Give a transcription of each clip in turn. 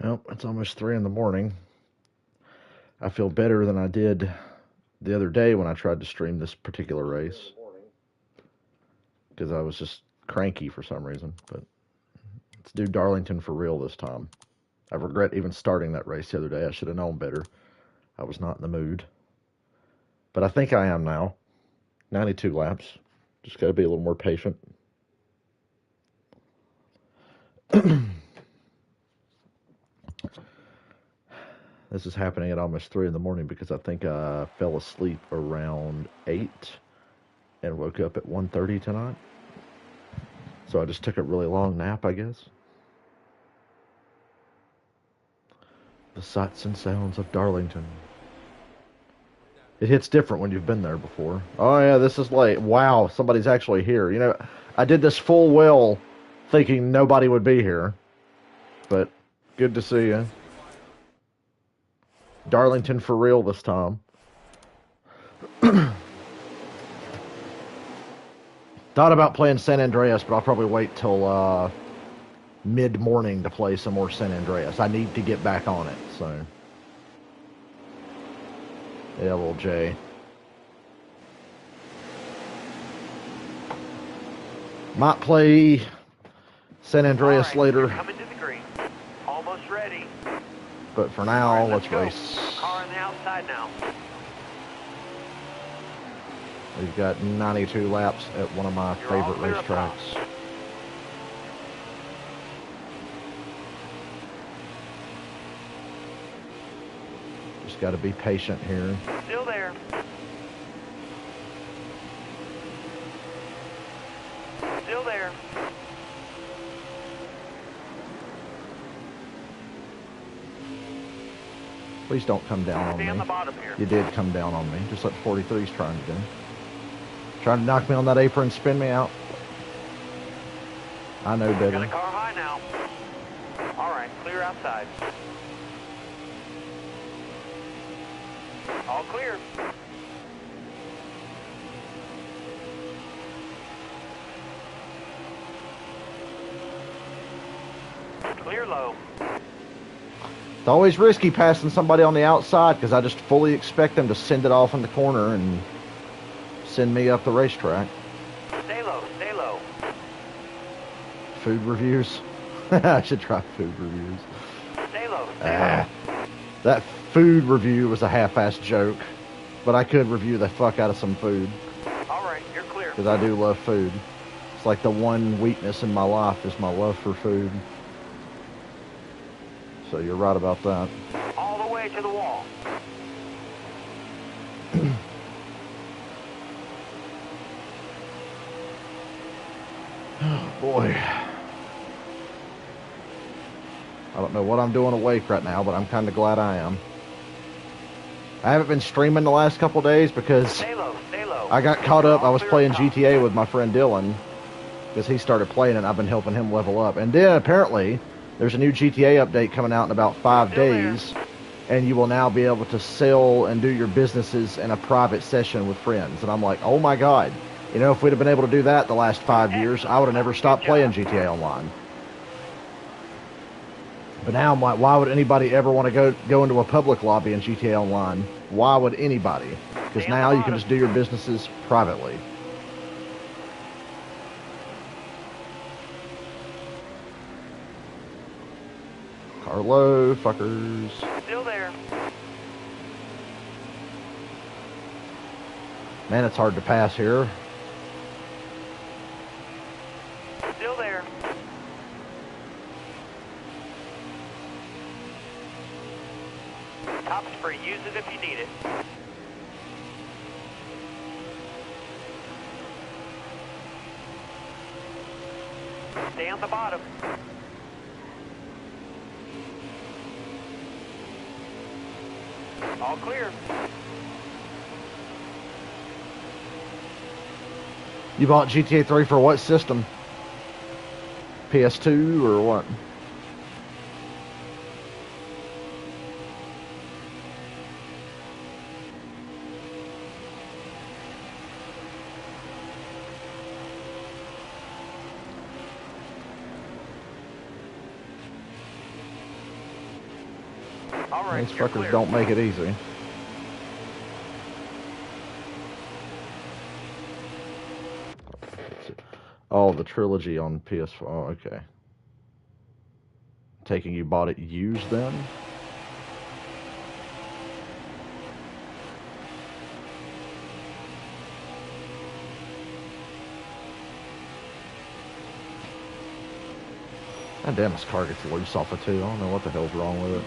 Well, it's almost 3 in the morning. I feel better than I did the other day when I tried to stream this particular race because I was just cranky for some reason. But let's do Darlington for real this time. I regret even starting that race the other day. I should have known better. I was not in the mood. But I think I am now. 92 laps. Just got to be a little more patient. This is happening at almost 3 in the morning because I think I fell asleep around 8 and woke up at 1:30 tonight. So I just took a really long nap, I guess. The sights and sounds of Darlington. It hits different when you've been there before. Oh yeah, this is late. Wow, somebody's actually here. You know, I did this full well thinking nobody would be here. But good to see you. Darlington for real this time. Thought about playing San Andreas, but I'll probably wait till mid-morning to play some more San Andreas. I need to get back on it, so. Yeah, little Jay. Might play San Andreas later. Coming to the green. Almost ready. But for now, let's race. Car on the outside now. We've got 92 laps at one of my favorite racetracks. Just got to be patient here. Still there. Still there. Please don't come down on Stay on the me. bottom here. You did come down on me, just like 43's trying to do. Trying to knock me on that apron, spin me out. I know Got better. a car high now. All right, clear outside. All clear. Clear low. It's always risky passing somebody on the outside because I just fully expect them to send it off in the corner and send me up the racetrack. Stay low, stay low. Food reviews. I should try food reviews. Stay low, stay low. That food review was a half-assed joke, but I could review the fuck out of some food All right, you're clear. because I do love food. It's like the one weakness in my life is my love for food. So you're right about that. All the way to the wall. Oh boy. I don't know what I'm doing awake right now, but I'm kind of glad I am. I haven't been streaming the last couple days because Stay low, stay low. I got caught up. I was Clear playing top. GTA with my friend Dylan because he started playing and I've been helping him level up. And then apparently there's a new GTA update coming out in about 5 Still there. days, and you will now be able to sell and do your businesses in a private session with friends. And I'm like, oh my god. You know, if we'd have been able to do that the last 5 years, I would have never stopped playing GTA Online. But now I'm like, why would anybody ever want to go into a public lobby in GTA Online? Why would anybody? Because now you can just do your businesses privately. Carlo, fuckers. Still there. Man, it's hard to pass here. Still there. Top spray, use it if you need it. Stay on the bottom. All clear. You bought GTA 3 for what system? PS2 or what? right, These you're fuckers clear. don't make it easy. Oh, the trilogy on PS4. Oh, okay. Taking you bought it used then? God damn, this car gets loose off of two. I don't know what the hell's wrong with it.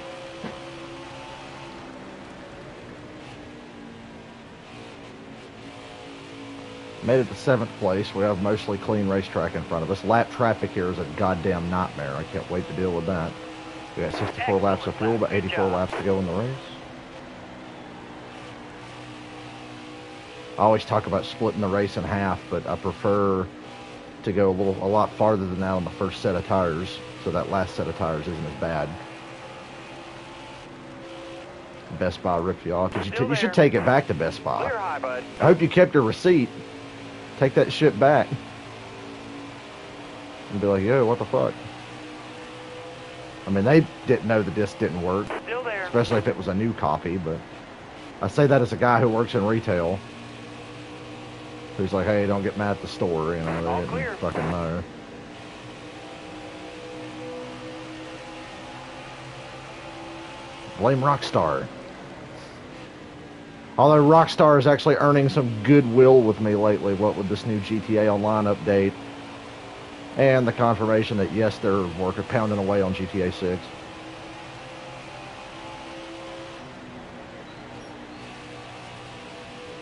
Made it to 7th place. We have mostly clean racetrack in front of us. Lap traffic here is a goddamn nightmare. I can't wait to deal with that. We got 64 laps of fuel, but 84 laps to go in the race. I always talk about splitting the race in half, but I prefer to go a lot farther than that on the first set of tires, so that last set of tires isn't as bad. Best Buy ripped you off. You should take it back to Best Buy. Clear high, bud. I hope you kept your receipt. Take that shit back. And be like, yo, what the fuck? I mean, they didn't know the disc didn't work. Still there. Especially if it was a new copy, but I say that as a guy who works in retail. Who's like, hey, don't get mad at the store, you know, All they clear. didn't fucking know. Blame Rockstar. Although Rockstar is actually earning some goodwill with me lately, what with this new GTA Online update. And the confirmation that, yes, they're pounding away on GTA 6.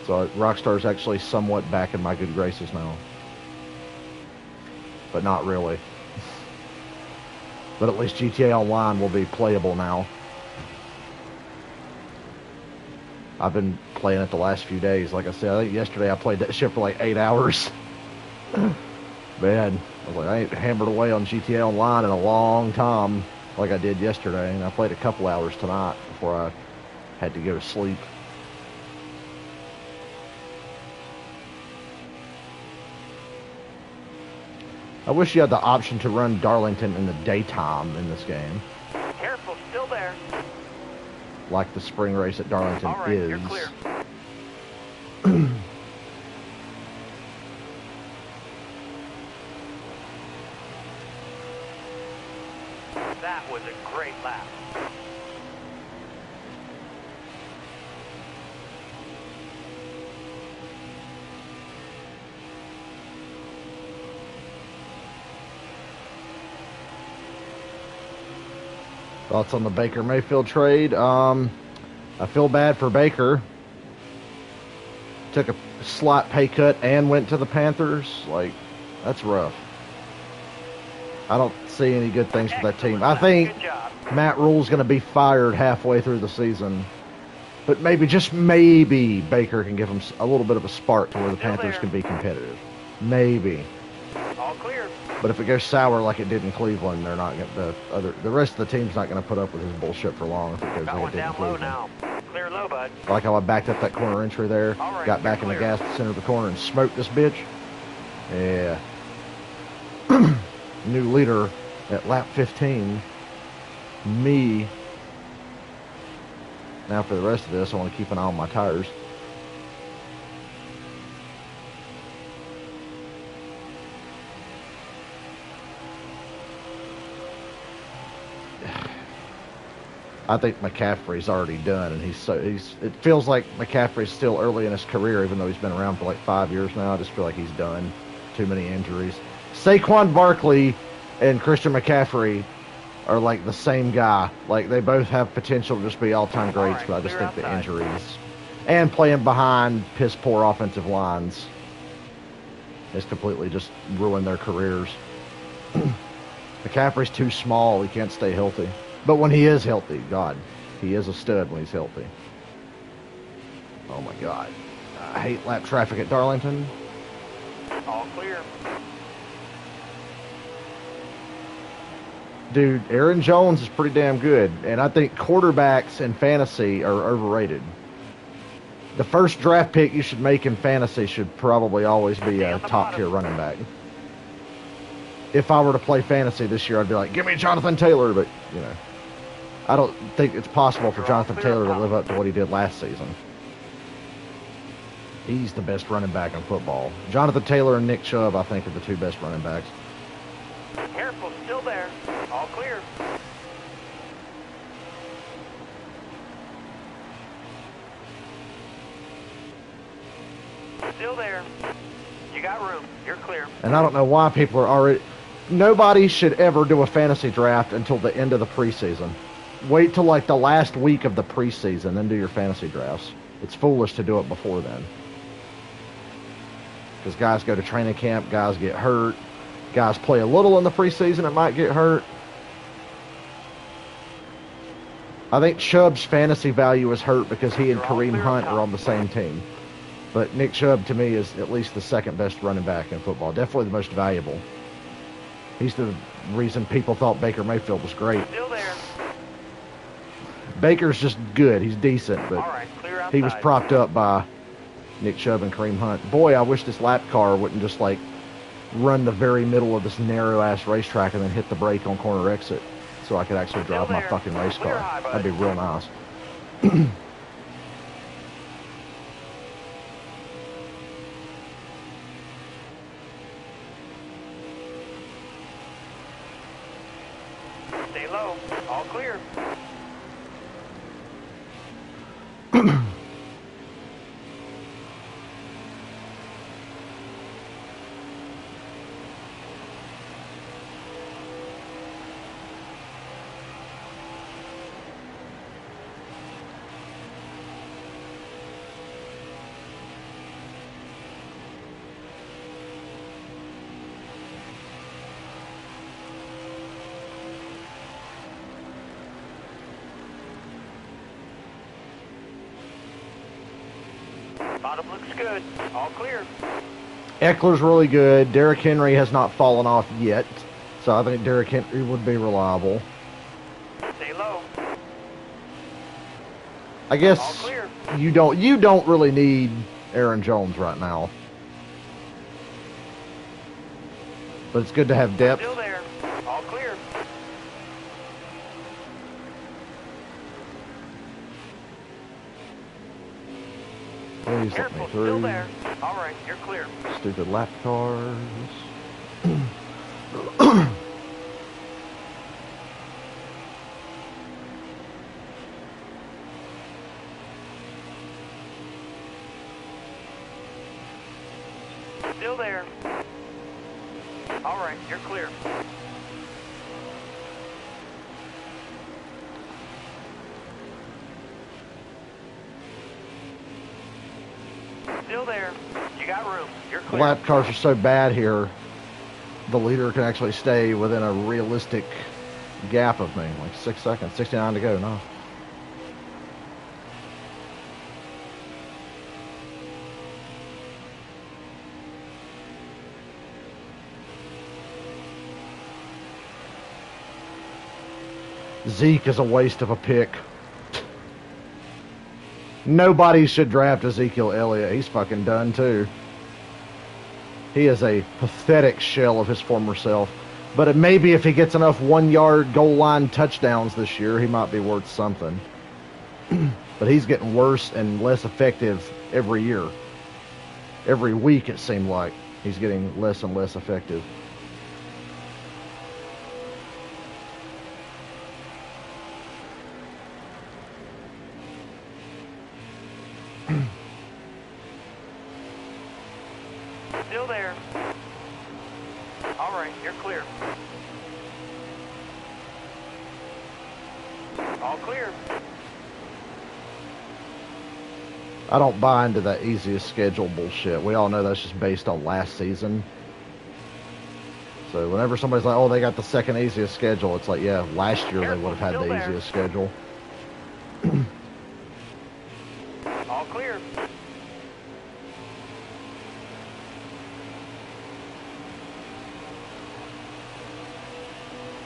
So Rockstar's actually somewhat back in my good graces now. But not really. But at least GTA Online will be playable now. I've been playing it the last few days. Like I said, I think yesterday I played that shit for like 8 hours. Man, I was like, I ain't hammered away on GTA Online in a long time like I did yesterday. And I played a couple hours tonight before I had to go to sleep. I wish you had the option to run Darlington in the daytime in this game. Careful, still there. Like the spring race at Darlington All right, is. you're clear. That was a great lap. Thoughts on the Baker Mayfield trade? I feel bad for Baker. Took a slight pay cut and went to the Panthers. Like, that's rough. I don't see any good things for that team. I think Good job. Matt Rule's going to be fired halfway through the season. But maybe, just maybe, Baker can give him a little bit of a spark to where the Still Panthers there. can be competitive. Maybe. All clear. But if it goes sour like it did in Cleveland, they're not gonna, the rest of the team's not going to put up with his bullshit for long if it goes Got like one it did in down low Cleveland. now. Clear low, bud. Like how I backed up that corner entry there, All right, got back in the you're gas clear. at the center of the corner and smoked this bitch. Yeah. New leader at lap 15. Me. Now for the rest of this, I want to keep an eye on my tires. I think McCaffrey's already done, and it feels like McCaffrey's still early in his career, even though he's been around for like 5 years now. I just feel like he's done. Too many injuries. Saquon Barkley and Christian McCaffrey are like the same guy. Like, they both have potential to just be all-time greats, right, but I just clear think the outside. injuries and playing behind piss-poor offensive lines has completely just ruined their careers. McCaffrey's too small. He can't stay healthy. But when he is healthy, God, he is a stud when he's healthy. Oh, my God. I hate lap traffic at Darlington. All clear. Dude, Aaron Jones is pretty damn good. And I think quarterbacks in fantasy are overrated. The first draft pick you should make in fantasy should probably always be a top-tier running back. If I were to play fantasy this year, I'd be like, give me Jonathan Taylor, but, you know. I don't think it's possible for Jonathan Taylor to live up to what he did last season. He's the best running back in football. Jonathan Taylor and Nick Chubb, I think, are the two best running backs. Careful, still there. All clear. Still there. You got room. You're clear. And I don't know why people are already... Nobody should ever do a fantasy draft until the end of the preseason. Wait till like the last week of the preseason, then do your fantasy drafts. It's foolish to do it before then. Because guys go to training camp, guys get hurt, guys play a little in the preseason and might get hurt. I think Chubb's fantasy value is hurt because he and Kareem Hunt are on the same team. But Nick Chubb, to me, is at least the second best running back in football. Definitely the most valuable. He's the reason people thought Baker Mayfield was great. Still there. Baker's just good. He's decent, but All right, clear outside. he was propped up by Nick Chubb and Kareem Hunt. Boy, I wish this lap car wouldn't just, like, run the very middle of this narrow-ass racetrack and then hit the brake on corner exit so I could actually drive my fucking race car. That'd be real nice. Stay low. All clear. Bottom looks good. All clear. Eckler's really good. Derrick Henry has not fallen off yet, so I think Derrick Henry would be reliable. Stay low. I All guess clear. you don't really need Aaron Jones right now, but it's good to have depth. Still there. All clear. Please let me Careful, still through. there. All right, you're clear. Stupid lap cars. Still there. All right, you're clear. Still there. You got room. You're clear. Lap cars are so bad here, the leader can actually stay within a realistic gap of me, like 6 seconds, 69 to go. No. Zeke is a waste of a pick. Nobody should draft Ezekiel Elliott. He's fucking done too. He is a pathetic shell of his former self. But maybe if he gets enough 1-yard goal line touchdowns this year, he might be worth something. But he's getting worse and less effective every year. Every week it seemed like he's getting less and less effective. Still there. All right, you're clear. All clear. I don't buy into that easiest schedule bullshit. We all know that's just based on last season. So whenever somebody's like, oh, they got the second easiest schedule, it's like, yeah, last year they would have had the easiest schedule. All clear.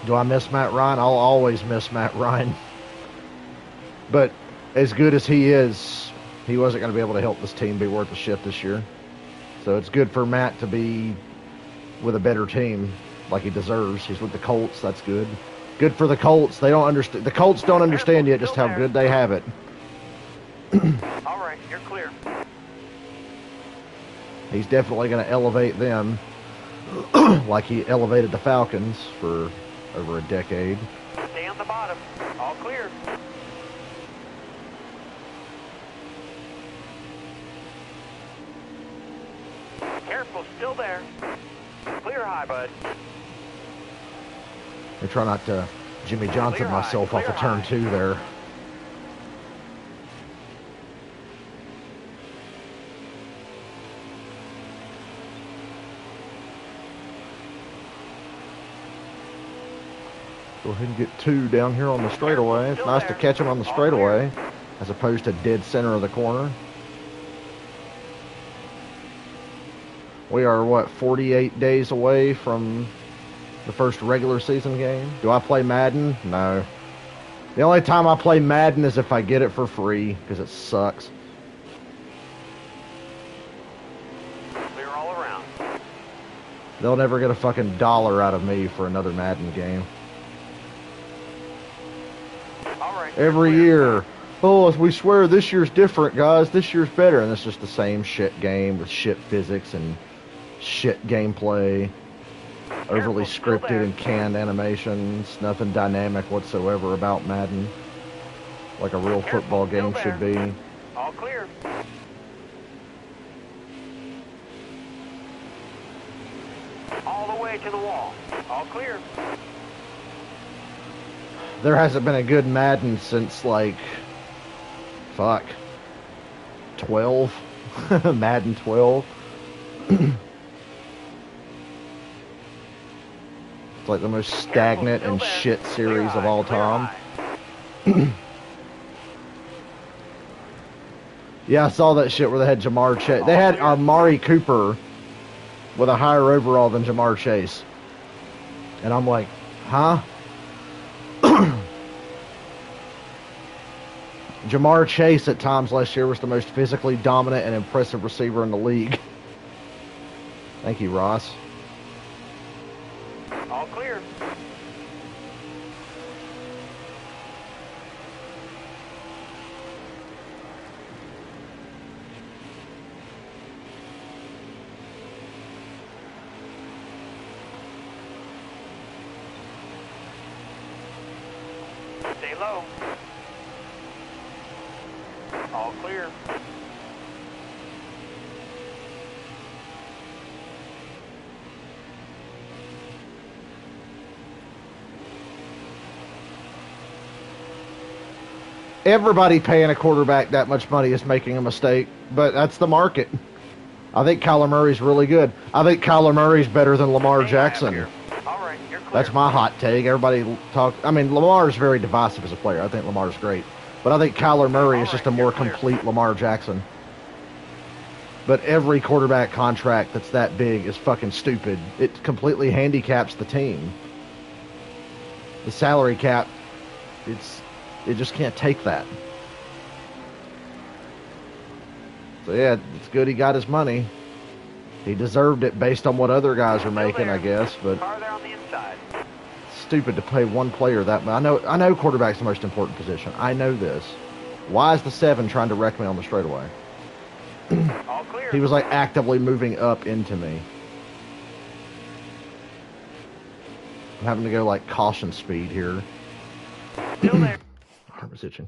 Do I miss Matt Ryan? I'll always miss Matt Ryan. But as good as he is, he wasn't going to be able to help this team be worth a shit this year. So it's good for Matt to be with a better team like he deserves. He's with the Colts. That's good. Good for the Colts. They don't understand. The Colts don't understand yet just how good they have it. All right, you're clear. He's definitely going to elevate them like he elevated the Falcons for over a decade. Stay on the bottom. All clear. Careful, still there. Clear high, bud. I try not to Jimmy Johnson Clear high, myself off clear of turn high. 2 there. Go ahead and get 2 down here on the straightaway. It's nice to catch him on the straightaway as opposed to dead center of the corner. We are, what, 48 days away from the first regular season game? Do I play Madden? No. The only time I play Madden is if I get it for free, because it sucks. Clear all around. They'll never get a fucking dollar out of me for another Madden game. All right. Every clear. year, oh, we swear this year's different, guys. This year's better. And it's just the same shit game with shit physics and shit gameplay. Overly still scripted there. and canned animations. Nothing dynamic whatsoever about Madden. Like a real Careful, football still game should there. be. All clear. All the way to the wall. All clear. There hasn't been a good Madden since, like, fuck, 12? Madden 12? It's like the most stagnant and shit series of all time. Yeah, I saw that shit where they had Jamar Chase. They had Amari Cooper with a higher overall than Jamar Chase. And I'm like, huh? Jamar Chase at times last year was the most physically dominant and impressive receiver in the league. Thank you, Ross. All clear. Stay low. All clear. Everybody paying a quarterback that much money is making a mistake, but that's the market. I think Kyler Murray's really good. I think Kyler Murray's better than Lamar Jackson. All right, you're clear. That's my hot take. Everybody talk. I mean, Lamar's very divisive as a player. I think Lamar's great, but I think Kyler Murray is just a more complete Lamar Jackson. But every quarterback contract that's that big is fucking stupid. It completely handicaps the team. The salary cap, it just can't take that. So yeah, it's good he got his money. He deserved it based on what other guys are making, I guess. But Farther on the inside. stupid to pay one player that much. I know quarterback's the most important position. I know this. Why is the 7 trying to wreck me on the straightaway? All clear. He was like actively moving up into me. I'm having to go like caution speed here. Still there. Arm is itching.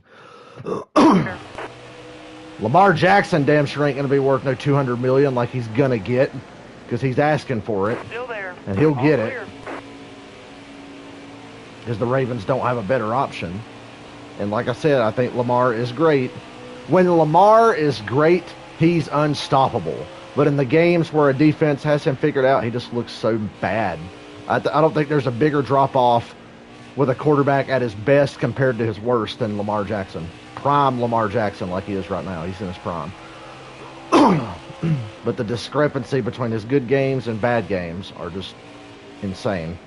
Lamar Jackson damn sure ain't gonna be worth no $200 million like he's gonna get, because he's asking for it, Still there. and he'll All get clear. it, because the Ravens don't have a better option. And like I said, I think Lamar is great. When Lamar is great, he's unstoppable. But in the games where a defense has him figured out, he just looks so bad. I don't think there's a bigger drop-off with a quarterback at his best compared to his worst than Lamar Jackson. Prime Lamar Jackson like he is right now. He's in his prime. But the discrepancy between his good games and bad games are just insane.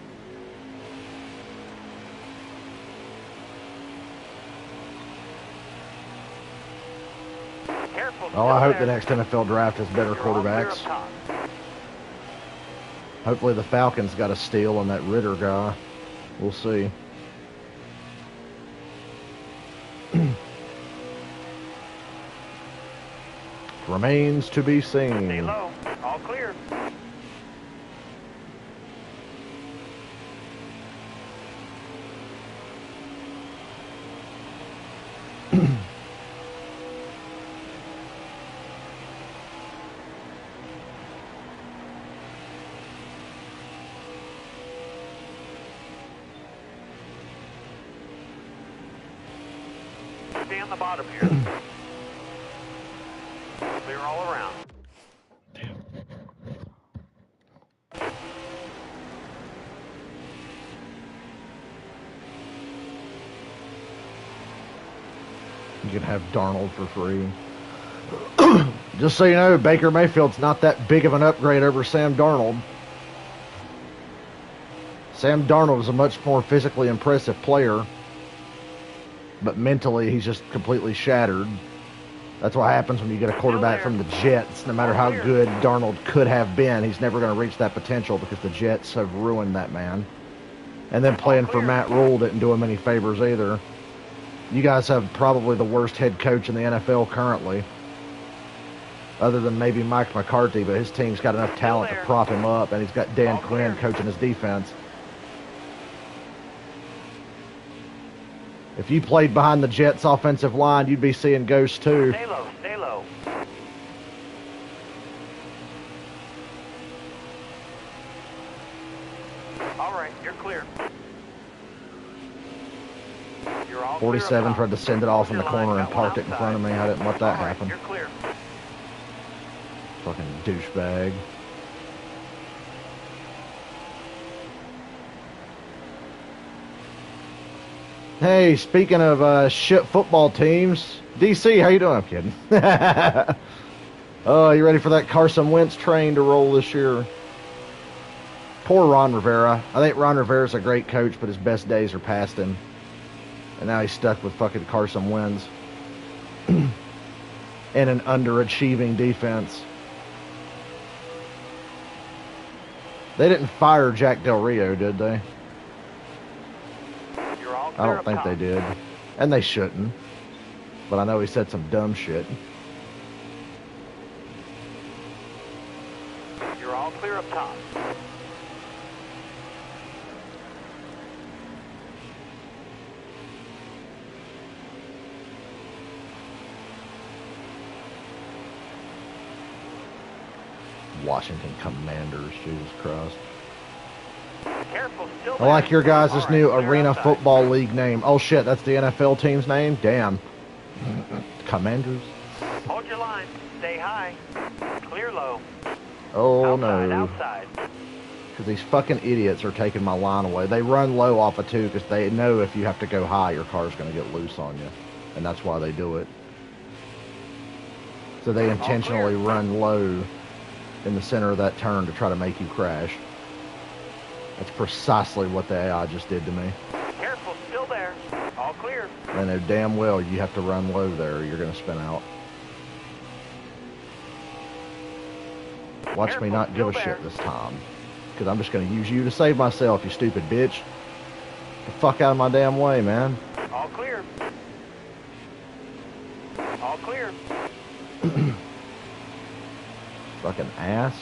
Careful. Oh, I still hope the there. next NFL draft has better You're all clear up quarterbacks. top. Hopefully the Falcons got a steal on that Ritter guy. We'll see. remains to be Stay seen. low. All clear. Stay on the bottom here. Clear all around. You can have Darnold for free. Just so you know, Baker Mayfield's not that big of an upgrade over Sam Darnold. Sam Darnold is a much more physically impressive player, but mentally he's just completely shattered. That's what happens when you get a quarterback from the Jets. No matter how good Darnold could have been, he's never going to reach that potential because the Jets have ruined that man. And then playing for Matt Rule didn't do him any favors either. You guys have probably the worst head coach in the NFL currently, other than maybe Mike McCarthy, but his team's got enough talent to prop him up, and he's got Dan Quinn coaching his defense. If you played behind the Jets' offensive line, you'd be seeing ghosts too. Stay low, stay low. All right, you're clear. You're all 47 tried to send it off in the corner and parked it in front of me. I didn't let that happen. You're clear. Fucking douchebag. Hey, speaking of shit football teams, DC, how you doing? I'm kidding. Oh, you ready for that Carson Wentz train to roll this year? Poor Ron Rivera. I think Ron Rivera's a great coach, but his best days are past him. And now he's stuck with fucking Carson Wentz. And an underachieving defense. They didn't fire Jack Del Rio, did they? I don't think they did. And they shouldn't. But I know he said some dumb shit. You're all clear up top. Washington Commanders, Jesus Christ. Careful, still I like your guys' right, new clear Arena outside. Football League name. Oh shit, that's the NFL team's name? Damn. Commanders? Hold your line. Stay high. Clear low. Oh Outside, no. outside. Because these fucking idiots are taking my line away. They run low off of 2 because they know if you have to go high, your car's going to get loose on you. And that's why they do it. So they intentionally run low in the center of that turn to try to make you crash. That's precisely what the AI just did to me. Careful, still there. All clear. They know damn well you have to run low there or you're going to spin out. Watch me not give a shit this time. Because I'm just going to use you to save myself, you stupid bitch. Get the fuck out of my damn way, man. All clear. All clear. Fucking ass.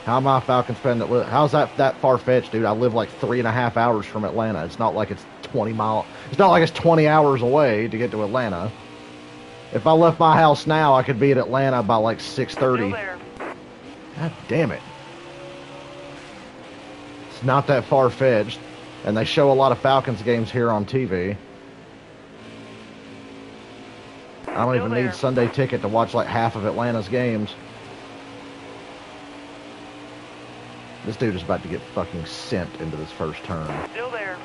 How am I Falcons fan that live? How's that far-fetched, dude? I live like 3.5 hours from Atlanta. It's not like it's 20 miles. It's not like it's 20 hours away to get to Atlanta. If I left my house now, I could be at Atlanta by like 6:30. Still there. God damn it. It's not that far-fetched. And they show a lot of Falcons games here on TV. I don't even need Sunday Ticket to watch like half of Atlanta's games. This dude is about to get fucking sent into this first turn. Still there.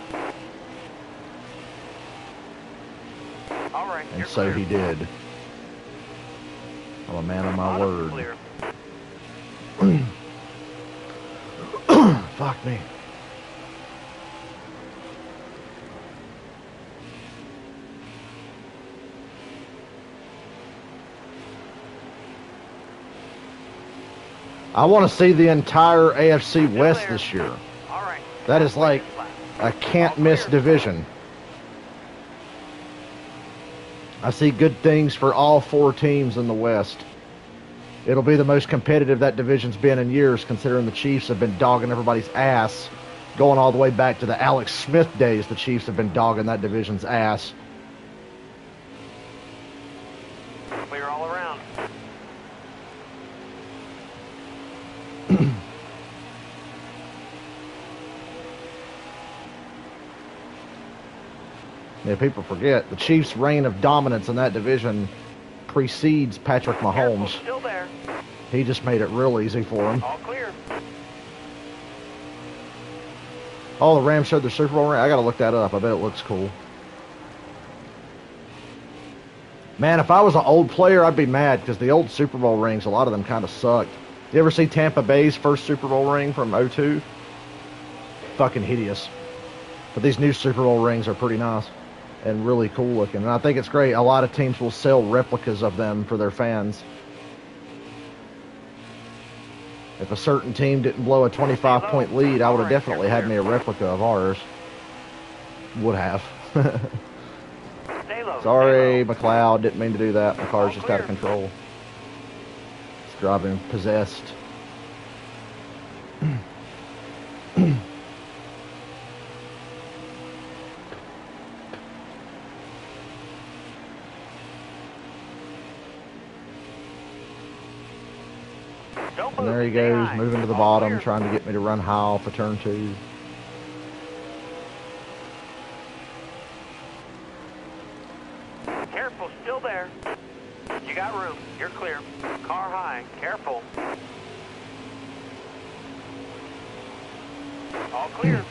All right. And you're so clear. he did. I'm a man of my Bottom word. clear. Fuck me. I want to see the entire AFC West this year. All right. That is like a can't miss division. I see good things for all 4 teams in the West. It'll be the most competitive that division's been in years, considering the Chiefs have been dogging everybody's ass. Going all the way back to the Alex Smith days, the Chiefs have been dogging that division's ass. Clear all around. Yeah, people forget the Chiefs' reign of dominance in that division precedes Patrick Mahomes. Careful, still there. He just made it real easy for him. All clear. Oh, the Rams showed their Super Bowl ring. I gotta look that up. I bet it looks cool. Man, if I was an old player, I'd be mad because the old Super Bowl rings, a lot of them kind of sucked. You ever see Tampa Bay's first Super Bowl ring from '02? Fucking hideous. But these new Super Bowl rings are pretty nice and really cool looking. And I think it's great. A lot of teams will sell replicas of them for their fans. If a certain team didn't blow a 25-point lead, I would have definitely had me a replica of ours. Would have. Stay low. Sorry, McLeod. Didn't mean to do that. My car's just out of control. It's driving possessed. And there he goes, moving to the bottom, trying to get me to run high off of turn 2. Careful, still there. You got room. You're clear. Car high. Careful. All clear.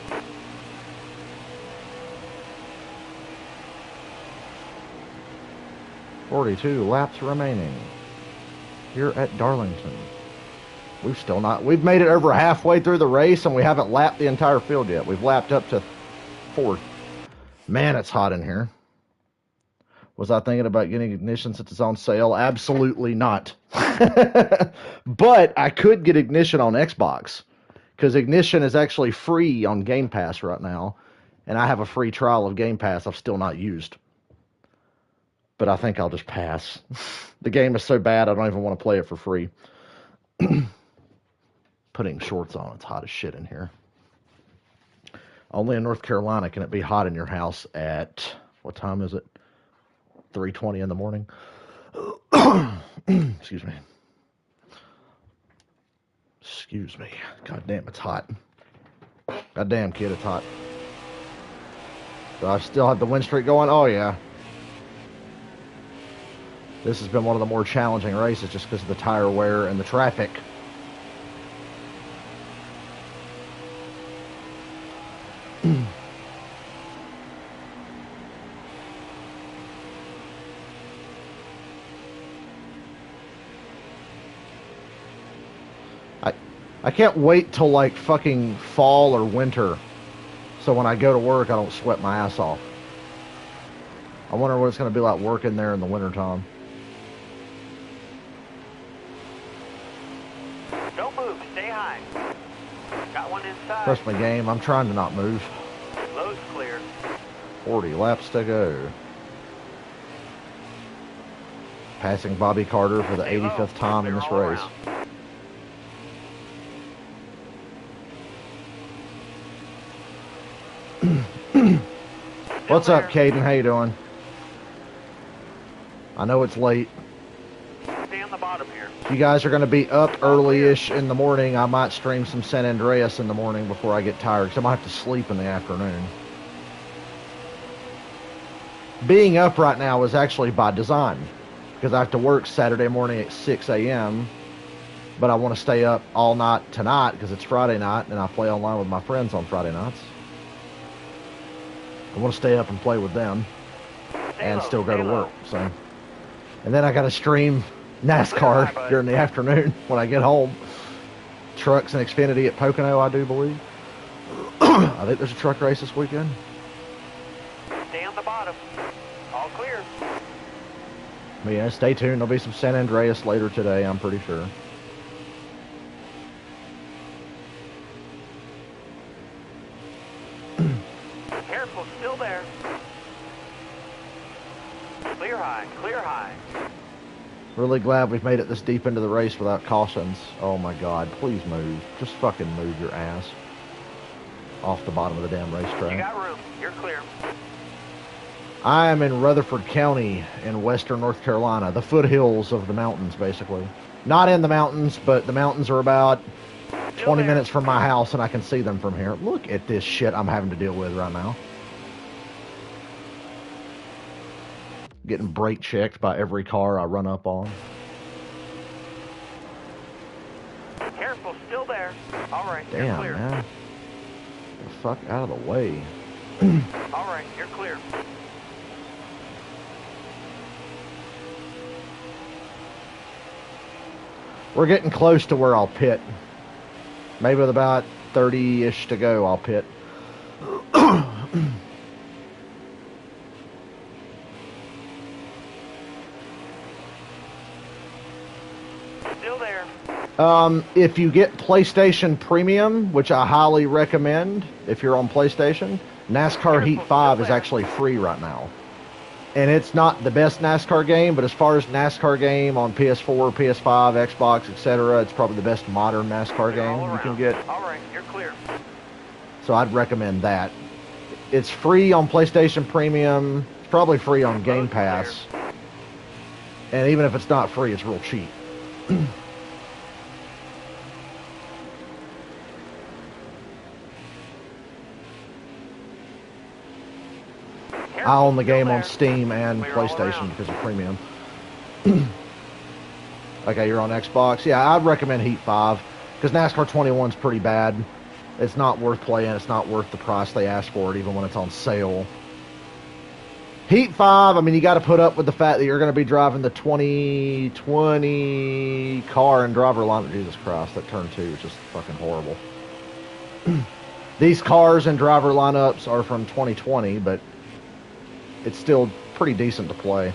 .42 laps remaining here at Darlington. We've made it over halfway through the race and we haven't lapped the entire field yet. We've lapped up to 4th. Man, it's hot in here. Was I thinking about getting ignition since it's on sale? Absolutely not. But I could get ignition on Xbox because ignition is actually free on Game Pass right now. And I have a free trial of Game Pass I've still not used. But I think I'll just pass. The game is so bad I don't even want to play it for free. Putting shorts on, it's hot as shit in here. Only in North Carolina can it be hot in your house at, what time is it? 3:20 in the morning. Excuse me. Excuse me. God damn, it's hot. God damn, kid, it's hot. Do I still have the win streak going? Oh, yeah. This has been one of the more challenging races just because of the tire wear and the traffic. I can't wait till like fucking fall or winter so when I go to work I don't sweat my ass off. I wonder what it's going to be like working there in the wintertime. Don't move. Stay high. Got one inside. Trust my game. I'm trying to not move. Low's clear. 40 laps to go. Passing Bobby Carter for the 85th time in this race. What's up, Caden? How you doing? I know it's late. Stay on the bottom here. If you guys are going to be up early-ish in the morning, I might stream some San Andreas in the morning before I get tired, because I might have to sleep in the afternoon. Being up right now is actually by design, because I have to work Saturday morning at 6 a.m., but I want to stay up all night tonight because it's Friday night, and I play online with my friends on Friday nights. I want to stay up and play with them and still go to work. So, and then I got to stream NASCAR during the afternoon when I get home. Trucks and Xfinity at Pocono, I do believe. I think there's a truck race this weekend. Stay on the bottom. All clear. But yeah, stay tuned. There'll be some San Andreas later today, I'm pretty sure. Careful, still there. Clear high, clear high. Really glad we've made it this deep into the race without cautions. Oh my God, please move. Just fucking move your ass off the bottom of the damn You racetrack. got room, you're clear. I am in Rutherford County in western North Carolina, the foothills of the mountains, basically. Not in the mountains, but the mountains are about 20 minutes from my house, and I can see them from here. Look at this shit I'm having to deal with right now. Getting brake checked by every car I run up on. Careful, still there. All right, you're Damn, clear. man. Get the fuck out of the way. All right, you're clear. We're getting close to where I'll pit. Maybe with about 30-ish to go, I'll pit. Still there. If you get PlayStation Premium, which I highly recommend if you're on PlayStation, NASCAR Heat 5 is actually free right now. And it's not the best NASCAR game, but as far as NASCAR game on PS4, PS5, Xbox, etc., it's probably the best modern NASCAR game you can get. All right, you're clear. So I'd recommend that. It's free on PlayStation Premium. It's probably free on Game Pass. And even if it's not free, it's real cheap. I own the game on Steam and PlayStation because of Premium. Okay, you're on Xbox. Yeah, I'd recommend Heat 5 because NASCAR 21's pretty bad. It's not worth playing. It's not worth the price they ask for it, even when it's on sale. Heat 5, I mean, you got to put up with the fact that you're going to be driving the 2020 car and driver lineup. Jesus Christ, that turn 2 is just fucking horrible. These cars and driver lineups are from 2020, but it's still pretty decent to play.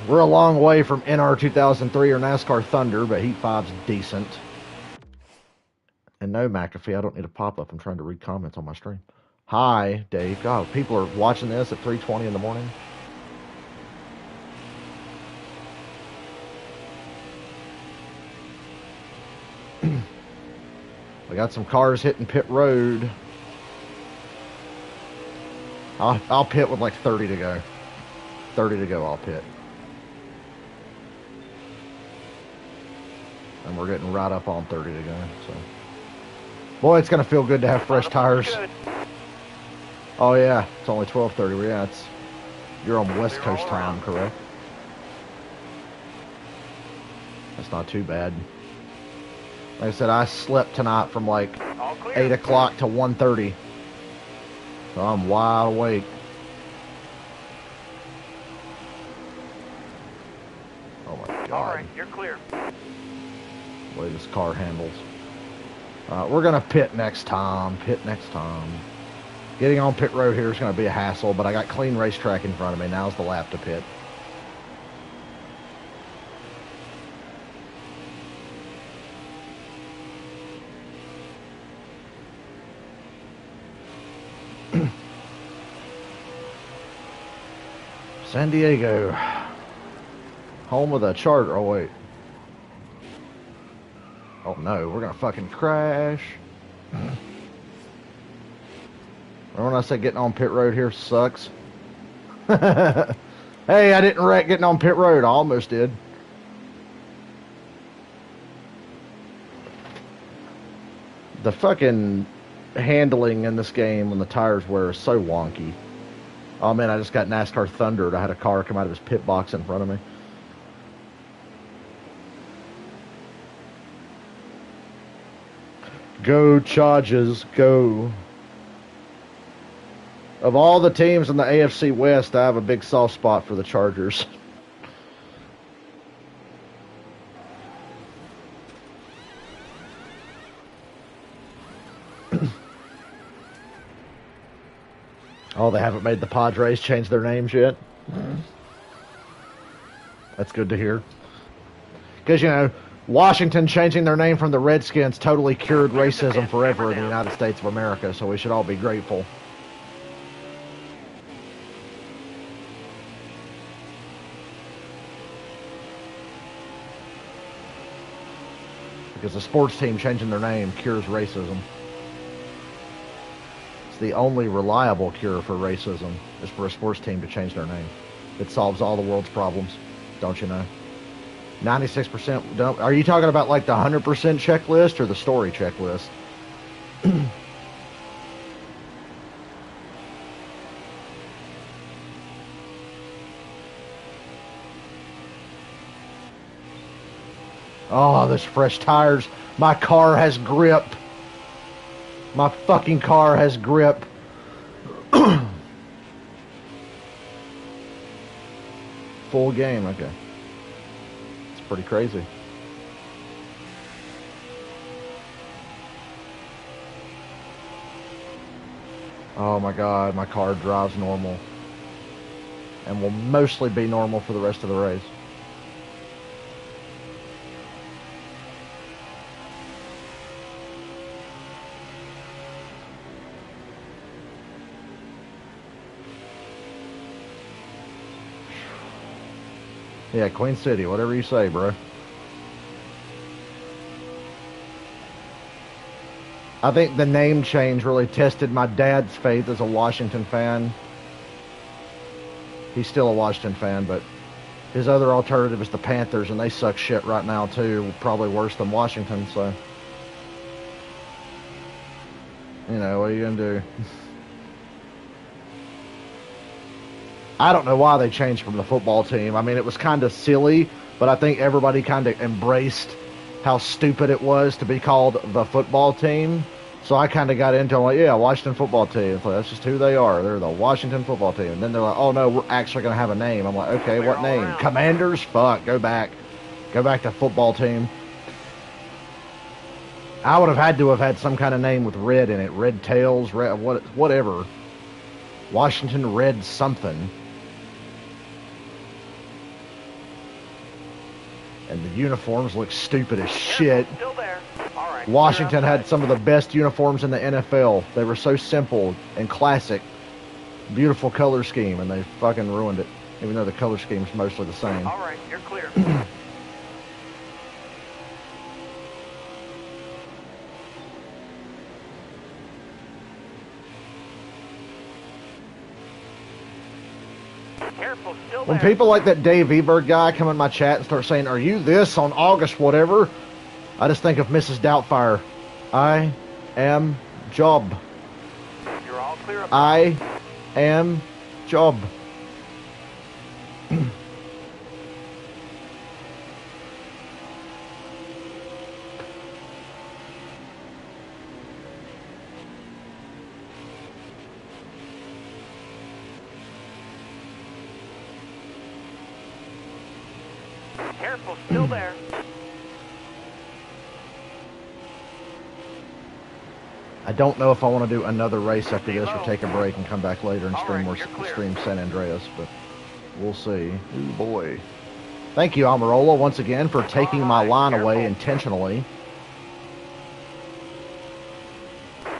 We're a long way from NR 2003 or NASCAR Thunder, but Heat 5's decent. And no, McAfee, I don't need a pop-up. I'm trying to read comments on my stream. Hi, Dave. God, people are watching this at 3:20 in the morning. We got some cars hitting pit road. I'll pit with like 30 to go. 30 to go, I'll pit. And we're getting right up on 30 to go, so. Boy, it's going to feel good to have fresh tires. Oh, yeah, it's only 12:30. Yeah, you're on West Coast time, correct? That's not too bad. Like I said, I slept tonight from like 8 o'clock to 1:30. So I'm wide awake. Oh my God. All right, you're clear. The way this car handles. We're going to pit next time. Pit next time. Getting on pit road here is going to be a hassle, but I got clean racetrack in front of me. Now's the lap to pit. San Diego. Home of the Charger. Oh, wait. Oh, no. We're going to fucking crash. Remember when I said getting on pit road here sucks? Hey, I didn't wreck getting on pit road. I almost did. The fucking handling in this game when the tires wear is so wonky. Oh man, I just got NASCAR thundered. I had a car come out of his pit box in front of me. Go Chargers, go. Of all the teams in the AFC West, I have a big soft spot for the Chargers. Oh, they haven't made the Padres change their names yet? That's good to hear. Because, you know, Washington changing their name from the Redskins totally cured racism forever in the United States of America, so we should all be grateful. because the sports team changing their name cures racism. It's the only reliable cure for racism is for a sports team to change their name. It solves all the world's problems, don't you know? 96% don't. Are you talking about like the 100% checklist or the story checklist? Oh, there's fresh tires. My car has grip. My fucking car has grip. Full game, okay. It's pretty crazy. Oh my god, my car drives normal. And will mostly be normal for the rest of the race. Yeah, Queen City, whatever you say, bro. I think the name change really tested my dad's faith as a Washington fan. He's still a Washington fan, but his other alternative is the Panthers, and they suck shit right now, too. Probably worse than Washington, so... You know, what are you gonna do? I don't know why they changed from the football team. I mean, it was kind of silly, but I think everybody kind of embraced how stupid it was to be called the football team. So I kind of got into it, like, yeah, Washington football team. It's like, that's just who they are. They're the Washington football team. And then they're like, oh, no, we're actually going to have a name. I'm like, okay, what name? Commanders? Fuck, go back. Go back to football team. I would have had to have had some kind of name with red in it. Red Tails, red, whatever. Washington Red something. And the uniforms look stupid as shit. Washington had some of the best uniforms in the NFL. They were so simple and classic. Beautiful color scheme, and they fucking ruined it. Even though the color scheme's mostly the same. All right, you're clear. Careful, still there. When people like that Dave Eberg guy come in my chat and start saying, are you this on August whatever? I just think of Mrs. Doubtfire. I am Job. You're all clear. I am Job. Careful, still there. I don't know if I want to do another race after this or take a break and come back later and stream San Andreas, but we'll see. Ooh, boy. Thank you, Amarola, once again for taking my line away intentionally.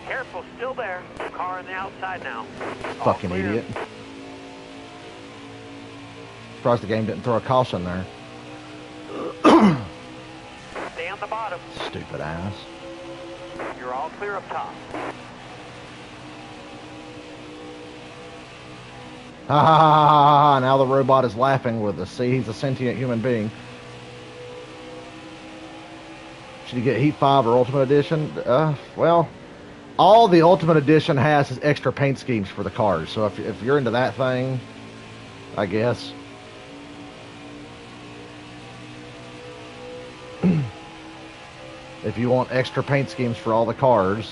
Careful, still there. Car on the outside now. Fucking idiot. Surprised the game didn't throw a caution there. Stay on the bottom. Stupid ass. You're all clear up top. Ha ha ha ha ha! Now the robot is laughing with us. See, he's a sentient human being. Should you get Heat 5 or Ultimate Edition? Well, all the Ultimate Edition has is extra paint schemes for the cars. So if you're into that thing, I guess. If you want extra paint schemes for all the cars,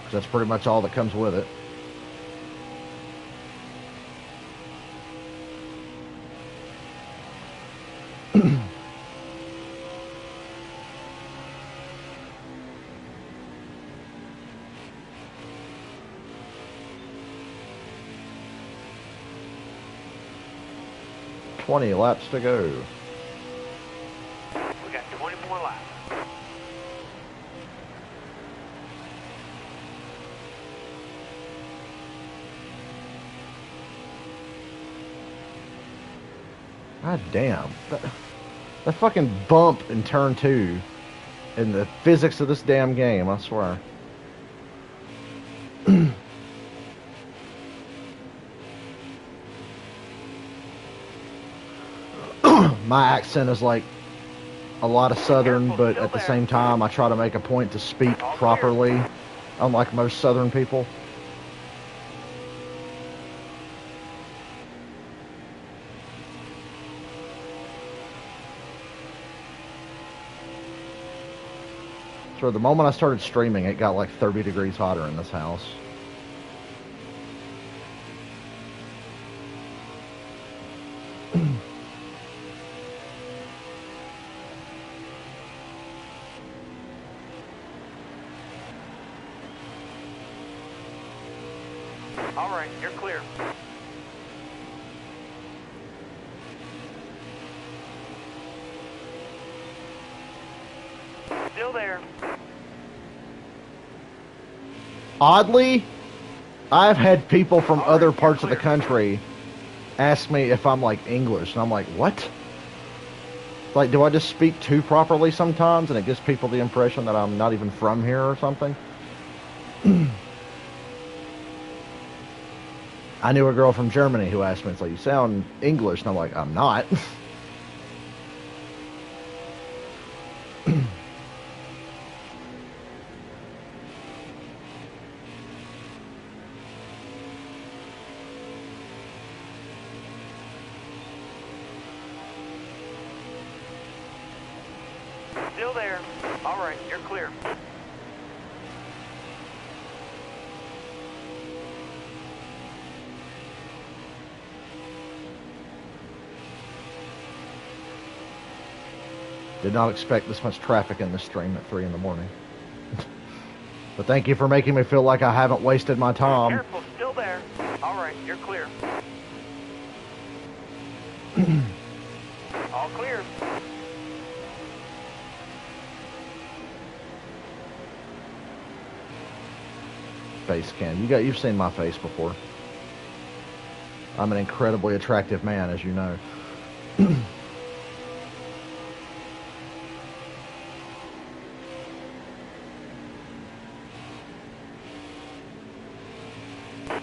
'cause that's pretty much all that comes with it. $20 laps to go. We got 20 more laps. God damn. That fucking bump in turn 2 in the physics of this damn game, I swear. My accent is like a lot of Southern, Careful, but still at the there. same time, I try to make a point to speak All clear. properly, unlike most Southern people. So the moment I started streaming, it got like 30 degrees hotter in this house. All right, you're clear. Still there. Oddly, I've had people from All other right, parts you're of the clear. country ask me if I'm like English, and I'm like, what? Like, do I just speak too properly sometimes, and it gives people the impression that I'm not even from here or something? I knew a girl from Germany who asked me, it's like, you sound English, and I'm like, I'm not. Still there. All right, you're clear. Did not expect this much traffic in this stream at 3 in the morning. But thank you for making me feel like I haven't wasted my time. Careful, still there. All right, you're clear. All clear. Face cam. You've seen my face before. I'm an incredibly attractive man, as you know.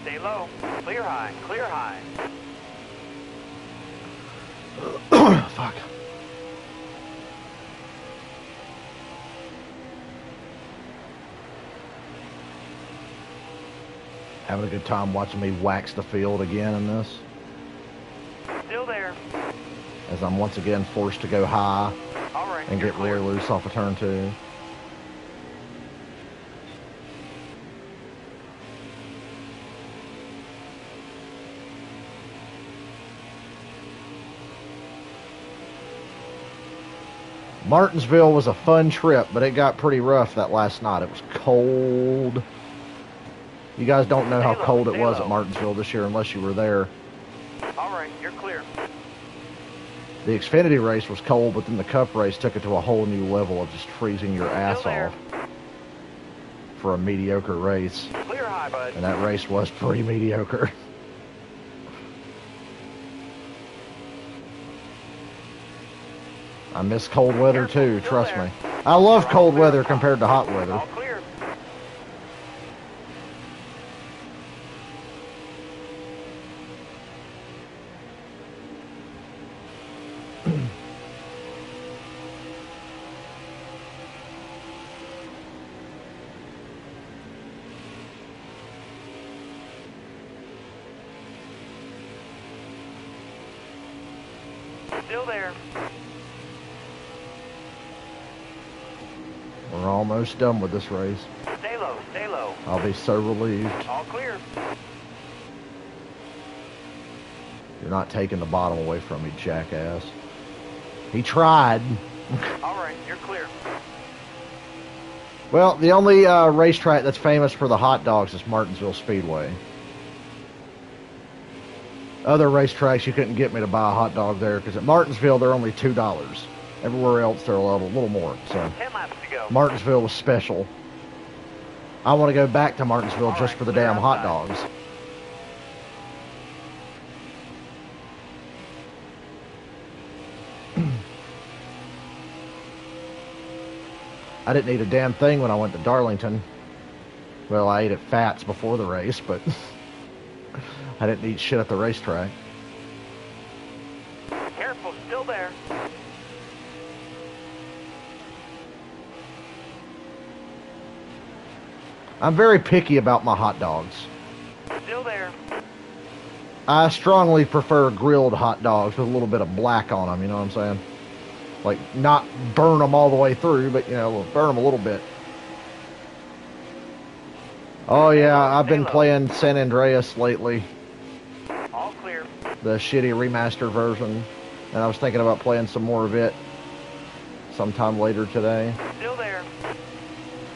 Stay low. Clear high. Clear high. Fuck. Having a good time watching me wax the field again in this, Still there. as I'm once again forced to go high All right, and you're get clear. really loose off of turn 2. Martinsville was a fun trip, but it got pretty rough that last night. It was cold. You guys don't know how Stay low, cold it stay was low. at Martinsville this year unless you were there. All right, you're clear. The Xfinity race was cold, but then the Cup race took it to a whole new level of just freezing your ass there. off for a mediocre race. Clear high, bud. And that race was pretty mediocre. I miss cold weather too, Still trust there. me. I love You're all cold clear weather up top. compared to hot weather. All clear. Still there. We're almost done with this race. Stay low. Stay low. I'll be so relieved. All clear. You're not taking the bottom away from me, jackass. He tried. All right, you're clear. Well, the only racetrack that's famous for the hot dogs is Martinsville Speedway. Other racetracks, you couldn't get me to buy a hot dog there because at Martinsville they're only $2. Everywhere else they're a little more. So 10 laps to go. Martinsville was special. I want to go back to Martinsville All just right, for the clear damn hot outside. dogs. I didn't eat a damn thing when I went to Darlington. Well, I ate at Fats before the race, but I didn't eat shit at the racetrack. Careful, still there. I'm very picky about my hot dogs. Still there. I strongly prefer grilled hot dogs with a little bit of black on them, you know what I'm saying? Like, not burn them all the way through, but, you know, burn them a little bit. Oh, yeah, I've been playing San Andreas lately. All clear. The shitty remastered version. And I was thinking about playing some more of it sometime later today. Still there.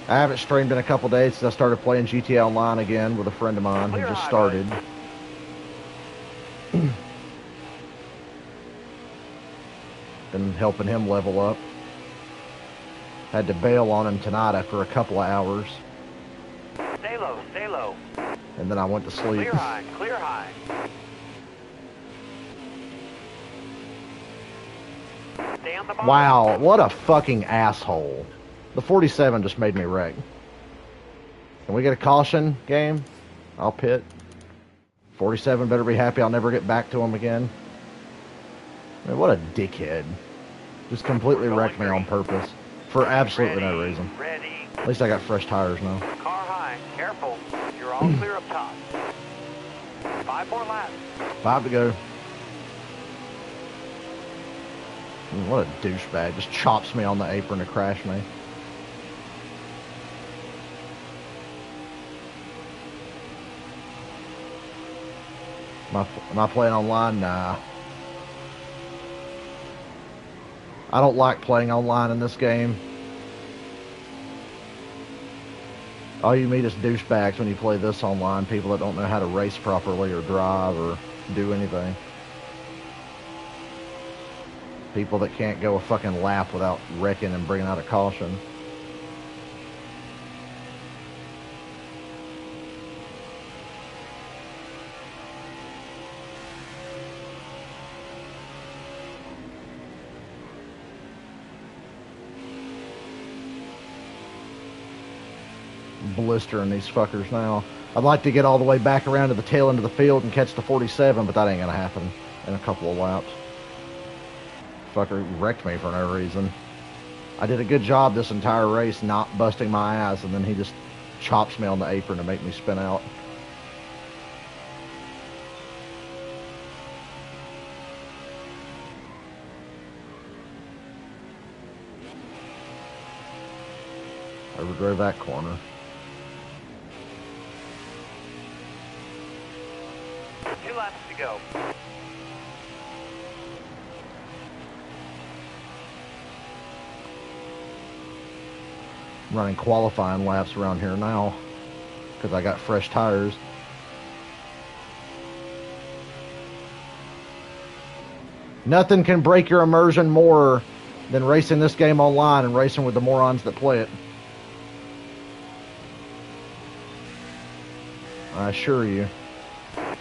I haven't streamed in a couple days since I started playing GTA Online again with a friend of mine who just started. Been helping him level up. Had to bail on him tonight after a couple of hours. Stay low, stay low. And then I went to sleep. Clear high, clear high. Stay on the bottom. Wow, what a fucking asshole. The 47 just made me wreck. Can we get a caution, game? I'll pit. 47 better be happy I'll never get back to him again. Man, what a dickhead. Just completely wrecked me on purpose. For absolutely no reason. Ready. At least I got fresh tires now. Car high, careful. You're all clear up top. 5 more laps. 5 to go. What a douchebag. Just chops me on the apron to crash me. Am I playing online? Nah. I don't like playing online in this game. All you meet is douchebags when you play this online. People that don't know how to race properly or drive or do anything. People that can't go a fucking lap without wrecking and bringing out a caution. Blistering these fuckers now. I'd like to get all the way back around to the tail end of the field and catch the 47, but that ain't gonna happen in a couple of laps. Fucker wrecked me for no reason. I did a good job this entire race not busting my ass, and then he just chops me on the apron to make me spin out. Overdrove that corner. 2 laps to go. I'm running qualifying laps around here now because I got fresh tires. Nothing can break your immersion more than racing this game online and racing with the morons that play it. I assure you.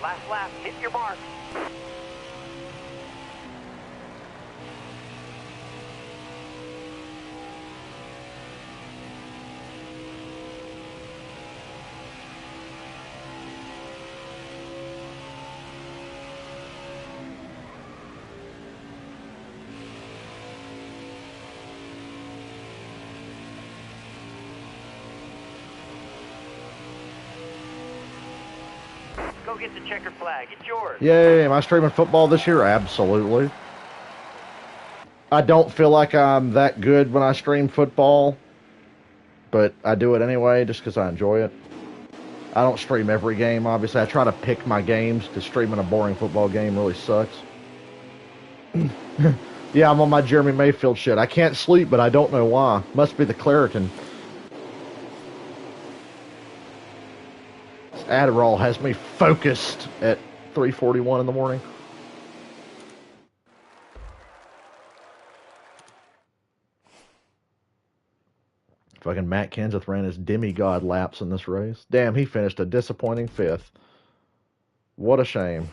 Last lap, hit your mark. Go get the checkered flag. It's yours. Yay, am I streaming football this year? Absolutely. I don't feel like I'm that good when I stream football, but I do it anyway just because I enjoy it. I don't stream every game, obviously. I try to pick my games because streaming a boring football game really sucks. Yeah, I'm on my Jeremy Mayfield shit. I can't sleep, but I don't know why. Must be the Claritin. Adderall has me focused at 3:41 in the morning. Fucking Matt Kenseth ran his demigod laps in this race. Damn, he finished a disappointing 5th. What a shame.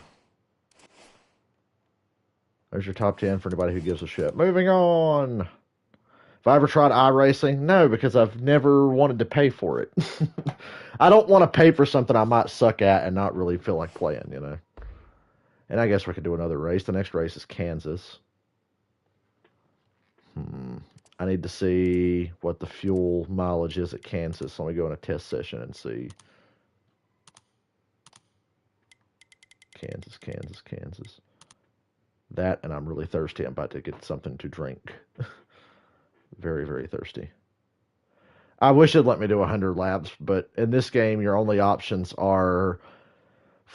There's your top 10 for anybody who gives a shit. Moving on. Have I ever tried iRacing? No, because I've never wanted to pay for it. I don't want to pay for something I might suck at and not really feel like playing, you know. And I guess we could do another race. The next race is Kansas. I need to see what the fuel mileage is at Kansas. Let me go in a test session and see. Kansas, Kansas, Kansas. That, and I'm really thirsty. I'm about to get something to drink. Very, very thirsty. I wish it'd let me do 100 laps, but in this game, your only options are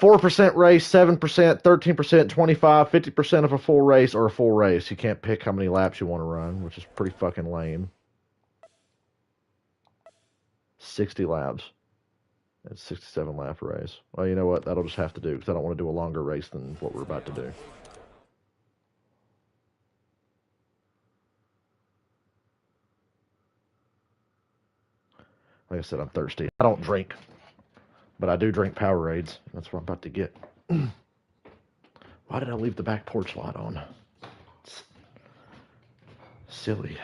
4% race, 7%, 13%, 25, 50% of a full race, or a full race. You can't pick how many laps you want to run, which is pretty fucking lame. 60 laps. It's 67 lap race. Well, you know what? That'll just have to do, because I don't want to do a longer race than what we're about to do. Like I said, I'm thirsty. I don't drink, but I do drink Powerades. That's what I'm about to get. Why did I leave the back porch light on? It's silly.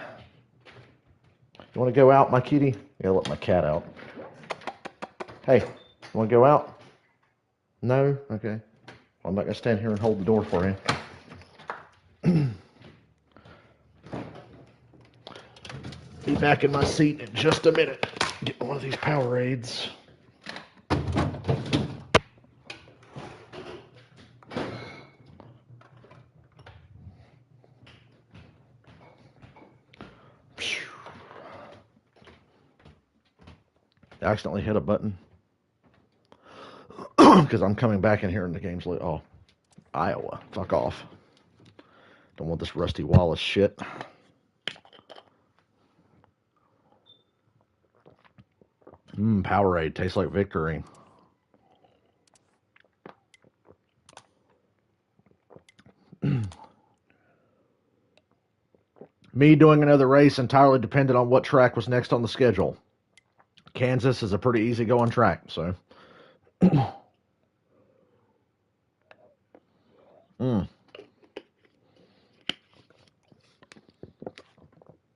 You want to go out, my kitty? I gotta let my cat out. Hey, you want to go out? No? Okay. Well, I'm not going to stand here and hold the door for you. Be back in my seat in just a minute. Get one of these Powerades. I accidentally hit a button. Because I'm coming back in here and the game's like, oh, Iowa. Fuck off. Don't want this Rusty Wallace shit. Powerade tastes like victory. Me doing another race entirely depended on what track was next on the schedule. Kansas is a pretty easygoing track, so.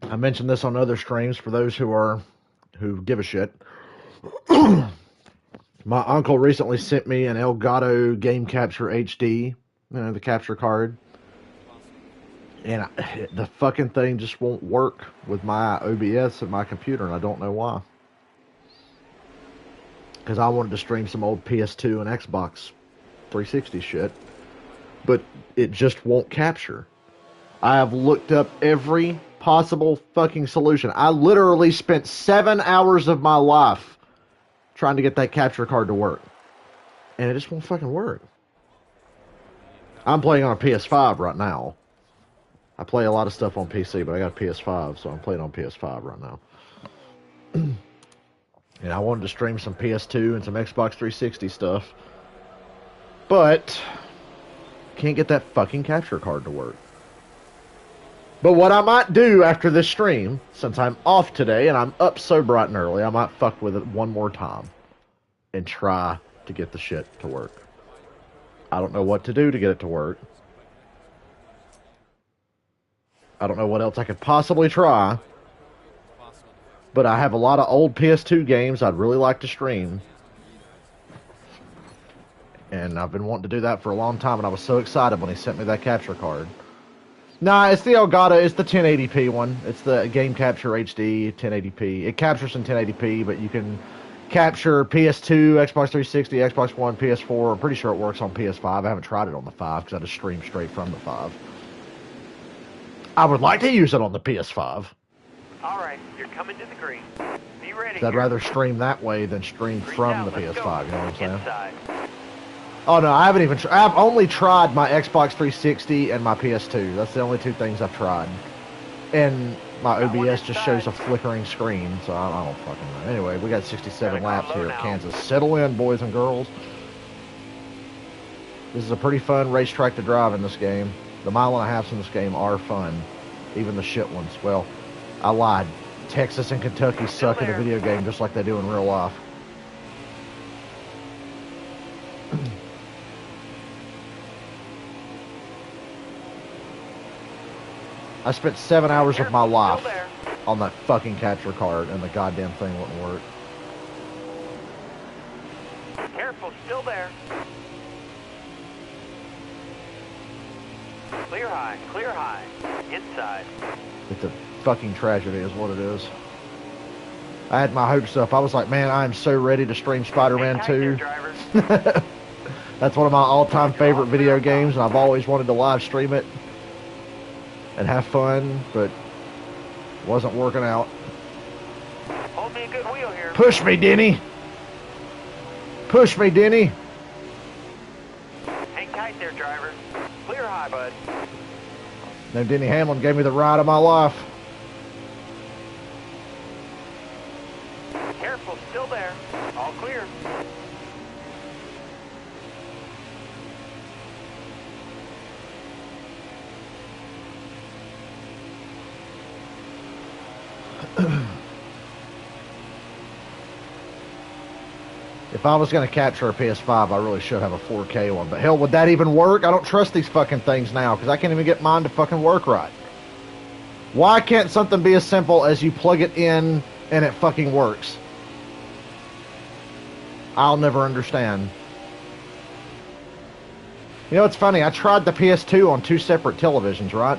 I mentioned this on other streams for those who give a shit. My uncle recently sent me an Elgato Game Capture HD, the capture card. And the fucking thing just won't work with my OBS and my computer, and I don't know why. Because I wanted to stream some old PS2 and Xbox 360 shit, but it just won't capture. I have looked up every possible fucking solution. I literally spent 7 hours of my life trying to get that capture card to work, and it just won't fucking work. I'm playing on a PS5 right now. I play a lot of stuff on PC, but I got a PS5, so I'm playing on PS5 right now. And I wanted to stream some PS2 and some Xbox 360 stuff, but can't get that fucking capture card to work. But what I might do after this stream, since I'm off today and I'm up so bright and early, I might fuck with it one more time and try to get the shit to work. I don't know what to do to get it to work. I don't know what else I could possibly try. But I have a lot of old PS2 games I'd really like to stream. And I've been wanting to do that for a long time, and I was so excited when he sent me that capture card. Nah, it's the Elgato. It's the 1080p one. It's the Game Capture HD 1080p. It captures in 1080p, but you can capture PS2, Xbox 360, Xbox One, PS4. I'm pretty sure it works on PS5. I haven't tried it on the 5 because I just stream straight from the 5. I would like to use it on the PS5. All right, you're coming to the green. Be ready. I'd rather stream that way than stream from the PS5, you know what I'm saying? Inside. Oh no, I haven't even I've only tried my Xbox 360 and my PS2. That's the only two things I've tried. And my OBS just shows a flickering screen, so I don't fucking know. Anyway, we got 67 laps here at Kansas. Settle in, boys and girls. This is a pretty fun racetrack to drive in this game. The mile and a halfs in this game are fun. Even the shit ones. Well, I lied. Texas and Kentucky suck at a video game just like they do in real life. I spent 7 hours of my life on that fucking capture card, and the goddamn thing wouldn't work. Careful, still there. Clear high, clear high. Inside. It's a fucking tragedy is what it is. I had my hopes up. I was like, man, I am so ready to stream Spider-Man 2. That's one of my all-time favorite video games, and I've always wanted to live stream it and have fun, but it wasn't working out. Hold me a good wheel here. Push me, Denny. Push me, Denny. Hang tight there, driver. Clear high, bud. No, Denny Hamlin gave me the ride of my life. Careful, still there. All clear. If I was going to capture a PS5, I really should have a 4K one. But hell, would that even work? I don't trust these fucking things now because I can't even get mine to fucking work right. Why can't something be as simple as you plug it in and it fucking works? I'll never understand. You know, it's funny. I tried the PS2 on 2 separate televisions, right?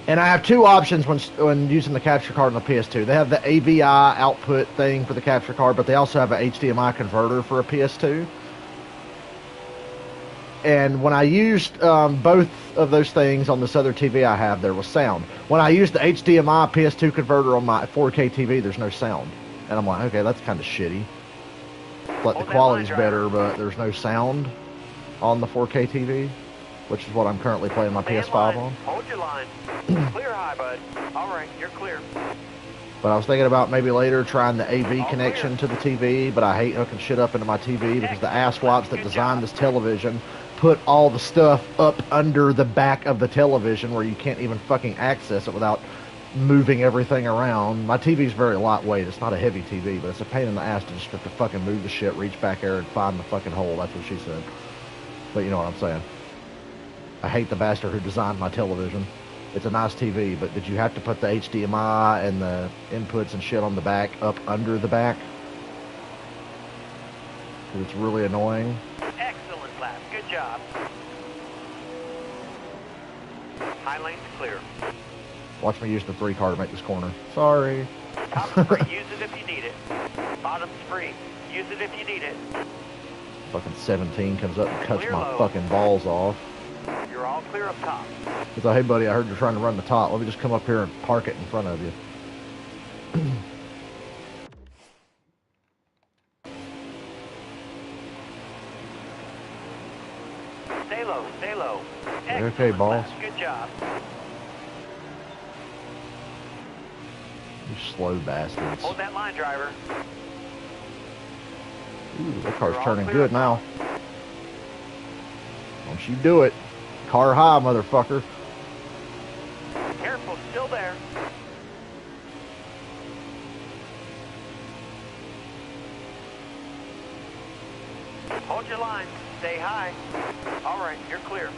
And I have 2 options when using the capture card on the PS2. They have the AVI output thing for the capture card, but they also have an HDMI converter for a PS2. And when I used both of those things on this other TV I have, there was sound. When I used the HDMI PS2 converter on my 4K TV, there's no sound. And I'm like, okay, that's kind of shitty. But the quality's better, but there's no sound on the 4K TV, which is what I'm currently playing my PS5 on. Hold your line. Clear high, bud. All right, you're clear. But I was thinking about maybe later trying the AV connection to the TV, but I hate hooking shit up into my TV because the asswipes that designed this television put all the stuff up under the back of the television where you can't even fucking access it without moving everything around. My TV's very lightweight. It's not a heavy TV, but it's a pain in the ass to just have to fucking move the shit, reach back there and find the fucking hole. That's what she said. But you know what I'm saying. I hate the bastard who designed my television. It's a nice TV, but did you have to put the HDMI and the inputs and shit on the back up under the back? It's really annoying. Excellent lap. Good job. High lane's clear. Watch me use the 3 car to make this corner. Sorry. Top's free. Use it if you need it. Bottom's free. Use it if you need it. Fucking 17 comes up and cuts Clear my low. fucking balls off. You're all clear up top. He's like, hey buddy, I heard you're trying to run the top. Let me just come up here and park it in front of you. Stay low, stay low. Okay, boss. Good job. You slow bastards. Hold that line, driver. Ooh, that car's You're all turning clear good now. Don't you do it. Car high, motherfucker. Careful, still there. Hold your line. Stay high. All right, you're clear.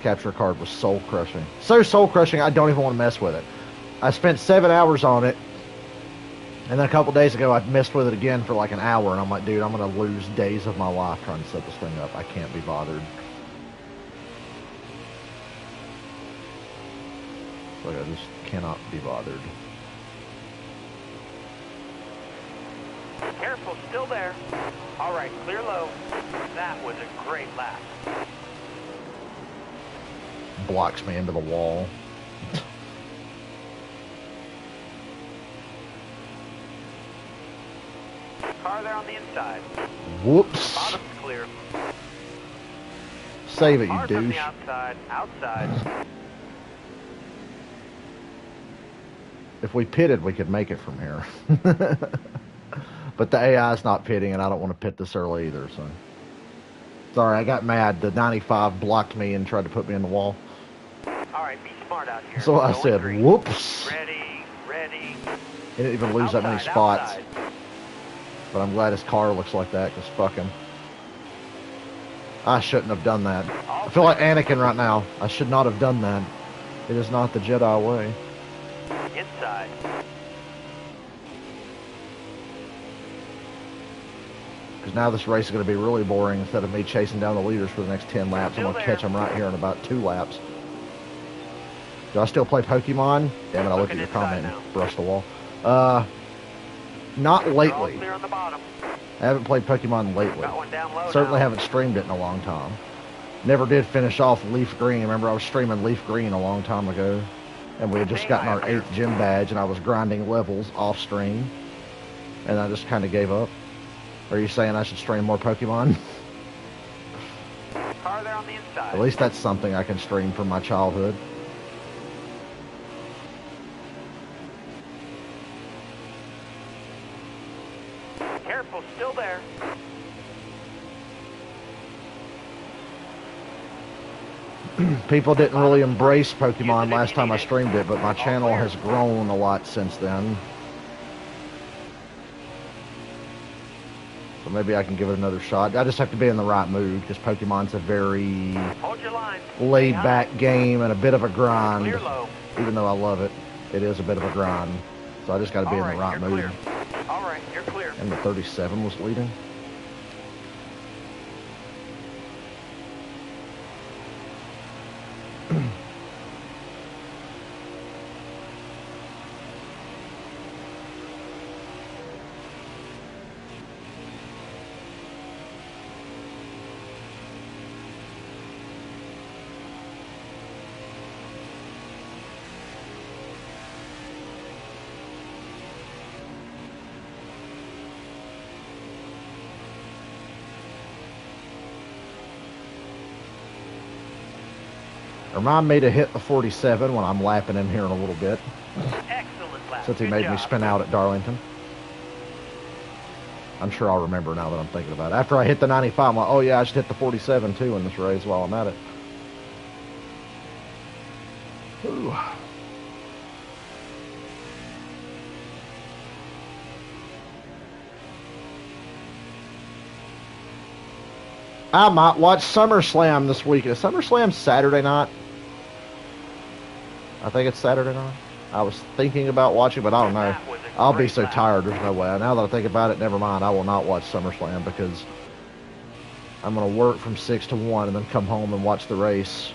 Capture card was soul crushing. So soul crushing, I don't even want to mess with it. I spent 7 hours on it. And then a couple days ago, I messed with it again for like an hour, and I'm like, dude, I'm going to lose days of my life trying to set this thing up. I can't be bothered. Like, I just cannot be bothered. Careful, still there. All right, clear low. That was a great lap. Blocks me into the wall. Car there on the inside. Whoops. Bottom's clear. Save it, you Cars on douche. the outside. Outside. If we pitted, we could make it from here. But the AI's not pitting, and I don't want to pit this early either, so. Sorry, I got mad. The 95 blocked me and tried to put me in the wall. All right, be smart out here. So I Going said, green. whoops. Ready, ready. He didn't even lose that many Outside, spots. outside. But I'm glad his car looks like that, because fucking. I shouldn't have done that. I feel like Anakin right now. I should not have done that. It is not the Jedi way. Inside. Because now this race is going to be really boring instead of me chasing down the leaders for the next 10 laps. I'm going to catch them right here in about 2 laps. Do I still play Pokemon? Damn it, I looked at your comment and brushed the wall. Not lately. Clear on the bottom. I haven't played Pokemon lately. Got one down low Certainly now. haven't streamed it in a long time. Never did finish off Leaf Green. Remember, I was streaming Leaf Green a long time ago. And we had just gotten our 8th gym badge, and I was grinding levels off stream. And I just kind of gave up. Are you saying I should stream more Pokemon? Car there on the inside. At least that's something I can stream from my childhood. Careful, still there. People didn't really embrace Pokemon last time I streamed it, but my channel has grown a lot since then. So maybe I can give it another shot. I just have to be in the right mood, because Pokemon's a very Hold your line. laid-back game and a bit of a grind. Clear low. Even though I love it, it is a bit of a grind. So I just got to be in the right you're mood. clear. All right, you're clear. And the 37 was leading. Remind me to hit the 47 when I'm lapping him here in a little bit, Excellent lap. since he Good made me job. spin out at Darlington. I'm sure I'll remember now that I'm thinking about it. After I hit the 95, I'm like, oh yeah, I should hit the 47 too in this race while I'm at it. Ooh. I might watch SummerSlam this week. Is SummerSlam Saturday night? I think it's Saturday night. I was thinking about watching, but I don't know. I'll be so tired, there's no way. Now that I think about it, never mind. I will not watch SummerSlam because I'm going to work from 6 to 1 and then come home and watch the race.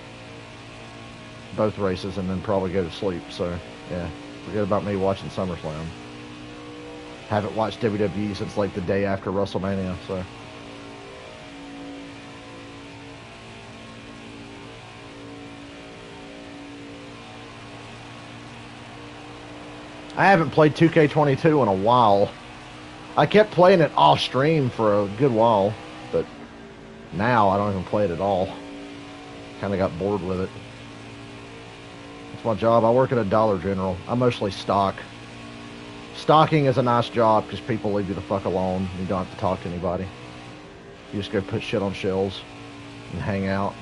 Both races, and then probably go to sleep. So, yeah, forget about me watching SummerSlam. Haven't watched WWE since like the day after WrestleMania, so... I haven't played 2K22 in a while. I kept playing it off stream for a good while, but now I don't even play it at all. Kind of got bored with it. It's my job. I work at a Dollar General. I mostly stock. Stocking is a nice job because people leave you the fuck alone. You don't have to talk to anybody. You just go put shit on shelves and hang out.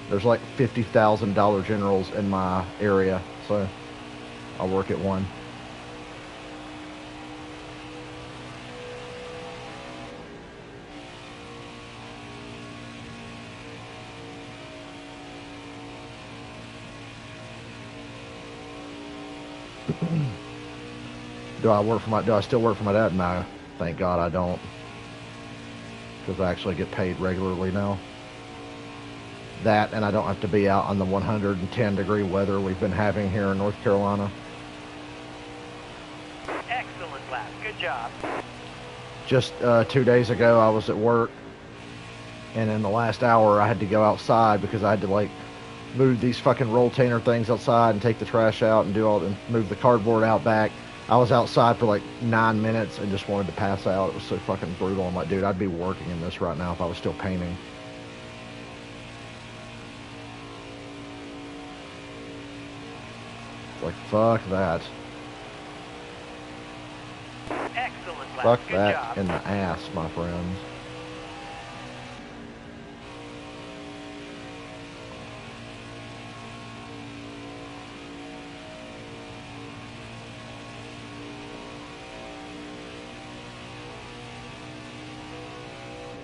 There's like 50,000 Dollar Generals in my area, so I work at one. Do I still work for my dad? No, thank God I don't, because I actually get paid regularly now. That, and I don't have to be out on the 110-degree weather we've been having here in North Carolina. Excellent lap. Good job. Just 2 days ago, I was at work, and in the last hour, I had to go outside because I had to like move these fucking rolltainer things outside and take the trash out and move the cardboard out back. I was outside for like 9 minutes and just wanted to pass out. It was so fucking brutal. I'm like, dude, I'd be working in this right now if I was still painting. Like, fuck that. Excellent lap. Fuck Good that job. in the ass, my friends.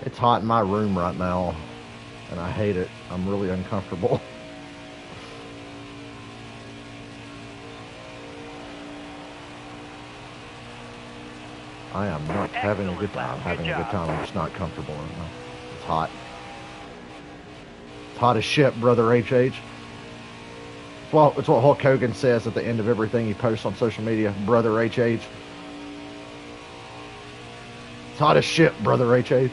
It's hot in my room right now, and I hate it. I'm really uncomfortable. I am not having a good time. I'm having a good time. I'm just not comfortable right now. It's hot. It's hot as shit, brother HH. Well, it's what Hulk Hogan says at the end of everything he posts on social media, brother HH. It's hot as shit, brother HH.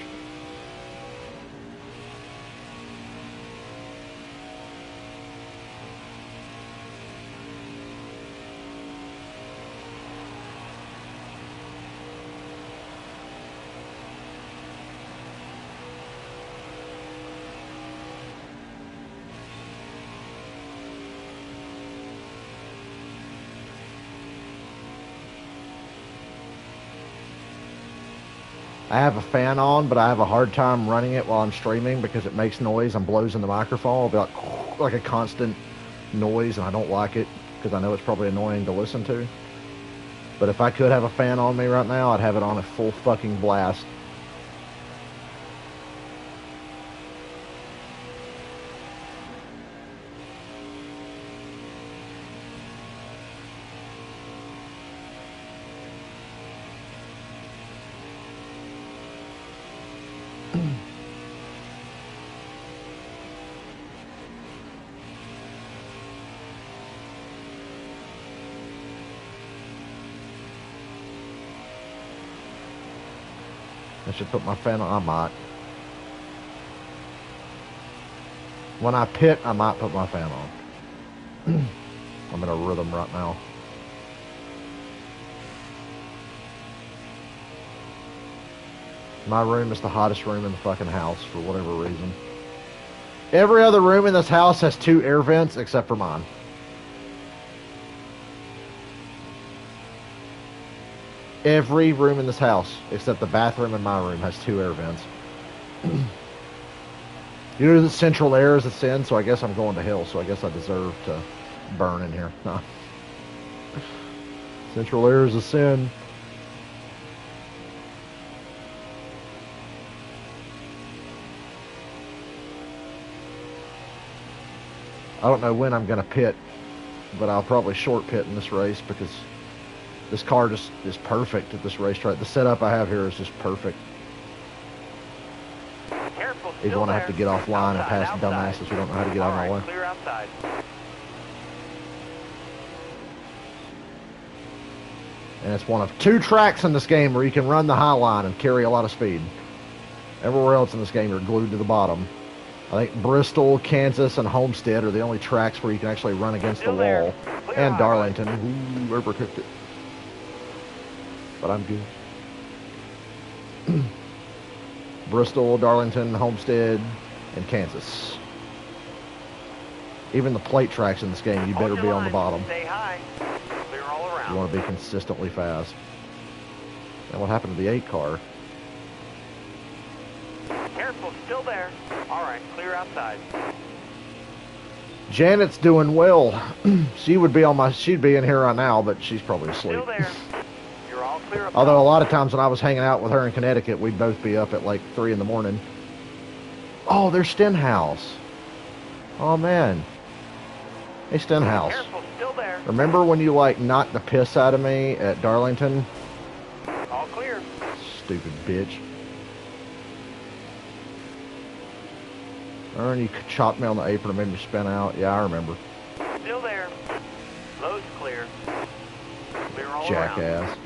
I have a fan on, but I have a hard time running it while I'm streaming because it makes noise and blows in the microphone. It'll be like a constant noise, and I don't like it because I know it's probably annoying to listen to. But if I could have a fan on me right now, I'd have it on at full fucking blast. I should put my fan on. I might. When I pit, I might put my fan on. I'm in a rhythm right now. My room is the hottest room in the fucking house for whatever reason. Every other room in this house has 2 air vents except for mine. Every room in this house, except the bathroom in my room, has 2 air vents. You know, the central air is a sin, so I guess I'm going to hell, so I guess I deserve to burn in here. No. Central air is a sin. I don't know when I'm going to pit, but I'll probably short pit in this race because this car just is perfect at this racetrack. The setup I have here is just perfect. Even when I have to get offline and pass dumbasses who don't know how to get out of my way. Clear outside. And it's one of 2 tracks in this game where you can run the high line and carry a lot of speed. Everywhere else in this game, you're glued to the bottom. I think Bristol, Kansas, and Homestead are the only tracks where you can actually run against the wall. And Darlington. Ooh, overcooked it. But I'm good. Bristol, Darlington, Homestead, and Kansas. Even the plate tracks in this game, you better be on the bottom. Stay high. Clear all around. You want to be consistently fast. And what happened to the 8 car? Careful, still there. All right, clear outside. Janet's doing well. She would be on my. She'd be in here right now, but she's probably asleep. Still there. You're all clear. Although a lot of times when I was hanging out with her in Connecticut, we'd both be up at like 3 in the morning. Oh, there's Stenhouse. Oh man. Hey Stenhouse. Careful, still there. Remember when you like knocked the piss out of me at Darlington? All clear. Stupid bitch. Remember when you chopped me on the apron and made me spin out? Yeah, I remember. Still there. Load's clear. Clear all Jackass. around.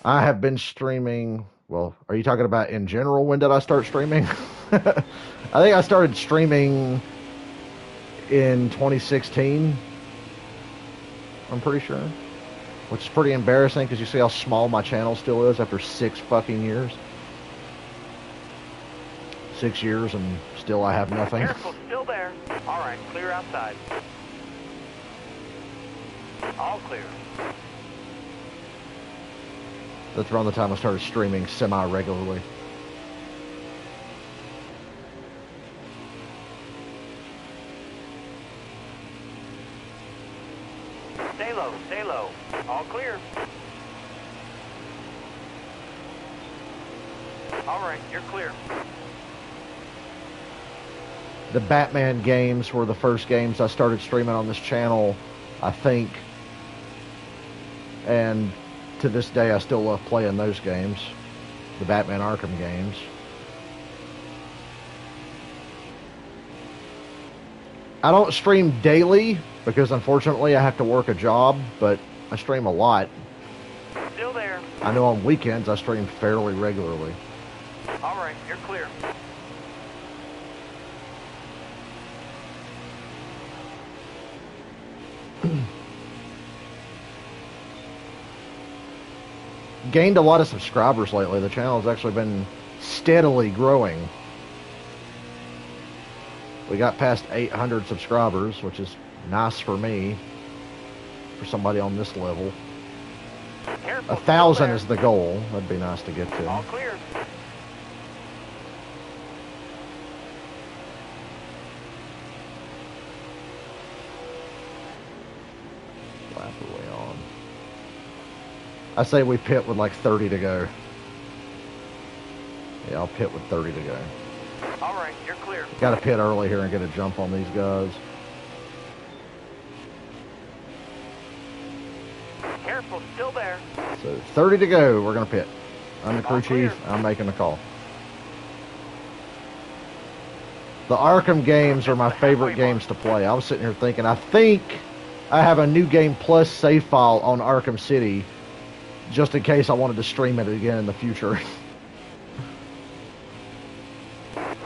I have been streaming. Well, are you talking about in general? When did I start streaming? I think I started streaming in 2016. I'm pretty sure. Which is pretty embarrassing because you see how small my channel still is after 6 fucking years. 6 years and still I have nothing. Careful, still there. All right, clear outside. All clear. That's around the time I started streaming semi-regularly. Stay low, stay low. All clear. All right, you're clear. The Batman games were the first games I started streaming on this channel, I think. And to this day, I still love playing those games. The Batman Arkham games. I don't stream daily because unfortunately I have to work a job, but I stream a lot. Still there. I know on weekends I stream fairly regularly. All right, you're clear. Gained a lot of subscribers lately. The channel has actually been steadily growing. We got past 800 subscribers, which is nice for me, for somebody on this level. Careful, 1,000 is the goal. That'd be nice to get to. all clear. Lap away on. I say we pit with like 30 to go. Yeah, I'll pit with 30 to go. All right, you're clear. Got to pit early here and get a jump on these guys. Careful, still there. So 30 to go. We're going to pit. I'm the crew All clear. chief. I'm making the call. The Arkham games are my favorite games to play. I was sitting here thinking, I think I have a New Game Plus save file on Arkham City just in case I wanted to stream it again in the future.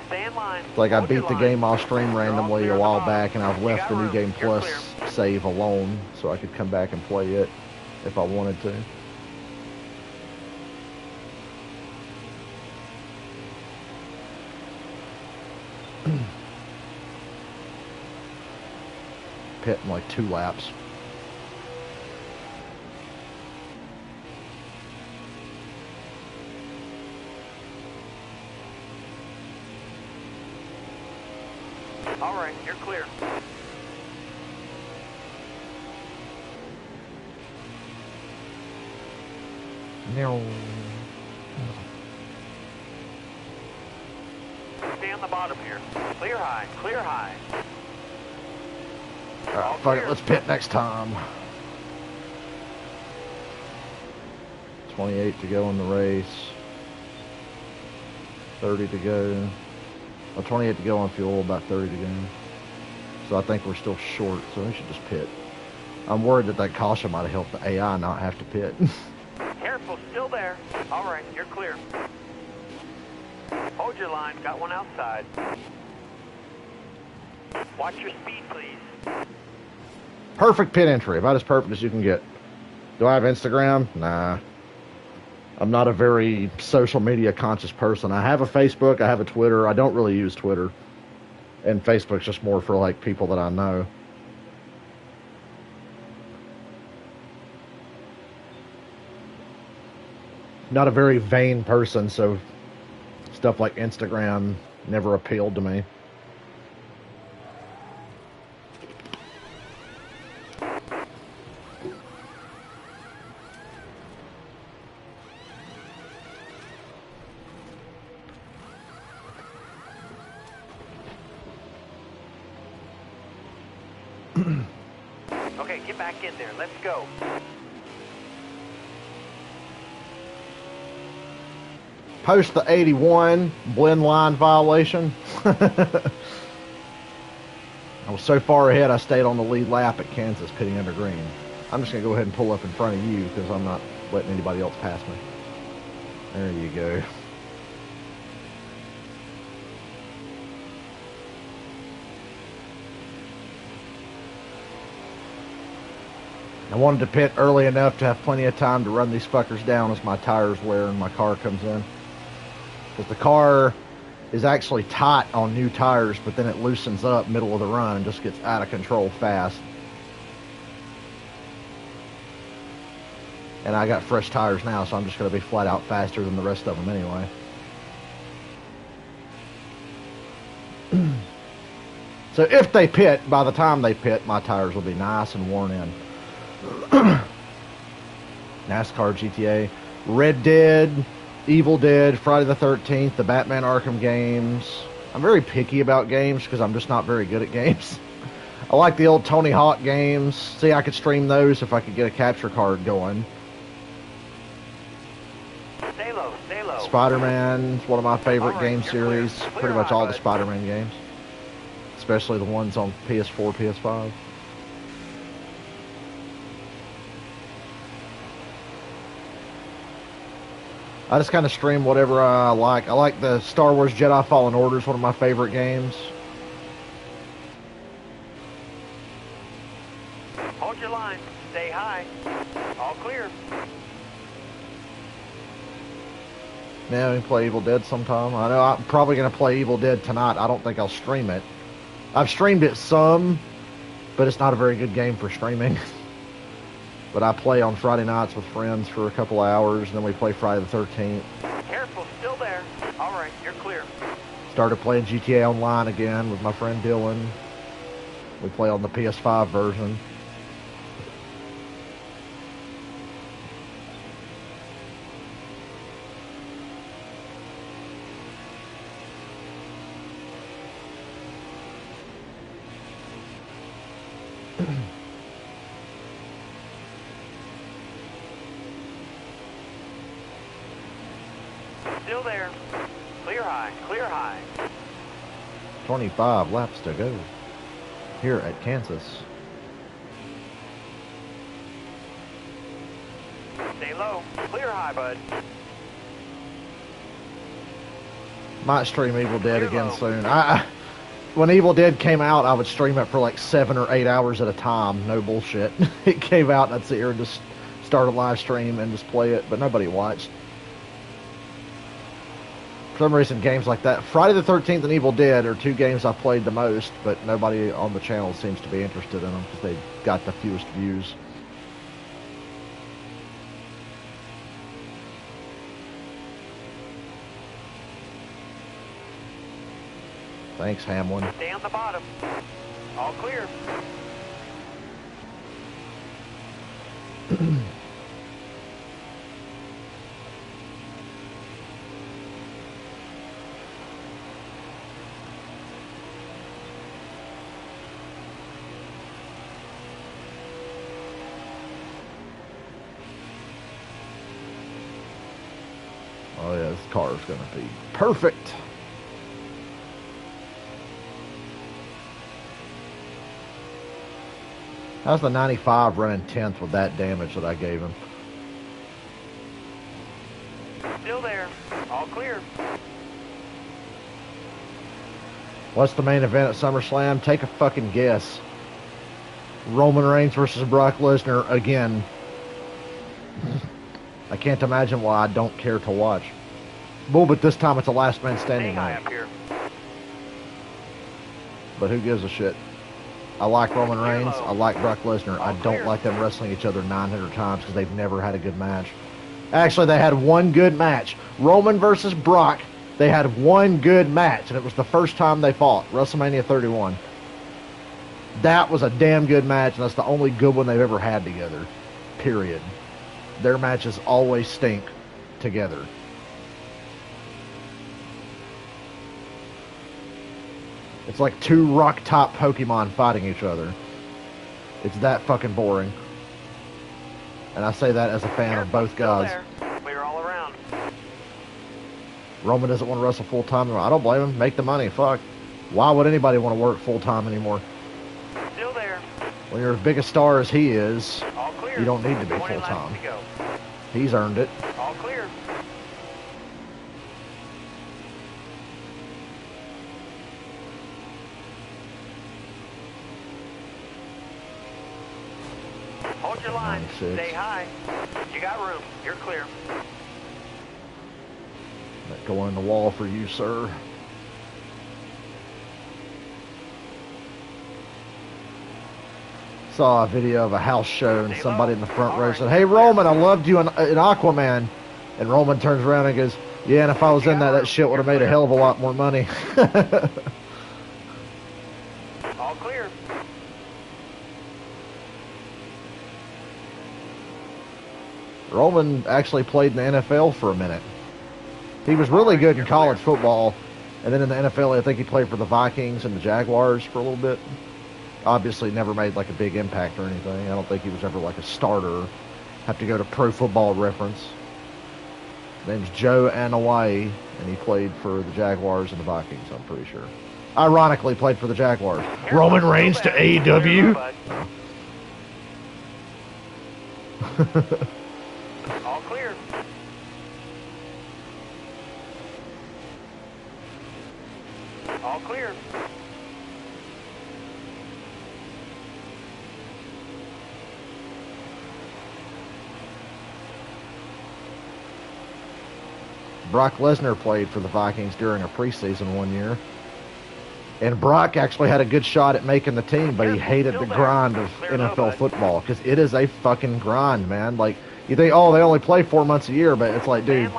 Stay in line. It's like I Hold your beat the line. game off stream You're all randomly clear a on the while bottom. back, and I've You left got the New room. Game You're Plus clear. save alone so I could come back and play it if I wanted to. Pit in like 2 laps. All right, you're clear. No. Stay on the bottom here. Clear high, clear high. Alright, fuck it, let's pit next time. 28 to go in the race. 30 to go. Well, 28 to go on fuel, about 30 to go. So I think we're still short, so we should just pit. I'm worried that caution might have helped the AI not have to pit. Careful, still there. All right, you're clear. Hold your line, got one outside. Watch your speed, please. Perfect pit entry, about as perfect as you can get. Do I have Instagram? Nah. I'm not a very social media conscious person. I have a Facebook, I have a Twitter. I don't really use Twitter. And Facebook's just more for like people that I know. Not a very vain person, so stuff like Instagram never appealed to me. Okay, get back in there. Let's go. Post the 81 blend line violation. I was so far ahead I stayed on the lead lap at Kansas pitting under green. I'm just going to go ahead and pull up in front of you because I'm not letting anybody else pass me. There you go. I wanted to pit early enough to have plenty of time to run these fuckers down as my tires wear and my car comes in. Because the car is actually tight on new tires, but then it loosens up middle of the run and just gets out of control fast. And I got fresh tires now, so I'm just going to be flat out faster than the rest of them anyway. So if they pit, by the time they pit, my tires will be nice and worn in. NASCAR, GTA, Red Dead, Evil Dead, Friday the 13th, the Batman Arkham games, I'm very picky about games because I'm just not very good at games. I like the old Tony Hawk games. See, I could stream those if I could get a capture card going. Stay low, stay low. Spider-Man is one of my favorite All right, game you're series. clear. Clear Pretty much high, all the bud. Spider-Man games. Especially the ones on PS4, PS5. I just kind of stream whatever I like. I like the Star Wars Jedi Fallen Order is one of my favorite games. Hold your line. Stay high. All clear. Yeah, we can play Evil Dead sometime. I know I'm probably going to play Evil Dead tonight. I don't think I'll stream it. I've streamed it some, but it's not a very good game for streaming. But I play on Friday nights with friends for a couple hours, and then we play Friday the 13th. Careful, still there. All right, you're clear. Started playing GTA Online again with my friend Dylan. We play on the PS5 version. Still there. Clear high, clear high. 25 laps to go here at Kansas. Stay low. Clear high, bud. Might stream Evil Dead again soon. When Evil Dead came out, I would stream it for like 7 or 8 hours at a time. No bullshit. It came out, and I'd sit here and just start a live stream and just play it, but nobody watched. For some reason, games like that, Friday the 13th and Evil Dead, are two games I played the most, but nobody on the channel seems to be interested in them because they got the fewest views. Thanks, Hamlin. Stay on the bottom. All clear. Oh yeah, this car is going to be perfect. How's the 95 running 10th with that damage that I gave him? Still there. All clear. What's the main event at SummerSlam? Take a fucking guess. Roman Reigns versus Brock Lesnar again. I can't imagine why I don't care to watch. Well, but this time it's a last man Stay standing high match. up here. But who gives a shit? I like Roman Reigns. I like Brock Lesnar. I don't like them wrestling each other 900 times because they've never had a good match. Actually, they had one good match. Roman versus Brock. They had one good match, and it was the first time they fought. WrestleMania 31. That was a damn good match, and that's the only good one they've ever had together. Period. Their matches always stink together. It's like two rock-top Pokemon fighting each other. It's that fucking boring. And I say that as a fan of both guys. Clear all around. Roman doesn't want to wrestle full-time anymore. I don't blame him. Make the money. Fuck. Why would anybody want to work full-time anymore? Still there. When you're as big a star as he is, All clear. you don't need to be 20 laps full-time. to go. He's earned it. All clear. Hold your line. 96. Stay high. You got room. You're clear. That going in the wall for you, sir. Saw a video of a house show and somebody in the front row said, "Hey Roman, I loved you in Aquaman." And Roman turns around and goes, "Yeah, and if I was in that shit would have made a hell of a lot more money." All clear. Roman actually played in the NFL for a minute. He was really good in college football, And then in the NFL, I think he played for the Vikings and the Jaguars for a little bit. Obviously never made like a big impact or anything. I don't think he was ever like a starter. Have to go to Pro Football Reference. His name's Joe Anawai, and he played for the Jaguars and the Vikings, I'm pretty sure. Ironically, played for the Jaguars. Roman Reigns to AEW. All clear. All clear. Brock Lesnar played for the Vikings during a preseason one year. And Brock actually had a good shot at making the team, but he hated the grind of NFL football because it is a fucking grind, man. Like, you think, oh, they only play 4 months a year, but it's like, dude,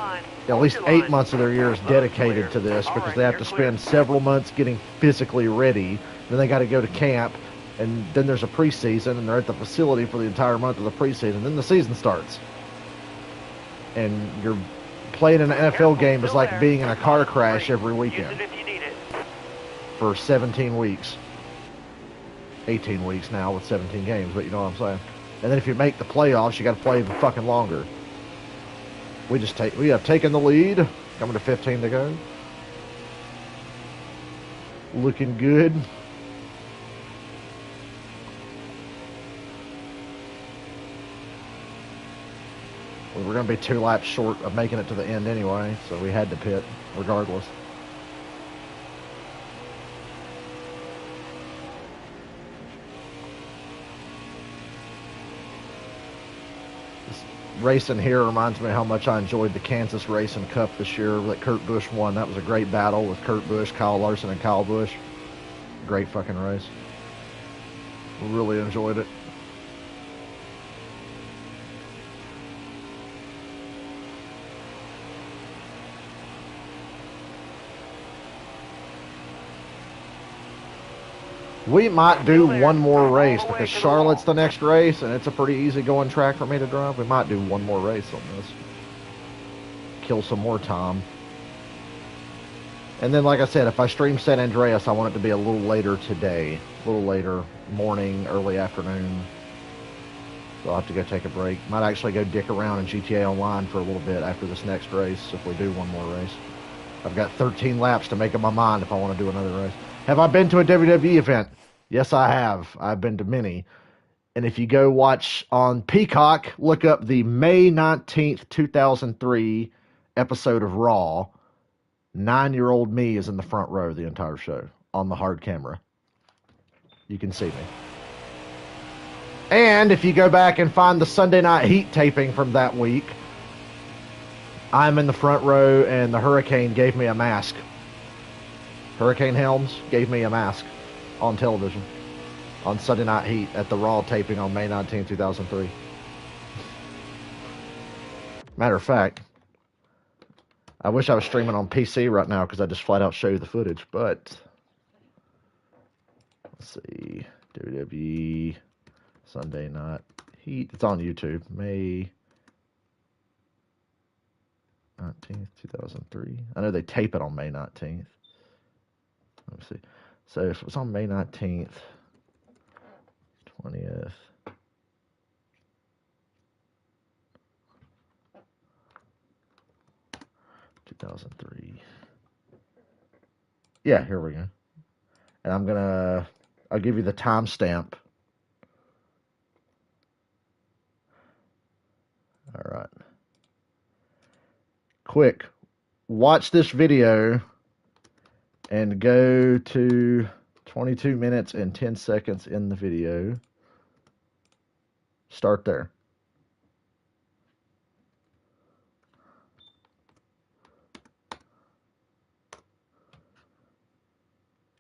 at least 8 months of their year is dedicated to this because they have to spend several months getting physically ready. Then they got to go to camp, and then there's a preseason, and they're at the facility for the entire month of the preseason. Then the season starts. And you're playing an NFL game is like being in a car crash every weekend. For 17 weeks. 18 weeks now with 17 games, but you know what I'm saying. And then if you make the playoffs, you got to play even fucking longer. We have taken the lead. Coming to 15 to go. Looking good. We're going to be 2 laps short of making it to the end anyway, so we had to pit regardless. Racing here reminds me how much I enjoyed the Kansas Racing Cup this year that Kurt Busch won. That was a great battle with Kurt Busch, Kyle Larson, and Kyle Busch. Great fucking race. Really enjoyed it. We might do one more race because Charlotte's the next race, and it's a pretty easy going track for me to drive. We might do one more race on this. Kill some more time. And then, like I said, if I stream San Andreas, I want it to be a little later today. A little later, morning, early afternoon. So I'll have to go take a break. Might actually go dick around in GTA Online for a little bit after this next race if we do one more race. I've got 13 laps to make up my mind if I want to do another race. Have I been to a WWE event? Yes, I have. I've been to many. And if you go watch on Peacock, look up the May 19th, 2003 episode of Raw. 9-year-old me is in the front row the entire show on the hard camera. You can see me. And if you go back and find the Sunday Night Heat taping from that week, I'm in the front row and the Hurricane gave me a mask. Hurricane Helms gave me a mask on television on Sunday Night Heat at the Raw taping on May 19, 2003. Matter of fact, I wish I was streaming on PC right now because I just flat out show you the footage, but let's see. WWE Sunday Night Heat. It's on YouTube. May 19th, 2003. I know they tape it on May 19th. Let me see. So if it was on May 19th, 20th. ...2003. Yeah, here we go. And I'll give you the timestamp. All right. Quick, watch this video and go to 22 minutes and 10 seconds in the video. Start there.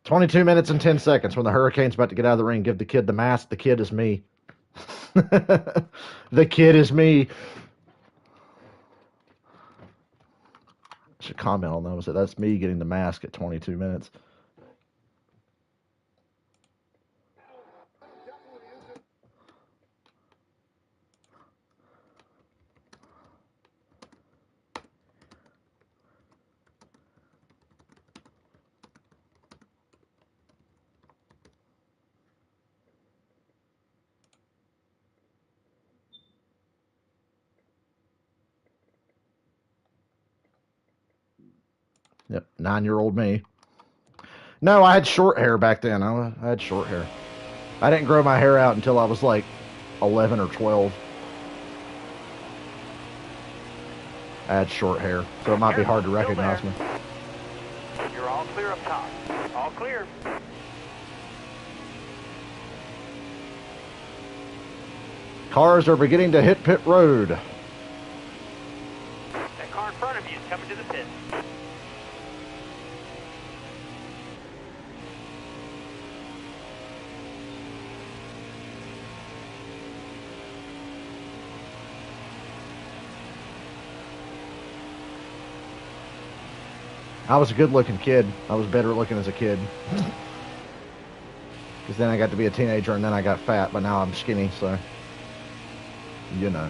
"22 minutes and 10 seconds when the Hurricane's about to get out of the ring. Give the kid the mask. The kid is me." The kid is me. I should comment on that. That's me getting the mask at 22 minutes. Yep, 9-year-old me. No, I had short hair back then. I had short hair. I didn't grow my hair out until I was like 11 or 12. I had short hair, so it might be hard to recognize me. You're all clear up top. All clear. Cars are beginning to hit pit road. That car in front of you is coming to the pit. I was a good-looking kid. I was better looking as a kid. Because then I got to be a teenager, and then I got fat, but now I'm skinny, so... You know.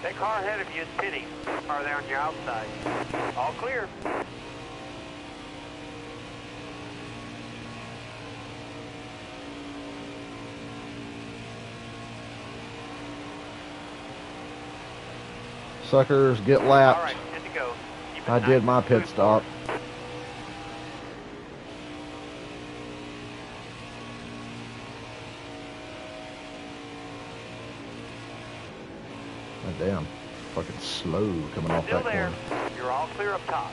That car ahead of you is pitting. Are they on your outside? All clear. Suckers, get All lapped. right, good to go. Keep it I nice did and my pit smooth stop. forward. God damn. Fucking slow coming off Still that there. corner. You're all clear up top.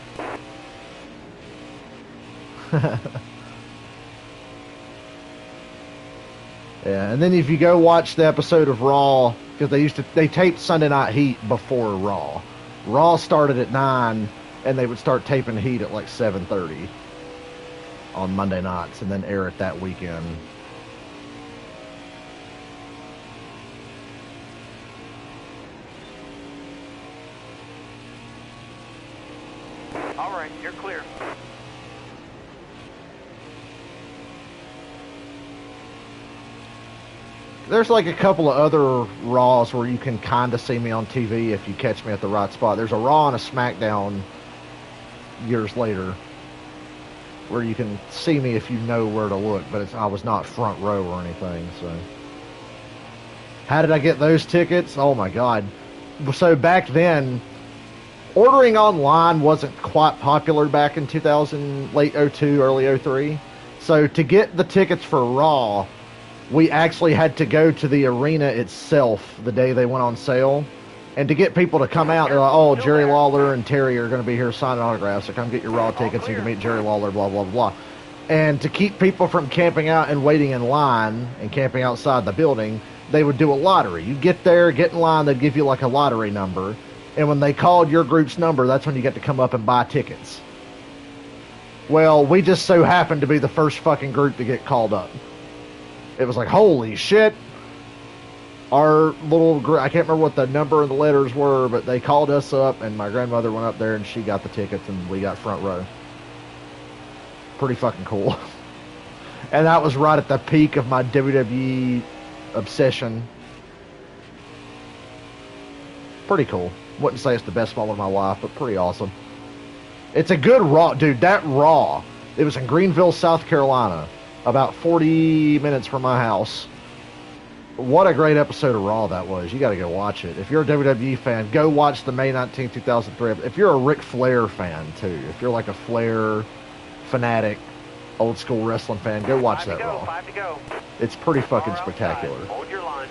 Yeah, and then if you go watch the episode of Raw, because they taped Sunday Night Heat before Raw. Raw started at 9, and they would start taping Heat at like 7:30 on Monday nights, and then air it that weekend. All right, you're clear. There's like a couple of other Raws where you can kind of see me on TV if you catch me at the right spot. There's a Raw and a SmackDown years later where you can see me if you know where to look, but I was not front row or anything. So how did I get those tickets? Oh my God. So back then, ordering online wasn't quite popular back in 2000, late 02, early 03. So to get the tickets for Raw, we actually had to go to the arena itself the day they went on sale. And to get people to come out, they're like, oh, Jerry Lawler and Terry are going to be here signing autographs, so come get your Raw tickets, you can meet Jerry Lawler, blah, blah, blah. And to keep people from camping out and waiting in line and camping outside the building, they would do a lottery. You get there, get in line, they'd give you like a lottery number. And when they called your group's number, that's when you get to come up and buy tickets. Well, we just so happened to be the first fucking group to get called up. It was like, holy shit. Our little group, I can't remember what the number and the letters were, but they called us up, and my grandmother went up there, and she got the tickets, and we got front row. Pretty fucking cool. And that was right at the peak of my WWE obsession. Pretty cool. Wouldn't say it's the best moment of my life, but pretty awesome. It's a good Raw. Dude, that Raw, it was in Greenville, South Carolina, about 40 minutes from my house. What a great episode of Raw that was. You got to go watch it. If you're a WWE fan, go watch the May 19, 2003. If you're a Ric Flair fan, too, if you're like a Flair fanatic, old school wrestling fan, go watch that Raw. 5 to go. It's pretty fucking spectacular. Hold your line.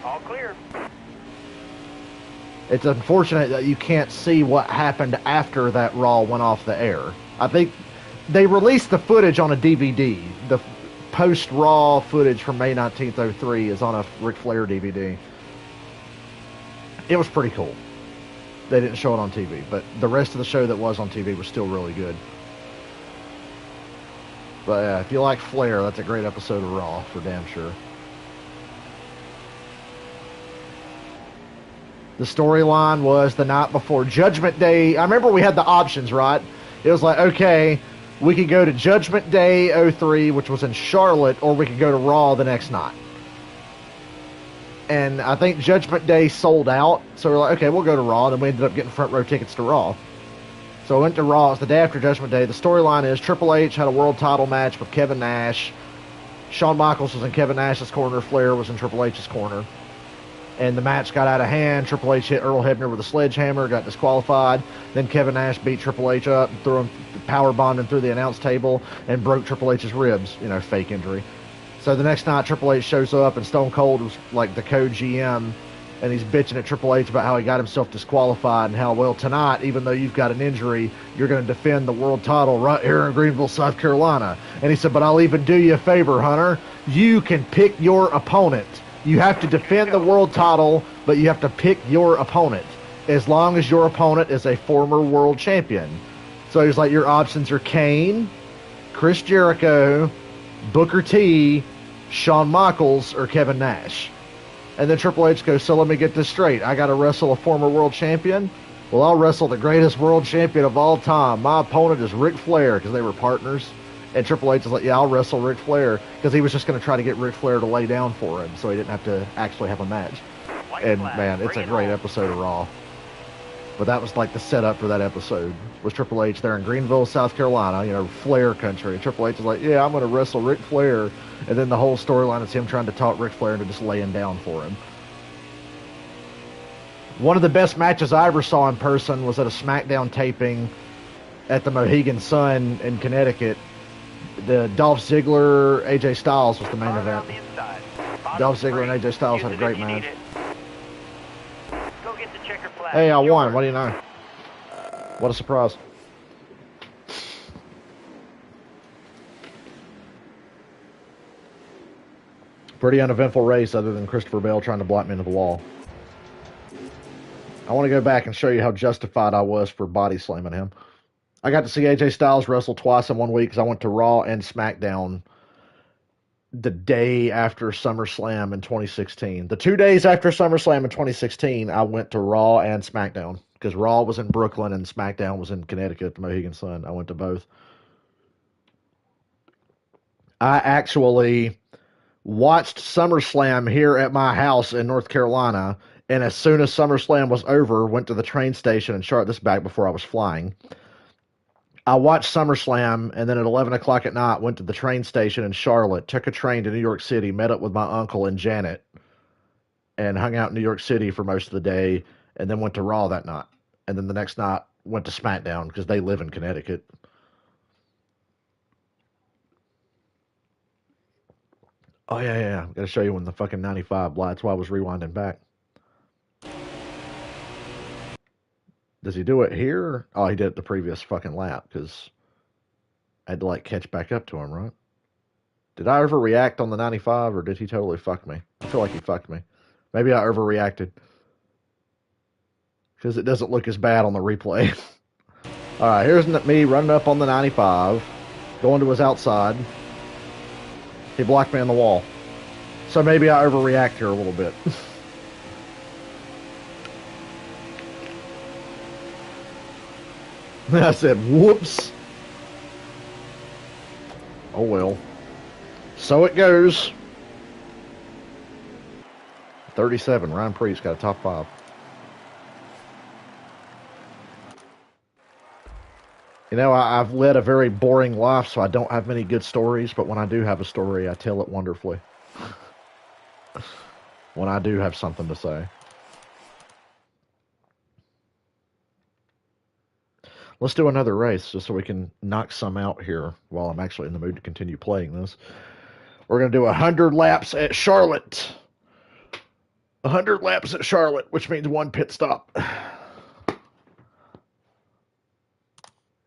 All clear. It's unfortunate that you can't see what happened after that Raw went off the air. I think they released the footage on a DVD. The post-Raw footage from May 19th, 03 is on a Ric Flair DVD. It was pretty cool. They didn't show it on TV, but the rest of the show that was on TV was still really good. But yeah, if you like Flair, that's a great episode of Raw, for damn sure. The storyline was the night before Judgment Day. I remember we had the options, right? It was like, okay, we could go to Judgment Day 03, which was in Charlotte, or we could go to Raw the next night. And I think Judgment Day sold out, so we're like, okay, we'll go to Raw. Then we ended up getting front row tickets to Raw. So I went to Raw. It's the day after Judgment Day. The storyline is Triple H had a world title match with Kevin Nash. Shawn Michaels was in Kevin Nash's corner. Flair was in Triple H's corner. and the match got out of hand. Triple H hit Earl Hebner with a sledgehammer, got disqualified. Then Kevin Nash beat Triple H up, and threw him, power bombed him through the announce table, and broke Triple H's ribs. You know, fake injury. So the next night, Triple H shows up, and Stone Cold was like the co-GM, and he's bitching at Triple H about how he got himself disqualified, and how, well, tonight, even though you've got an injury, you're going to defend the world title right here in Greenville, South Carolina. And he said, but I'll even do you a favor, Hunter. You can pick your opponent. You have to defend the world title, but you have to pick your opponent, as long as your opponent is a former world champion. So he's like, your options are Kane, Chris Jericho, Booker T, Shawn Michaels, or Kevin Nash. And then Triple H goes, so let me get this straight. I got to wrestle a former world champion? Well, I'll wrestle the greatest world champion of all time. My opponent is Ric Flair, because they were partners. And Triple H is like, yeah, I'll wrestle Ric Flair, because he was just going to try to get Ric Flair to lay down for him, so he didn't have to actually have a match. And, man, it's a great episode of Raw. But that was like the setup for that episode, was Triple H there in Greenville, South Carolina, you know, Flair country. And Triple H is like, yeah, I'm going to wrestle Ric Flair. And then the whole storyline is him trying to talk Ric Flair into just laying down for him. One of the best matches I ever saw in person was at a SmackDown taping at the Mohegan Sun in Connecticut. The Dolph Ziggler, AJ Styles was the main event. Dolph Ziggler and AJ Styles had a great match. Hey, I won. What do you know? What a surprise. Pretty uneventful race, other than Christopher Bell trying to block me into the wall. I want to go back and show you how justified I was for body slamming him. I got to see AJ Styles wrestle twice in 1 week, because I went to Raw and SmackDown the day after SummerSlam in 2016. The 2 days after SummerSlam in 2016, I went to Raw and SmackDown, because Raw was in Brooklyn and SmackDown was in Connecticut at the Mohegan Sun. I went to both. I actually watched SummerSlam here at my house in North Carolina, and as soon as SummerSlam was over, went to the train station in Charlotte. This back before I was flying. I watched SummerSlam, and then at 11 o'clock at night, went to the train station in Charlotte, took a train to New York City, met up with my uncle and Janet, and hung out in New York City for most of the day, and then went to Raw that night. And then the next night, went to SmackDown, because they live in Connecticut. Oh, yeah. Got to show you when the fucking 95 blind. That's why I was rewinding back. Does he do it here? Oh, he did it the previous fucking lap, because I had to, like, catch back up to him, right? Did I overreact on the 95, or did he totally fuck me? I feel like he fucked me. Maybe I overreacted, because it doesn't look as bad on the replay. All right, here's me running up on the 95, going to his outside. He blocked me on the wall. So maybe I overreact here a little bit. I said, whoops. Oh, well. So it goes. 37. Ryan Priest got a top 5. You know, I've led a very boring life, so I don't have many good stories, but when I do have a story, I tell it wonderfully. When I do have something to say. Let's do another race, just so we can knock some out here while I'm actually in the mood to continue playing this. We're going to do 100 laps at Charlotte. 100 laps at Charlotte, which means 1 pit stop.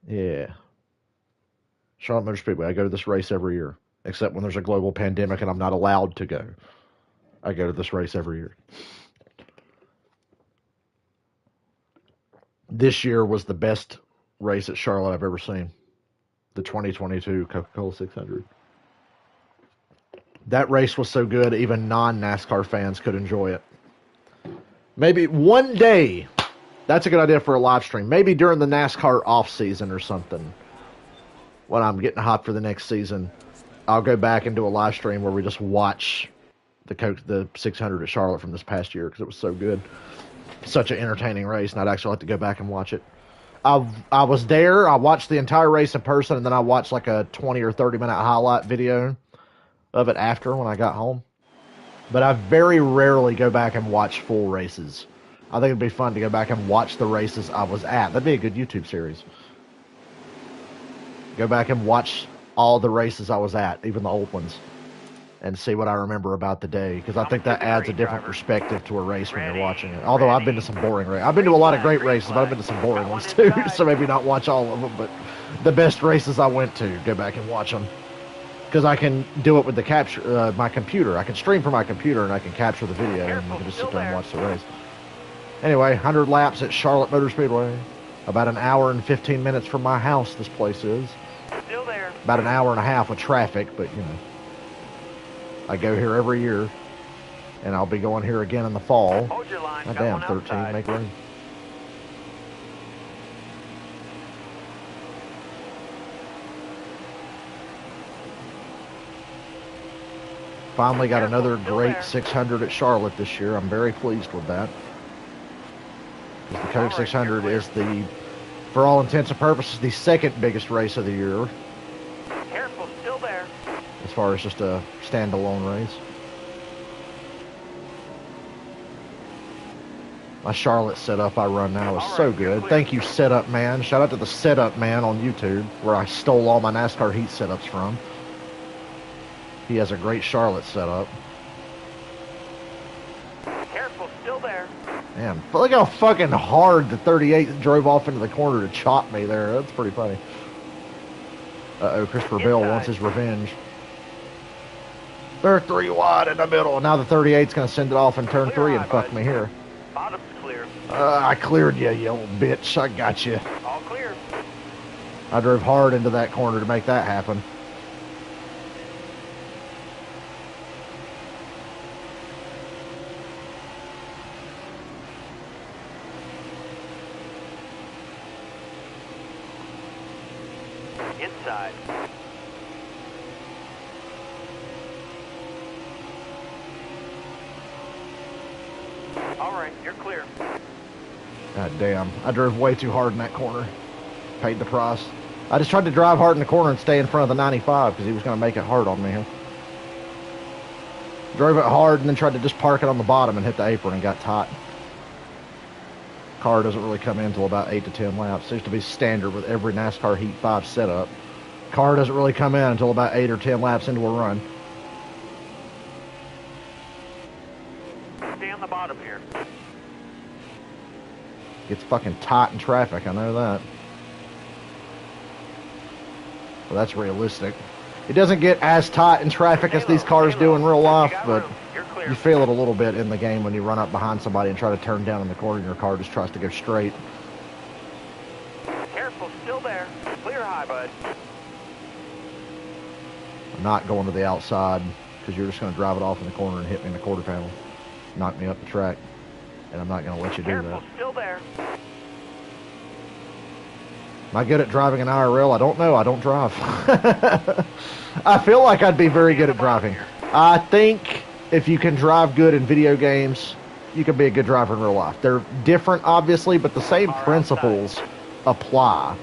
Yeah. Charlotte Motor Speedway. I go to this race every year, except when there's a global pandemic and I'm not allowed to go. I go to this race every year. This year was the best race at Charlotte I've ever seen. The 2022 Coca-Cola 600. That race was so good, even non-NASCAR fans could enjoy it. Maybe one day, that's a good idea for a live stream. Maybe during the NASCAR off-season or something, when I'm getting hot for the next season, I'll go back and do a live stream where we just watch the 600 at Charlotte from this past year, because it was so good. Such an entertaining race, and I'd actually like to go back and watch it. I was there. I watched the entire race in person, and then I watched like a 20 or 30 minute highlight video of it after when I got home. But I very rarely go back and watch full races. I think it'd be fun to go back and watch the races I was at. That'd be a good YouTube series. Go back and watch all the races I was at, even the old ones, and see what I remember about the day. Because I think that adds a different perspective to a race when you're watching it. Although I've been to some boring races. I've been to a lot of great races, but I've been to some boring ones too. So maybe not watch all of them, but the best races I went to, go back and watch them. Because I can do it with the my computer. I can stream from my computer and I can capture the video and you can just sit there and watch the race. Anyway, 100 laps at Charlotte Motor Speedway. About an hour and 15 minutes from my house, this place is. Still there. About an hour and a half with traffic, but you know. I go here every year. And I'll be going here again in the fall. Hold your line. God damn, 13, make room. Finally got another great 600 at Charlotte this year. I'm very pleased with that. The Coke 600 is for all intents and purposes, the second biggest race of the year. Careful, still there. As far as just a standalone race. My Charlotte setup I run now is so good. Thank you, Setup Man. Shout out to the Setup Man on YouTube, where I stole all my NASCAR heat setups from. He has a great Charlotte setup. Careful, still there. Man, look how fucking hard the 38 drove off into the corner to chop me there. That's pretty funny. Uh-oh, Christopher Bell wants his revenge. They're 3 wide in the middle. Now the 38's going to send it off in turn 3 and fuck me here. Bottom's clear. I cleared you, you little bitch. I got you. All clear. I drove hard into that corner to make that happen. Inside. All right, you're clear. God damn. I drove way too hard in that corner. Paid the price. I just tried to drive hard in the corner and stay in front of the 95 because he was going to make it hard on me here. Drove it hard and then tried to just park it on the bottom and hit the apron and got tight. Car doesn't really come in until about 8 to 10 laps. Seems to be standard with every NASCAR Heat 5 setup. Car doesn't really come in until about 8 or 10 laps into a run. Stay on the bottom here. Gets fucking tight in traffic, I know that. Well, that's realistic. It doesn't get as tight in traffic as these cars do in real life, but you feel it a little bit in the game when you run up behind somebody and try to turn down in the corner and your car just tries to go straight. Careful, still there. Clear high, bud. I'm not going to the outside because you're just going to drive it off in the corner and hit me in the quarter panel. Knock me up the track. And I'm not going to let you do that. Still there. Am I good at driving an IRL? I don't know. I don't drive. I feel like I'd be very good at driving. I think if you can drive good in video games, you can be a good driver in real life. They're different, obviously, but the same principles apply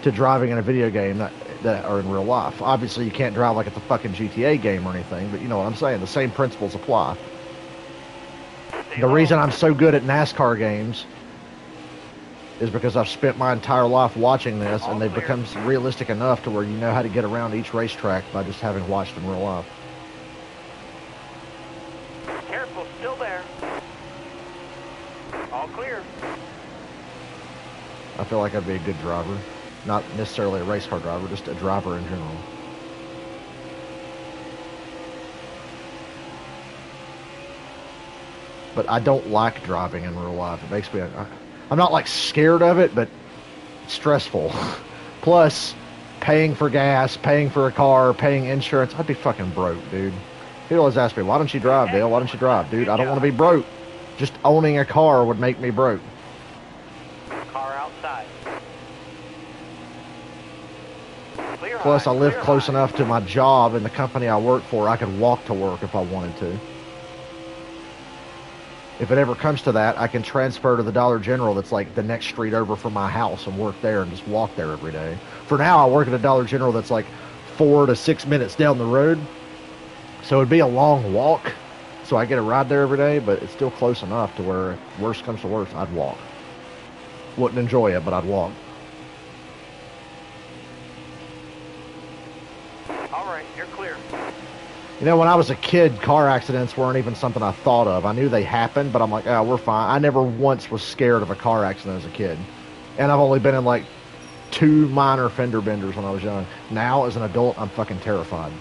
to driving in a video game that are in real life. Obviously, you can't drive like it's a fucking GTA game or anything, but you know what I'm saying. The same principles apply. The reason I'm so good at NASCAR games is because I've spent my entire life watching this, and they've become realistic enough to where you know how to get around each racetrack by just having watched in real life. Careful, still there. All clear. I feel like I'd be a good driver. Not necessarily a race car driver, just a driver in general. But I don't like driving in real life. It makes me... I'm not like scared of it, but it's stressful. Plus, paying for gas, paying for a car, paying insurance. I'd be fucking broke, dude. People always ask me, why don't you drive, Dale? Why don't you drive? Dude, I don't want to be broke. Just owning a car would make me broke. Car outside. Plus, I live close enough to my job and the company I work for, I could walk to work if I wanted to. If it ever comes to that, I can transfer to the Dollar General that's like the next street over from my house and work there and just walk there every day. For now, I work at a Dollar General that's like 4 to 6 minutes down the road. So it'd be a long walk, So I get a ride there every day, but it's still close enough to where if worst comes to worst, I'd walk. Wouldn't enjoy it, but I'd walk. All right, you're clear. You know, when I was a kid, car accidents weren't even something I thought of. I knew they happened, but I'm like, oh, we're fine. I never once was scared of a car accident as a kid. And I've only been in like 2 minor fender benders when I was young. Now, as an adult, I'm fucking terrified.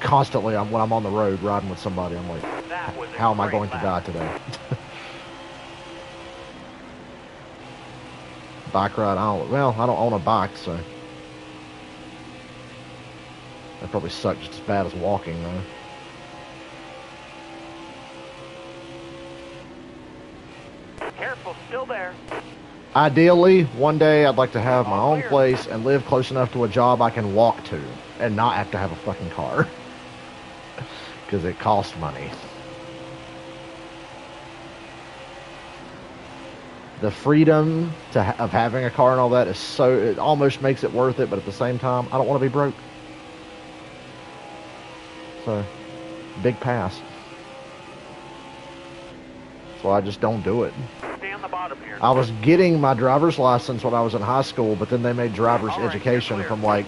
Constantly, when I'm on the road riding with somebody, I'm like, how am I going to die today? Bike ride, I don't own a bike, so that probably sucked just as bad as walking, though. Careful, still there. Ideally, one day I'd like to have my own place and live close enough to a job I can walk to and not have to have a fucking car. Because it costs money. The freedom of having a car and all that is it almost makes it worth it, but at the same time, I don't want to be broke. So, big pass. So I just don't do it. Stay on the bottom here. I was getting my driver's license when I was in high school, but then they made driver's education from like,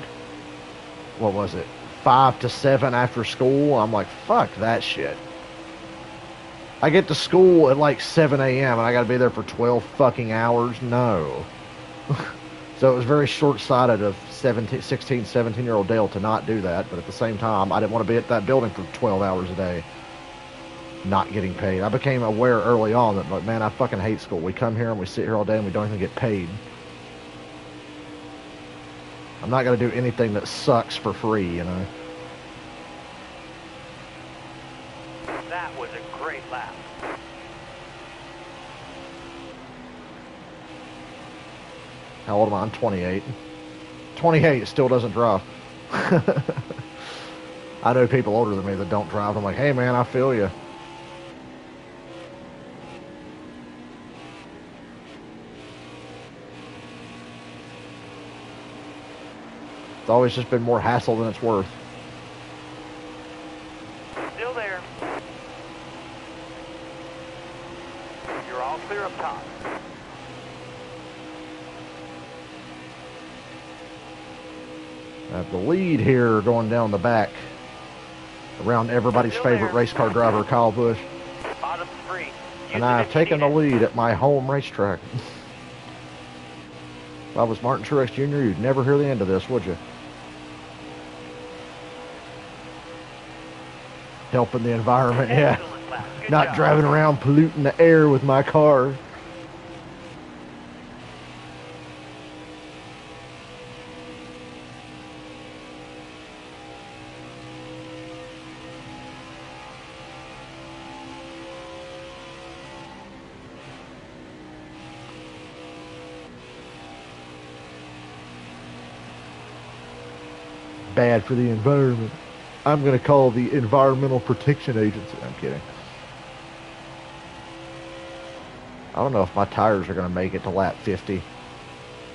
what was it, 5 to 7 after school. I'm like, fuck that shit. I get to school at like 7 a.m. and I got to be there for 12 fucking hours. No. So it was very short-sighted of 16, 17-year-old Dale to not do that. But at the same time, I didn't want to be at that building for 12 hours a day, not getting paid. I became aware early on that, like, man, I fucking hate school. We come here and we sit here all day and we don't even get paid. I'm not going to do anything that sucks for free, you know. That was a great lap. How old am I? I'm 28. 28 still doesn't drive. I know people older than me that don't drive. I'm like, hey man, I feel you. It's always just been more hassle than it's worth. Still there. You're all clear up top. I have the lead here going down the back around everybody's favorite race car driver, Kyle Busch. Bottom's free. And I've taken the lead at my home racetrack. If I was Martin Truex Jr., you'd never hear the end of this, would you? Helping the environment, yeah. Not driving around polluting the air with my car. Bad for the environment. I'm going to call the Environmental Protection Agency. I'm kidding. I don't know if my tires are going to make it to lap 50.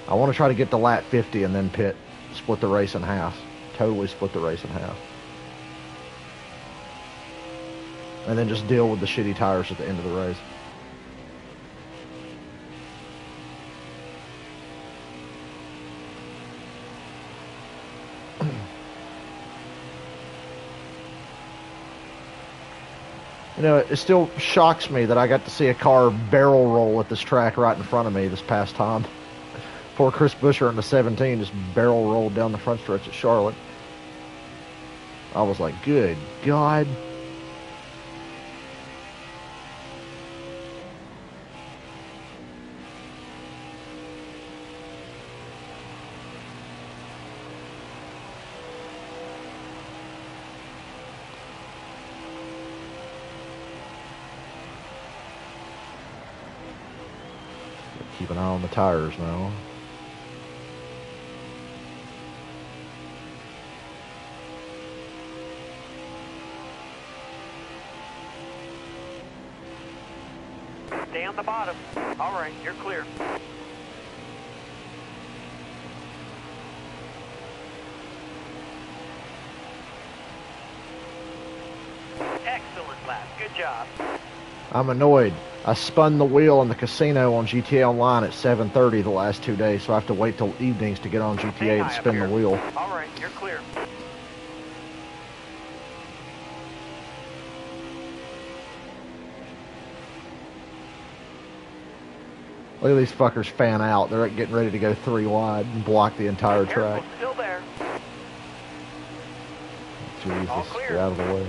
I want to try to get to lap 50 and then pit, split the race in half. Totally split the race in half. And then just deal with the shitty tires at the end of the race. You know, it still shocks me that I got to see a car barrel roll at this track right in front of me this past time. Poor Chris Buescher in the 17 just barrel rolled down the front stretch at Charlotte. I was like, good God. Keep an eye on the tires now. Stay on the bottom. All right, you're clear. Excellent lap. lap. Good job. I'm annoyed. I spun the wheel in the casino on GTA Online at 7:30 the last 2 days, so I have to wait till evenings to get on Stay GTA and high up spin the here. wheel. All right, you're clear. Look at these fuckers fan out. They're getting ready to go 3 wide and block the entire Careful, track. still there. All Jesus, clear. get out of the way.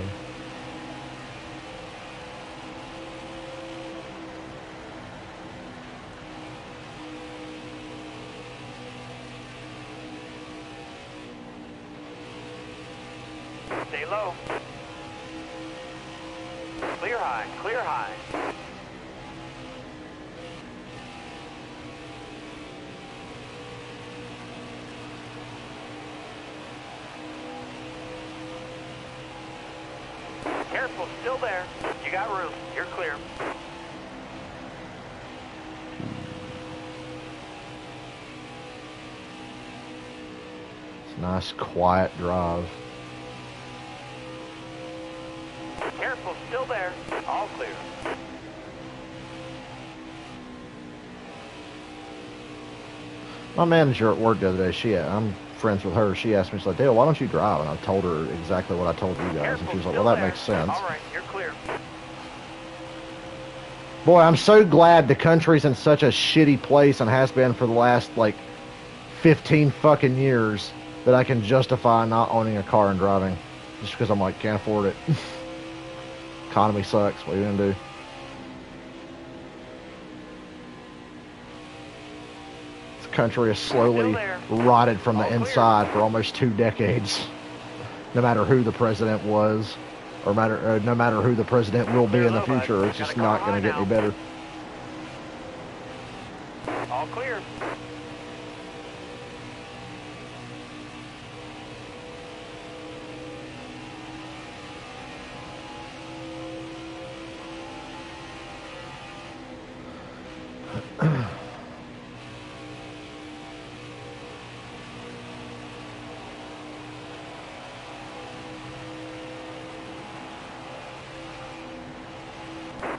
Stay low. Clear high, clear high. Careful, still there. You got room. You're clear. It's a nice, quiet drive. Careful, still there. All clear. My manager at work the other day, I'm friends with her. She asked me, she's like, Dale, why don't you drive? And I told her exactly what I told you guys. Careful, And she was like, still well, that there. makes sense. All right, you're clear. Boy, I'm so glad the country's in such a shitty place and has been for the last, like, 15 fucking years that I can justify not owning a car and driving. Just because I'm like, can't afford it. Economy sucks. What are you going to do? This country is slowly rotted from the inside for almost 2 decades. No matter who the president was, or no matter who the president will be in the future, it's just not going to get any better. All clear.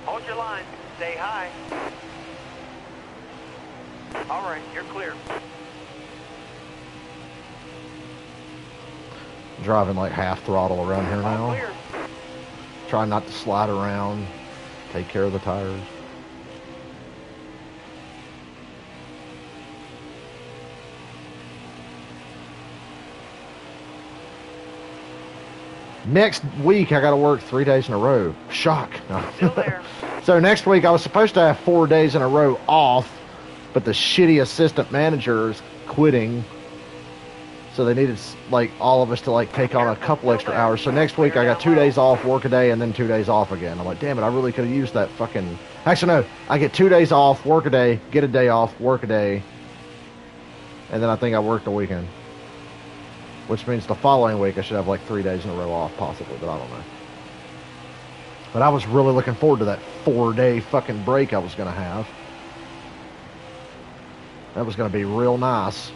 Hold your line. Stay high. All right, you're clear. Driving like half throttle around here All now. clear. Trying not to slide around. Take care of the tires. Next week, I got to work 3 days in a row. Shock. No. Still there. So next week, I was supposed to have 4 days in a row off, but the shitty assistant manager is quitting. So they needed, like, all of us to, like, take on a couple extra hours. So next week, I got 2 days off, work a day, and then 2 days off again. I'm like, damn it, I really could have used that fucking... Actually, no. I get 2 days off, work a day, get a day off, work a day, and then I think I work the weekend. Which means the following week I should have like 3 days in a row off, possibly, but I don't know. But I was really looking forward to that 4-day fucking break I was going to have. That was going to be real nice.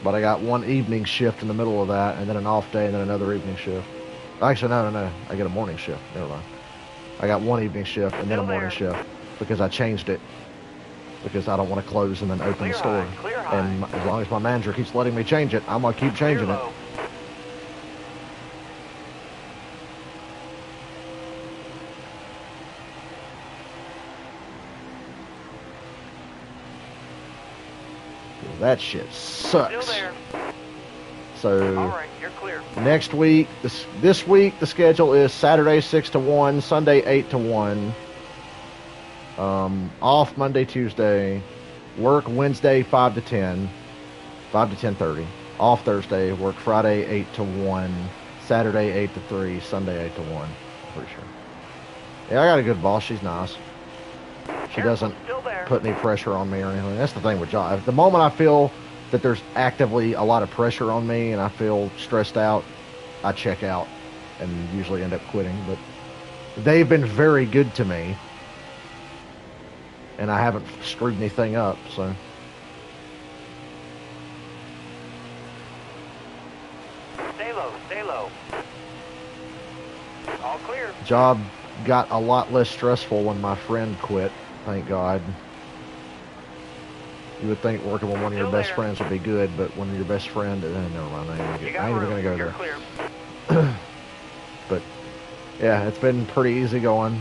But I got one evening shift in the middle of that, and then an off day, and then another evening shift. Actually, no. I get a morning shift. Never mind. I got one evening shift, and then a morning shift, because I changed it. Because I don't want to close and then open the store. And as long as my manager keeps letting me change it, I'm going to keep changing it. That shit sucks. So All right, you're clear. Next week, this week the schedule is Saturday 6 to 1, Sunday 8 to 1. Off Monday, Tuesday, work Wednesday 5 to 10, 5 to 10:30. Off Thursday, work Friday 8 to 1, Saturday 8 to 3, Sunday 8 to 1. Pretty sure. Yeah, I got a good boss. She's nice. She doesn't put any pressure on me or anything. That's the thing with jobs. The moment I feel that there's actively a lot of pressure on me and I feel stressed out, I check out and usually end up quitting. But they've been very good to me. And I haven't screwed anything up, so. Stay low, stay low. Job got a lot less stressful when my friend quit, thank God. You would think working with one of your best friends would be good, but when your best friend, never mind, I ain't even gonna go there. But yeah, it's been pretty easy going.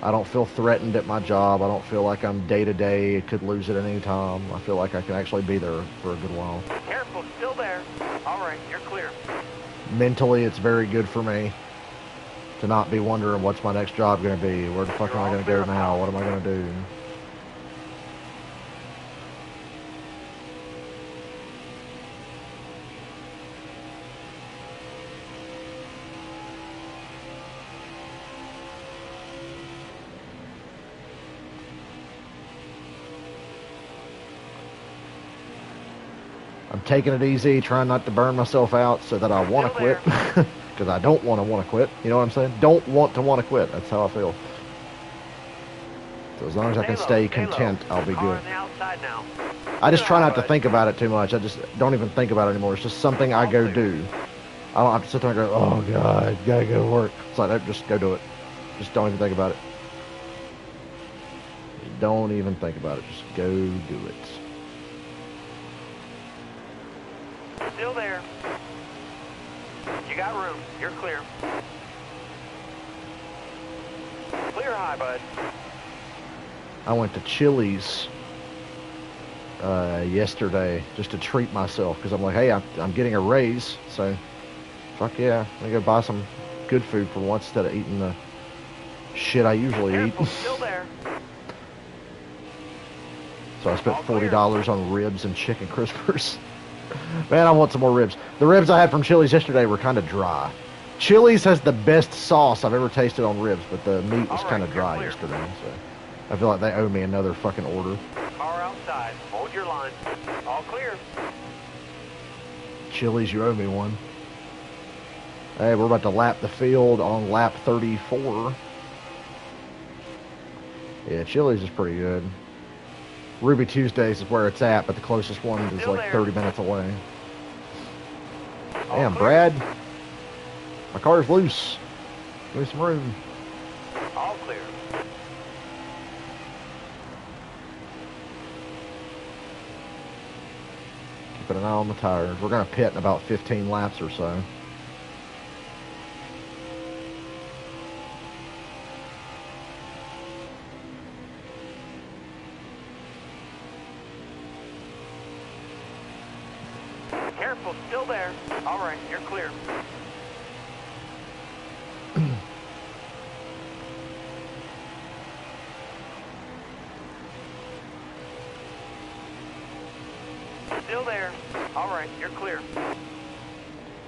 I don't feel threatened at my job. I don't feel like I'm day to day, could lose at any time. I feel like I can actually be there for a good while. Careful, still there. All right, you're clear. Mentally, it's very good for me to not be wondering what's my next job going to be. Where the fuck am I going to go now? What am I going to do? I'm taking it easy, trying not to burn myself out so that I want to quit. Because I don't want to quit. You know what I'm saying? Don't want to quit. That's how I feel. So as long as I can stay content, I'll be good. I just try not to think about it too much. I just don't even think about it anymore. It's just something I go do. I don't have to sit there and go, oh, God, gotta go to work. It's like, just go do it. Just don't even think about it. Don't even think about it. Just go do it. Still there. You got room. You're clear. Clear high, bud. I went to Chili's yesterday just to treat myself because I'm like, hey, I'm getting a raise, so fuck yeah, I'm gonna go buy some good food for once instead of eating the shit I usually eat. Still there. So I spent $40 on ribs and chicken crispers. Man, I want some more ribs. The ribs I had from Chili's yesterday were kind of dry. Chili's has the best sauce I've ever tasted on ribs, but the meat was kind of dry yesterday, so I feel like they owe me another fucking order. Car outside. Hold your line. All clear. Chili's, you owe me one. Hey, we're about to lap the field on lap 34. Yeah, Chili's is pretty good. Ruby Tuesdays is where it's at, but the closest one is like 30 minutes away. Damn, Brad. My car's loose. Give me some room. All clear. Keeping an eye on the tires. We're going to pit in about 15 laps or so. Careful, still there. All right, you're clear. Still there. All right, you're clear.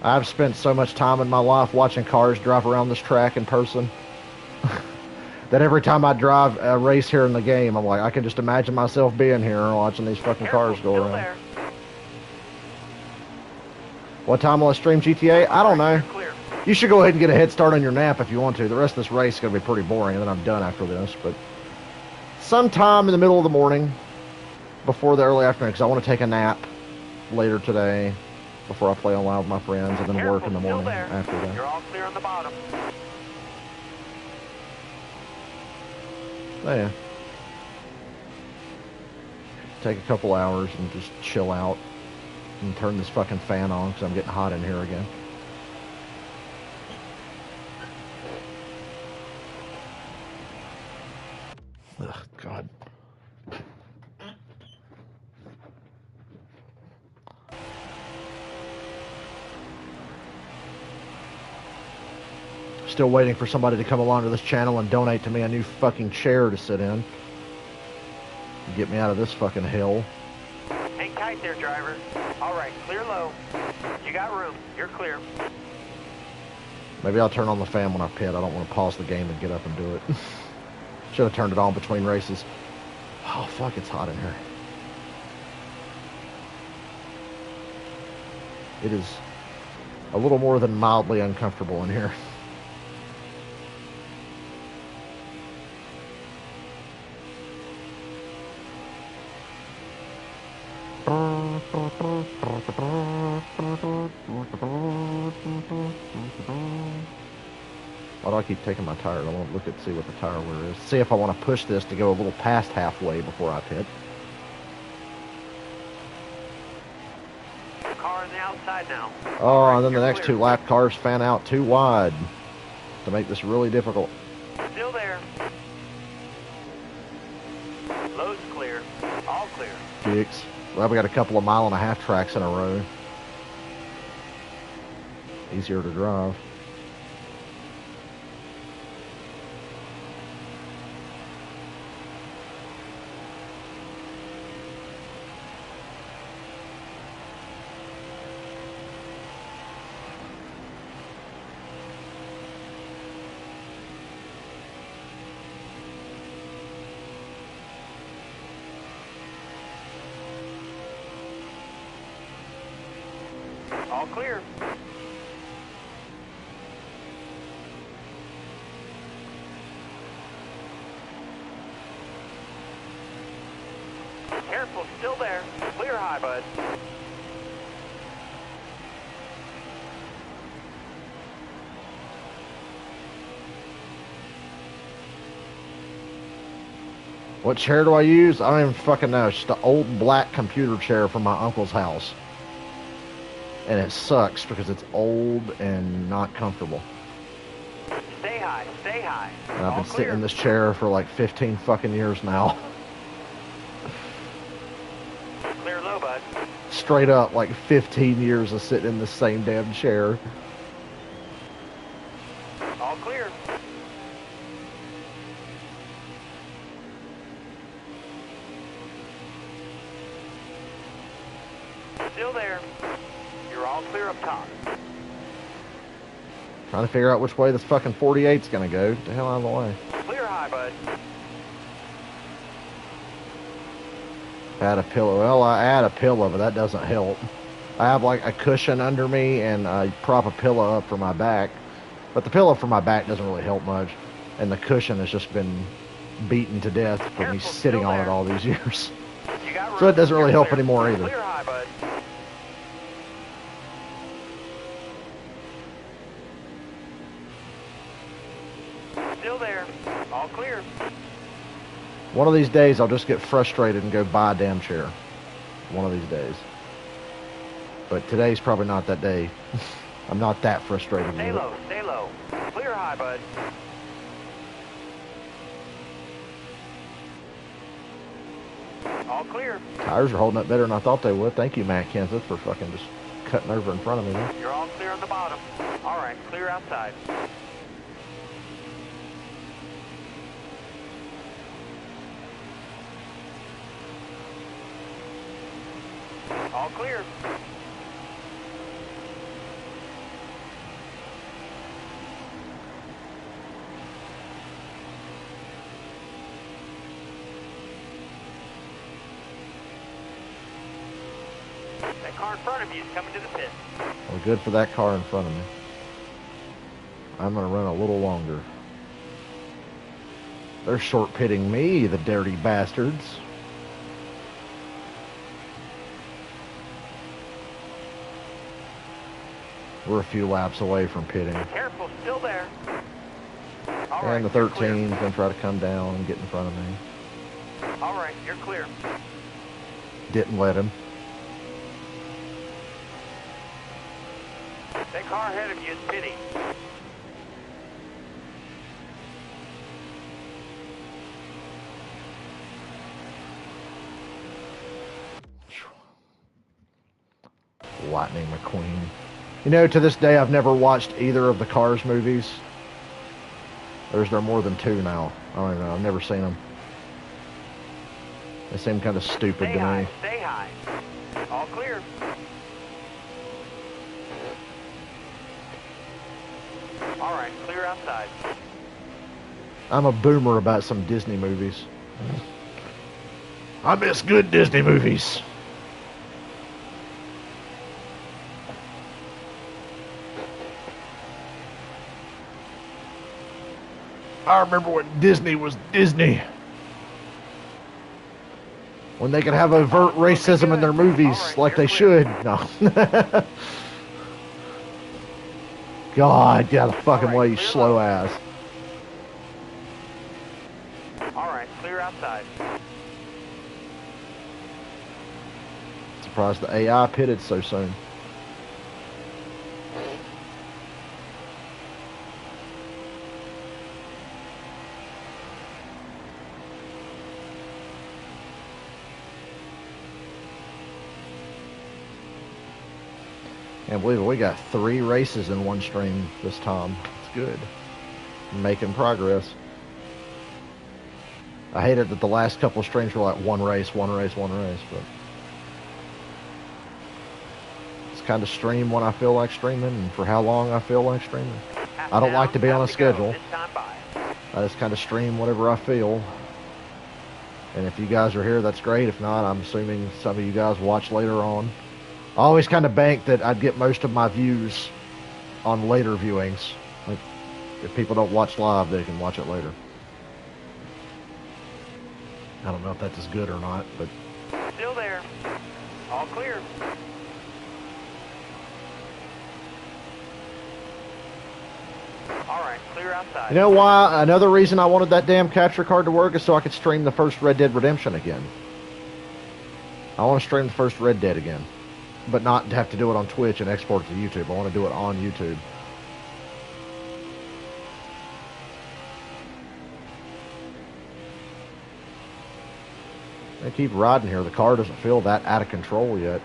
I've spent so much time in my life watching cars drive around this track in person that every time I drive a race here in the game, I'm like, I can just imagine myself being here and watching these fucking cars go around. There. What time will I stream GTA? I don't know. You should go ahead and get a head start on your nap if you want to. The rest of this race is going to be pretty boring, and then I'm done after this. But sometime in the middle of the morning, before the early afternoon, because I want to take a nap later today before I play online with my friends, and then work in the morning after that. You're all clear on the bottom. Oh, yeah. Take a couple hours and just chill out and turn this fucking fan on because I'm getting hot in here again. Ugh, God. Still waiting for somebody to come along to this channel and donate to me a new fucking chair to sit in. Get me out of this fucking hell. Hang tight there, driver. All right, clear low. You got room. You're clear. Maybe I'll turn on the fan when I pit. I don't want to pause the game and get up and do it. Should have turned it on between races. Oh, fuck, it's hot in here. It is a little more than mildly uncomfortable in here. Why do I keep taking my tires? I want to look at see what the tire wear is. See if I want to push this to go a little past halfway before I pit. Car on the outside now. Oh, Right, and then the you're next clear. 2 lap cars fan out too wide to make this really difficult. Still there. Load's clear. All clear. Kicks. Well, we got a couple of 1.5 mile tracks in a row. Easier to drive. All clear. Careful, still there. Clear high, bud. What chair do I use? I don't even fucking know. It's just an old black computer chair from my uncle's house. And it sucks because it's old and not comfortable. Stay high, stay high. And I've All been sitting clear. in this chair for like 15 fucking years now. Clear low, bud. Straight up, like 15 years of sitting in the same damn chair. All clear. Still there. You're all clear up top. Trying to figure out which way this fucking 48's gonna go. Get the hell out of the way. Clear high, bud. Add a pillow. Well, I add a pillow, but that doesn't help. I have like a cushion under me and I prop a pillow up for my back. But the pillow for my back doesn't really help much. And the cushion has just been beaten to death for me Careful, sitting still on it there. all these years. You got room. So it doesn't really You're help clear. anymore either. Clear high, bud. Still there. All clear. One of these days I'll just get frustrated and go buy a damn chair. One of these days. But today's probably not that day. I'm not that frustrated Stay with it. low, stay low. Clear high, bud. All clear. Tires are holding up better than I thought they would. Thank you, Matt Kenseth, for fucking just cutting over in front of me there. You're all clear on the bottom. All right, clear outside. All clear. That car in front of you is coming to the pit. Well, good for that car in front of me. I'm going to run a little longer. They're short pitting me, the dirty bastards. We're a few laps away from pitting. Careful, still there. All And right, the you're clear. 13's going to try to come down and get in front of me. All right, you're clear. Didn't let him. That car ahead of you is pitting. Lightning McQueen. You know, to this day, I've never watched either of the Cars movies. Or is there more than 2 now? I don't even know. I've never seen them. They seem kind of stupid Stay to high, me. stay high. All clear. All right, clear outside. I'm a boomer about some Disney movies. I miss good Disney movies. I remember when Disney was Disney. When they could have overt racism in their movies All right, like you're they clear. should. No. God, get out of the fucking All right, way, you clear slow low. ass. All right, clear outside. Surprised the AI pitted so soon. Can't believe it. We got 3 races in one stream this time. It's good. Making progress. I hated that the last couple of streams were like one race, but it's kind of stream when I feel like streaming and for how long I feel like streaming. I don't like to be on a schedule. I just kind of stream whatever I feel. And if you guys are here, that's great. If not, I'm assuming some of you guys watch later on. I always kind of banked that I'd get most of my views on later viewings. Like, if people don't watch live, they can watch it later. I don't know if that's as good or not, but... Still there. All clear. All right, clear outside. You know why? Another reason I wanted that damn capture card to work is so I could stream the first Red Dead Redemption again. I want to stream the first Red Dead again. But not have to do it on Twitch and export it to YouTube. I want to do it on YouTube. I keep riding here. The car doesn't feel that out of control yet.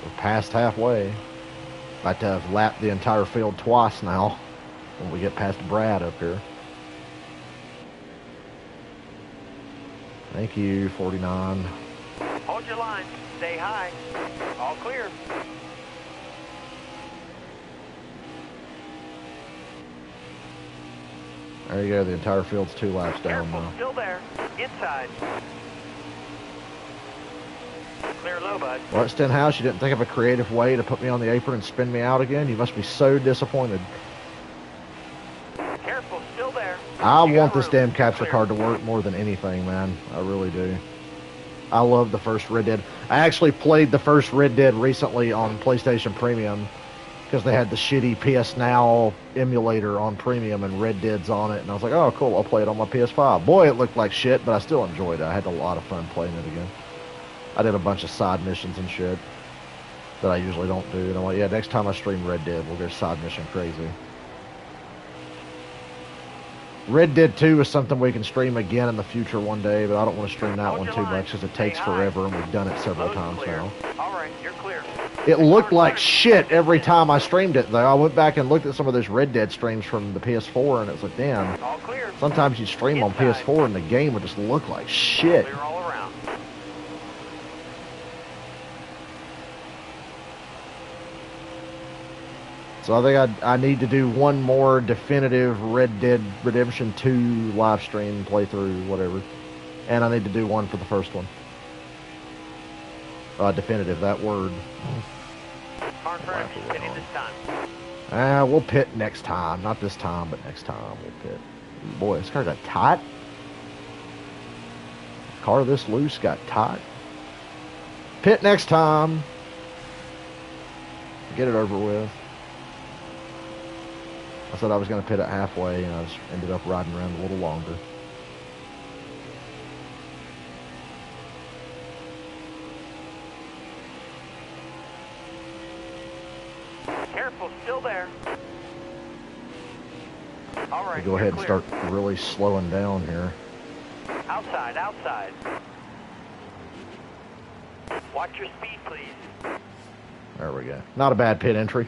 We're past halfway. About to have lapped the entire field twice now when we get past Brad up here. Thank you, 49. Hold your line. Stay high. All clear. There you go. The entire field's 2 laps down Careful, now. still there. Inside. Clear low, bud. What, Stenhouse, you didn't think of a creative way to put me on the apron and spin me out again? You must be so disappointed. Careful, still there. I You want got this room. damn capture Clear. card to work more than anything, man. I really do. I love the first Red Dead. I actually played the first Red Dead recently on PlayStation Premium because they had the shitty PS Now emulator on Premium and Red Dead's on it. And I was like, oh, cool, I'll play it on my PS5. Boy, it looked like shit, but I still enjoyed it. I had a lot of fun playing it again. I did a bunch of side missions and shit that I usually don't do. And I'm like, yeah, next time I stream Red Dead, we'll go side mission crazy. Red Dead 2 is something we can stream again in the future one day, but I don't want to stream that Hold one your too line. much because it Stay takes high. forever, and we've done it several Load's times clear. now. All right, you're clear. It looked like shit every time I streamed it, though. I went back and looked at some of those Red Dead streams from the PS4, and it was like, damn, All clear. sometimes you stream on Inside. PS4 and the game would just look like shit. Clear all around. So I think I need to do one more definitive Red Dead Redemption 2 live stream playthrough, whatever. And I need to do one for the first one. Definitive, that word. Car in front of you, pitting this time. We'll pit next time. Not this time, but next time we'll pit. Boy, this car got tight. Car this loose got tight. Pit next time. Get it over with. I said I was going to pit it halfway, and I just ended up riding around a little longer. Careful, still there. All right, Go ahead and clear. start really slowing down here. Outside, outside. Watch your speed, please. There we go. Not a bad pit entry.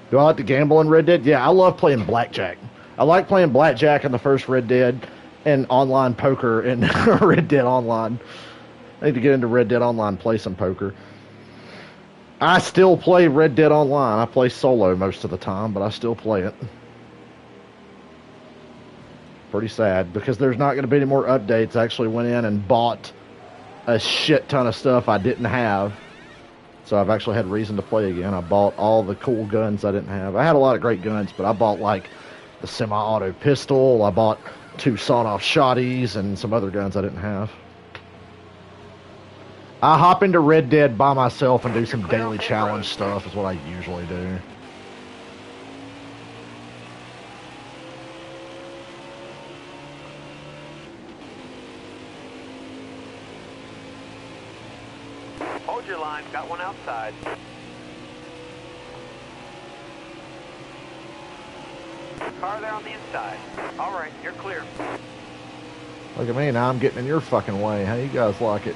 Do I like to gamble in Red Dead? Yeah, I love playing blackjack. I like playing blackjack in the first Red Dead and online poker in Red Dead Online. I need to get into Red Dead Online, play some poker. I still play Red Dead Online. I play solo most of the time, but I still play it. Pretty sad, because there's not going to be any more updates. I actually went in and bought a shit ton of stuff I didn't have. So I've actually had reason to play again. I bought all the cool guns I didn't have. I had a lot of great guns, but I bought like the semi-auto pistol. I bought 2 sawn-off shotties and some other guns I didn't have. I hop into Red Dead by myself and do some daily challenge stuff is what I usually do. Hold your line, got one outside. Car there on the inside. All right, you're clear. Look at me, now I'm getting in your fucking way. How you guys like it?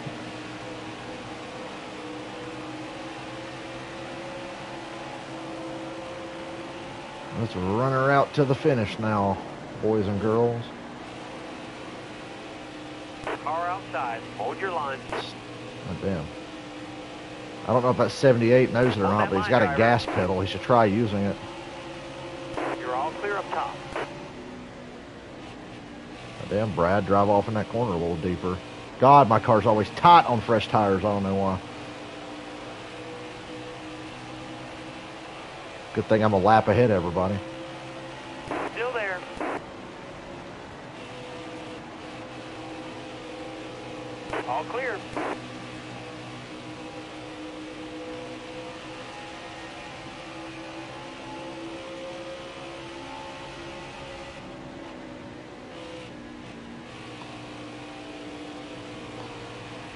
Let's run her out to the finish now, boys and girls. Car outside. Hold your line. Oh, damn. I don't know if that 78 knows it or not, but he's got a gas pedal. He should try using it. You're all clear up top. Oh, damn, Brad, drive off in that corner a little deeper. God, my car's always tight on fresh tires. I don't know why. Good thing I'm a lap ahead of everybody. Still there. All clear.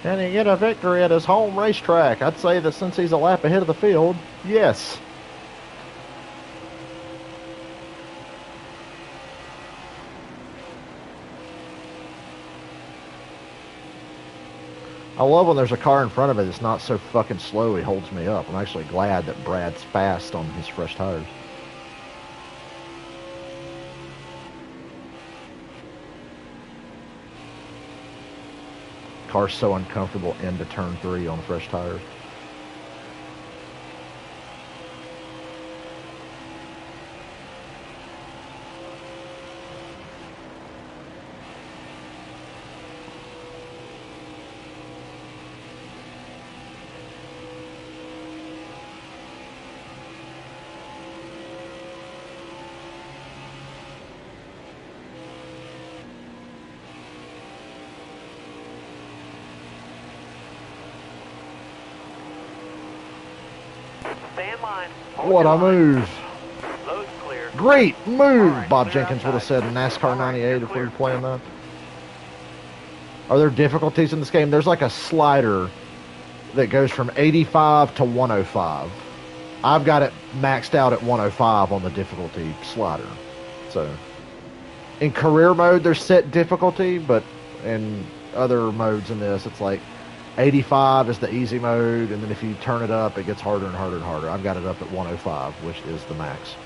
Can he get a victory at his home racetrack? I'd say that since he's a lap ahead of the field, yes. I love when there's a car in front of it that's not so fucking slow he holds me up. I'm actually glad that Brad's fast on his fresh tires. Car's so uncomfortable into turn 3 on fresh tires. Stay in line. What a move. Load's clear. Great move, Right, Bob clear Jenkins would have said in outside. NASCAR All right, 98 you're if we were clear. playing that. Are there difficulties in this game? There's like a slider that goes from 85 to 105. I've got it maxed out at 105 on the difficulty slider. So, in career mode, there's set difficulty, but in other modes in this, it's like 85 is the easy mode, and then if you turn it up, it gets harder and harder and harder. I've got it up at 105, which is the max.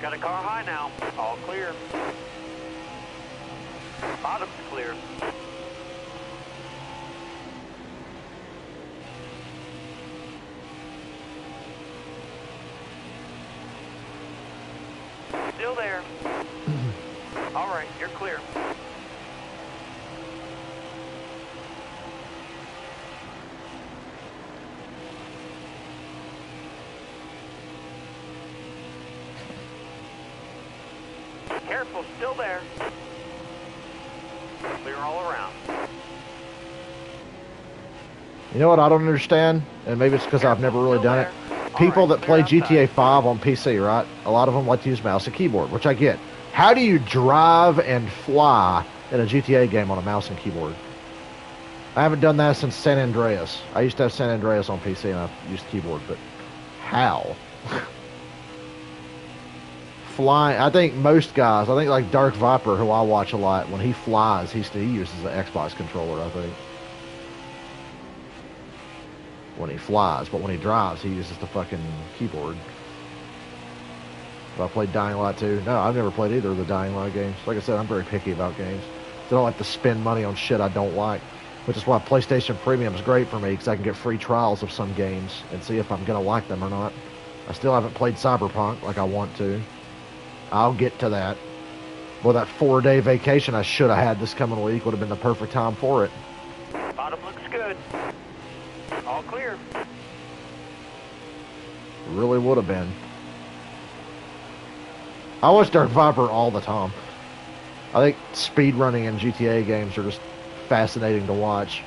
Got a car high now. All clear. Bottom's clear. Still there. All right, you're clear. Careful, still there. Clear all around. You know what I don't understand? And maybe it's because I've never really done it. People that play GTA 5 on PC, right? A lot of them like to use mouse and keyboard, which I get. How do you drive and fly in a GTA game on a mouse and keyboard? I haven't done that since San Andreas. I used to have San Andreas on PC and I've used keyboard, but how? Flying, I think most guys, I think like Dark Viper, who I watch a lot, when he flies, he uses an Xbox controller, I think. When he flies, but when he drives, he uses the fucking keyboard. Have I played Dying Light 2? No, I've never played either of the Dying Light games. Like I said, I'm very picky about games. I don't like to spend money on shit I don't like, which is why PlayStation Premium is great for me, because I can get free trials of some games and see if I'm going to like them or not. I still haven't played Cyberpunk like I want to. I'll get to that. Well, that 4-day vacation I should have had this coming week would have been the perfect time for it. Bottom looks good. All clear. Really would have been. I watch Dark Viper all the time. I think speed running in GTA games are just fascinating to watch.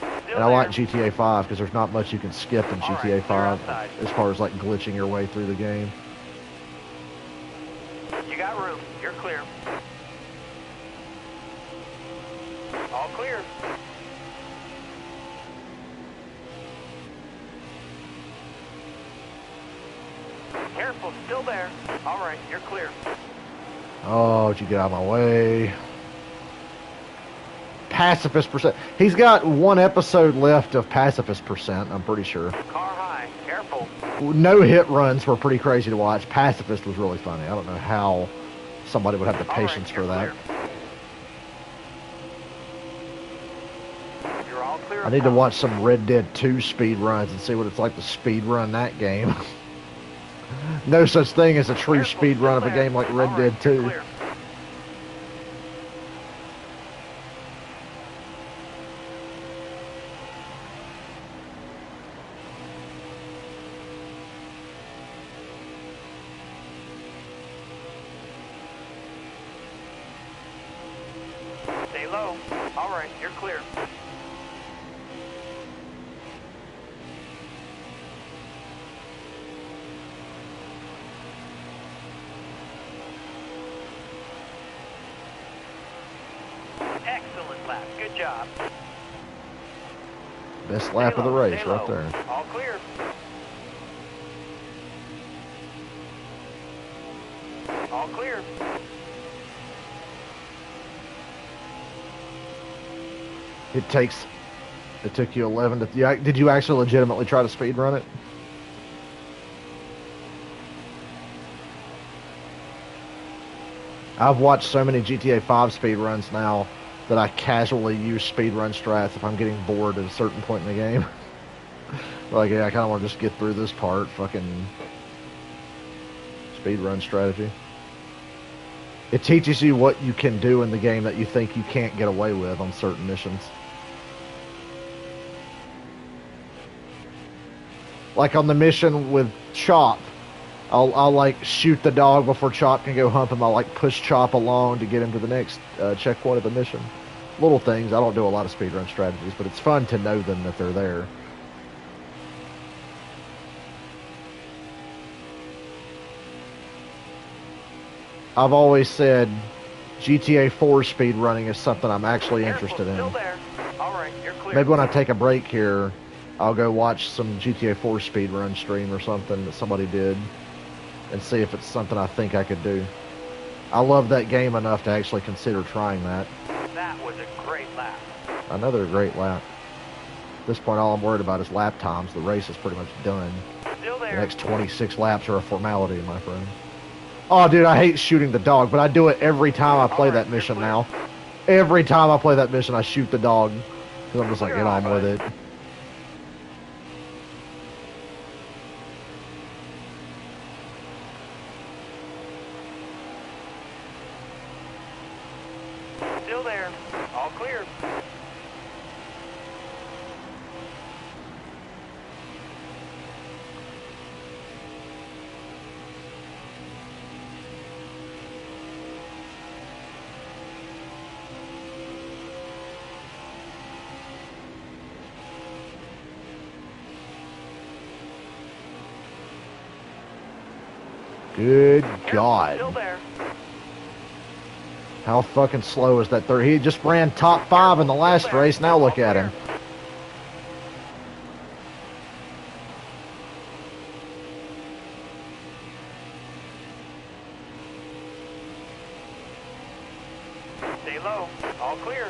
And I like GTA 5 because there's not much you can skip in GTA 5 as far as like glitching your way through the game. You got room. You're clear. All clear. Careful, still there. All right, you're clear. Oh, did you get out of my way? Pacifist percent. He's got one episode left of Pacifist percent, I'm pretty sure. Car high, careful. No hit runs were pretty crazy to watch. Pacifist was really funny. I don't know how somebody would have the patience for that. You're all clear. I need to watch some Red Dead 2 speed runs and see what it's like to speed run that game. No such thing as a true speed run of a game like Red Dead 2. Stay low. All right, you're clear. Excellent lap. Good job. Best lap of the race right there. All clear. All clear. It took you 11 to... Did you actually legitimately try to speed run it? I've watched so many GTA 5 speed runs now that I casually use speed run strats if I'm getting bored at a certain point in the game. Like, yeah, I kind of want to just get through this part. Fucking speed run strategy. It teaches you what you can do in the game that you think you can't get away with on certain missions. Like on the mission with Chop, I'll like shoot the dog before Chop can go hump him. I'll like push Chop along to get him to the next checkpoint of the mission. Little things. I don't do a lot of speedrun strategies, but it's fun to know them that they're there. I've always said GTA 4 speedrunning is something I'm actually interested in. Still there. All right, you're clear. Maybe when I take a break here, I'll go watch some GTA 4 speedrun stream or something that somebody did and see if it's something I think I could do. I love that game enough to actually consider trying that. That was a great lap. Another great lap. At this point, all I'm worried about is lap times. The race is pretty much done. Still there. The next 26 laps are a formality, my friend. Oh, dude, I hate shooting the dog, but I do it every time I play that mission now. Every time I play that mission, I shoot the dog. Because I'm just like, get on with it. Still there. All clear. Good God. Still there. How fucking slow is that third? He just ran top 5 in the last race. Now look at him. Stay low. All clear.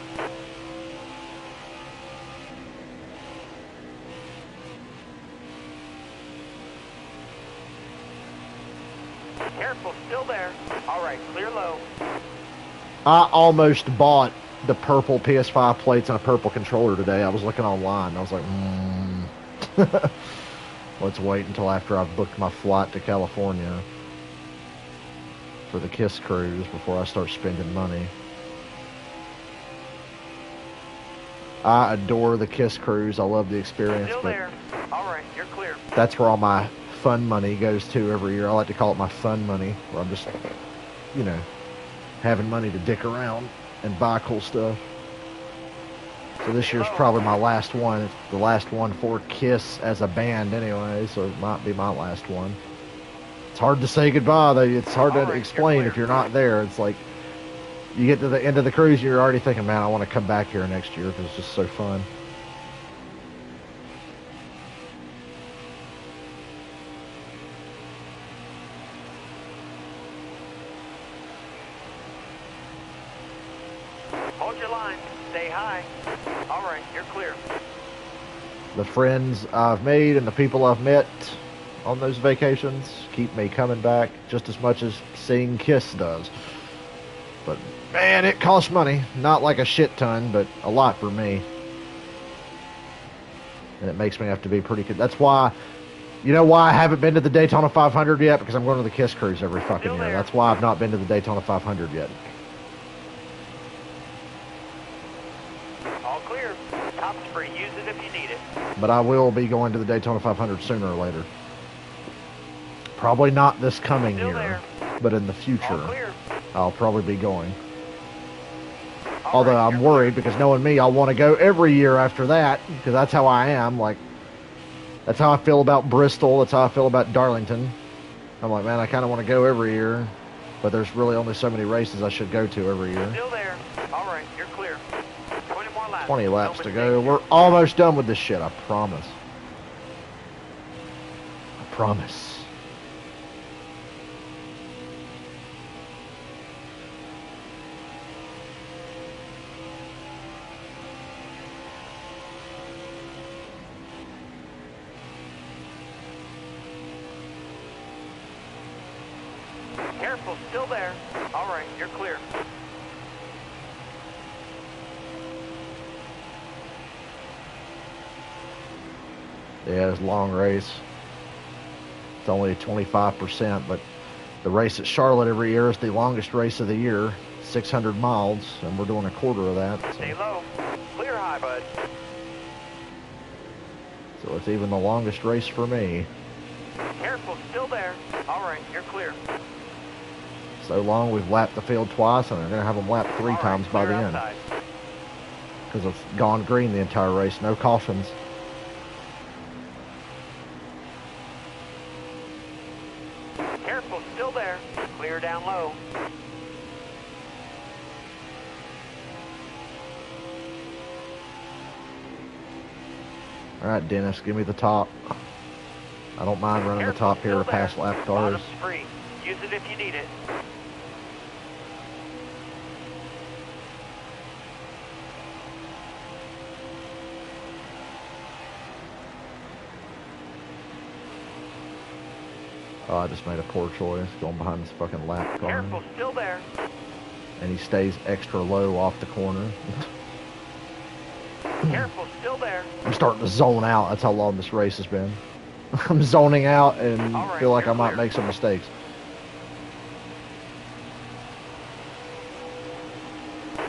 Careful, still there. All right, clear low. I almost bought the purple PS5 plates and a purple controller today. I was looking online. I was like, let's wait until after I've booked my flight to California for the KISS cruise before I start spending money. I adore the KISS cruise. I love the experience. Still there. All right, you're clear. That's where all my fun money goes to every year. I like to call it my fun money, where I'm just you know, having money to dick around and buy cool stuff. So this year's probably my last one. It's the last one for Kiss as a band anyway, so it might be my last one. It's hard to say goodbye, though. It's hard to explain if you're not there. It's like you get to the end of the cruise, you're already thinking, man, I want to come back here next year because it's just so fun. Hold your line. Stay high. All right, you're clear. The friends I've made and the people I've met on those vacations keep me coming back just as much as seeing Kiss does. But man, it costs money. Not like a shit ton, but a lot for me. And it makes me have to be pretty good. That's why, you know why I haven't been to the Daytona 500 yet? Because I'm going to the Kiss cruise every fucking year. That's why I've not been to the Daytona 500 yet. All clear. Top's free. Use it if you need it. But I will be going to the Daytona 500 sooner or later. Probably not this coming year, but in the future, I'll probably be going. Although I'm worried because knowing me, I'll want to go every year after that because that's how I am. Like, that's how I feel about Bristol. That's how I feel about Darlington. I'm like, man, I kind of want to go every year, but there's really only so many races I should go to every year. Still there. All right, you're clear. 20 more laps. 20 laps to go. We're almost done with this shit, I promise. I promise. Careful, still there. All right, you're clear. Yeah, it's a long race. It's only 25%, but the race at Charlotte every year is the longest race of the year, 600 miles, and we're doing a quarter of that. So. Stay low. Clear high, bud. So it's even the longest race for me. Careful, still there. All right, you're clear. So long, we've lapped the field twice, and they're going to have them lapped 3 times by the end. Because it's gone green the entire race, no cautions. Careful, still there. Clear down low. All right, Dennis, give me the top. I don't mind running the top here past lap cars. Bottom's free. Use it if you need it. Oh, I just made a poor choice going behind this fucking lap car. Careful, still there. And he stays extra low off the corner. Careful, still there. I'm starting to zone out. That's how long this race has been. I'm zoning out and feel like I might make some mistakes.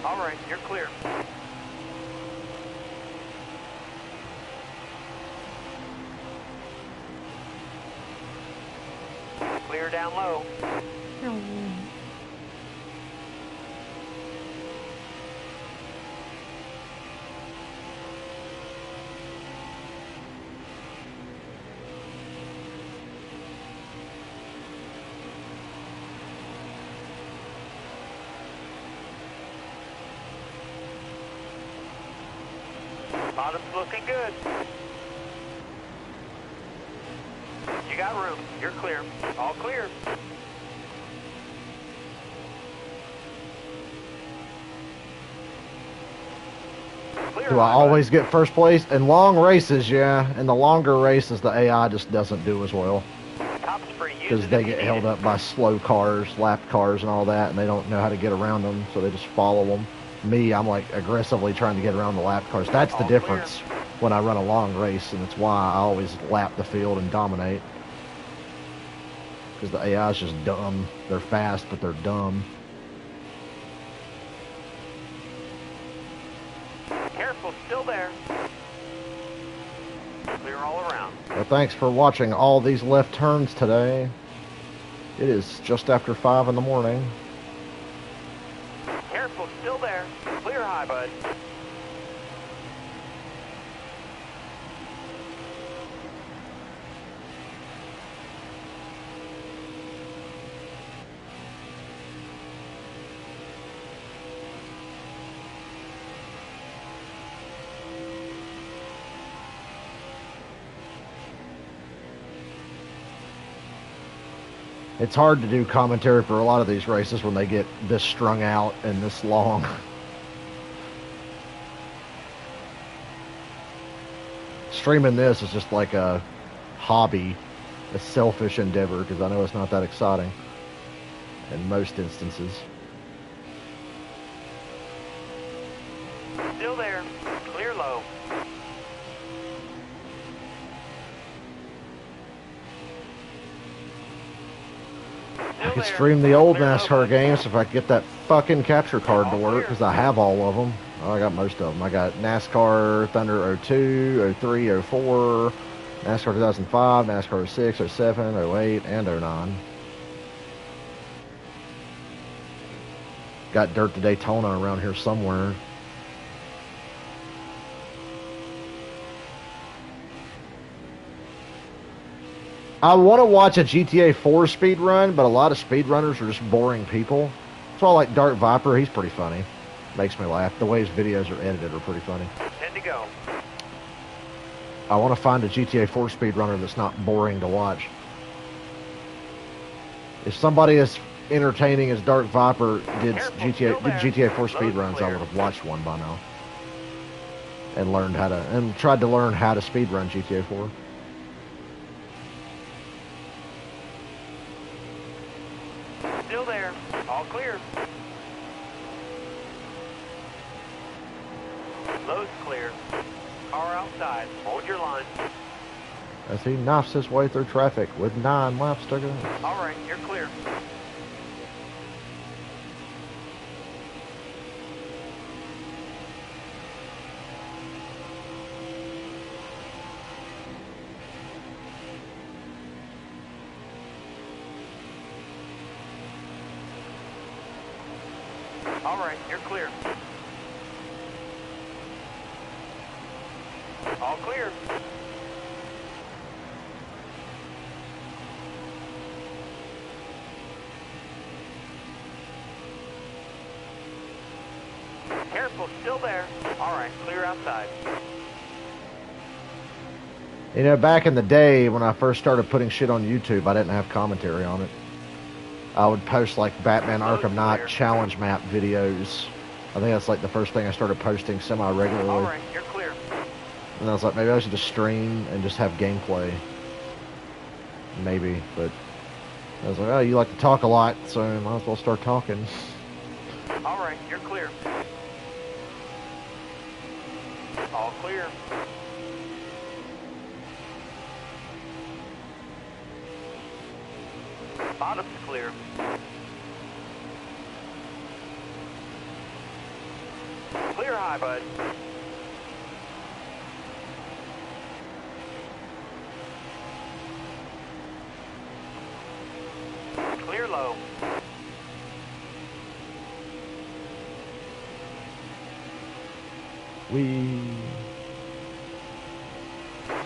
All right, you're clear. Clear down low. Bottom's looking good. You got room. You're clear. All clear. Clear. Do I always get first place? In long races, yeah. In the longer races, the AI just doesn't do as well. Because they get held up by slow cars, lap cars and all that, and they don't know how to get around them, so they just follow them. Me, I'm like aggressively trying to get around the lap cars. That's the difference when I run a long race, and it's why I always lap the field and dominate. Because the AI is just dumb. They're fast, but they're dumb. Careful, still there. Clear all around. Well, thanks for watching all these left turns today. It is just after 5 in the morning. Still there. Clear high, bud. It's hard to do commentary for a lot of these races when they get this strung out and this long. Streaming this is just like a hobby, a selfish endeavor, because I know it's not that exciting in most instances. Still there. Clear low. I could stream the old NASCAR games if I could get that fucking capture card to work, because I have all of them. Oh, I got most of them. I got NASCAR Thunder 02, 03, 04, NASCAR 2005, NASCAR 06, 07, 08, and 09. Got Dirt to Daytona around here somewhere. I want to watch a GTA 4 speed run, but a lot of speedrunners are just boring people. That's why I like Dark Viper. He's pretty funny. Makes me laugh. The way his videos are edited are pretty funny. 10 to go. I want to find a GTA 4 speedrunner that's not boring to watch. If somebody as entertaining as Dark Viper did GTA 4 speedruns, I would have watched one by now. And tried to learn how to speedrun GTA 4. Still there. All clear. Low's clear. Car outside. Hold your line. As he knifes his way through traffic with 9 laps to go. All right, you're clear. All right, you're clear. All clear. Careful, still there. All right, clear outside. You know, back in the day when I first started putting shit on YouTube, I didn't have commentary on it. I would post like Batman Arkham Knight challenge map videos. I think that's like the first thing I started posting semi-regularly. All right, you're clear. And I was like, maybe I should just stream and just have gameplay. Maybe, but I was like, oh, you like to talk a lot, so I might as well start talking. All right, you're clear. All clear. Bottom's clear. Clear high, bud. Clear low.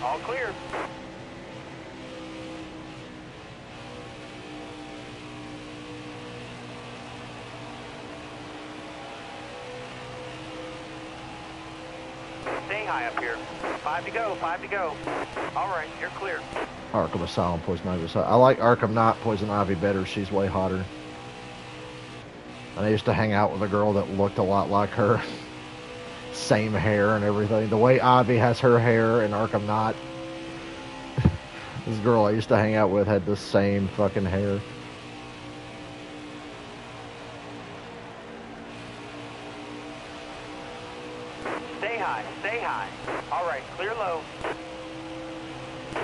All clear. Stay high up here. 5 to go, 5 to go. All right, you're clear. Arkham Asylum, Poison Ivy. I like Arkham Knight, Poison Ivy better. She's way hotter. And I used to hang out with a girl that looked a lot like her. Same hair and everything. The way Ivy has her hair in Arkham Knight. This girl I used to hang out with had the same fucking hair. Stay high, stay high. All right, clear low.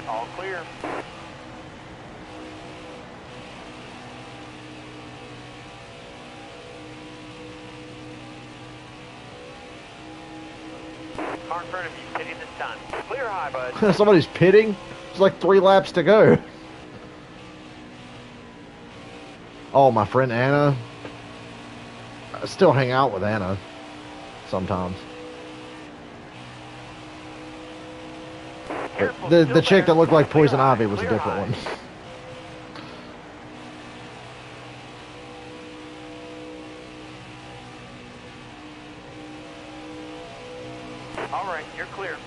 All clear. Car in front of you, pitting this time. Clear high, bud. Somebody's pitting? There's like 3 laps to go. Oh, my friend Anna. I still hang out with Anna sometimes. Careful, The still chick that there. looked like Clear Poison high, Ivy was a clear different high. one. All right, you're clear.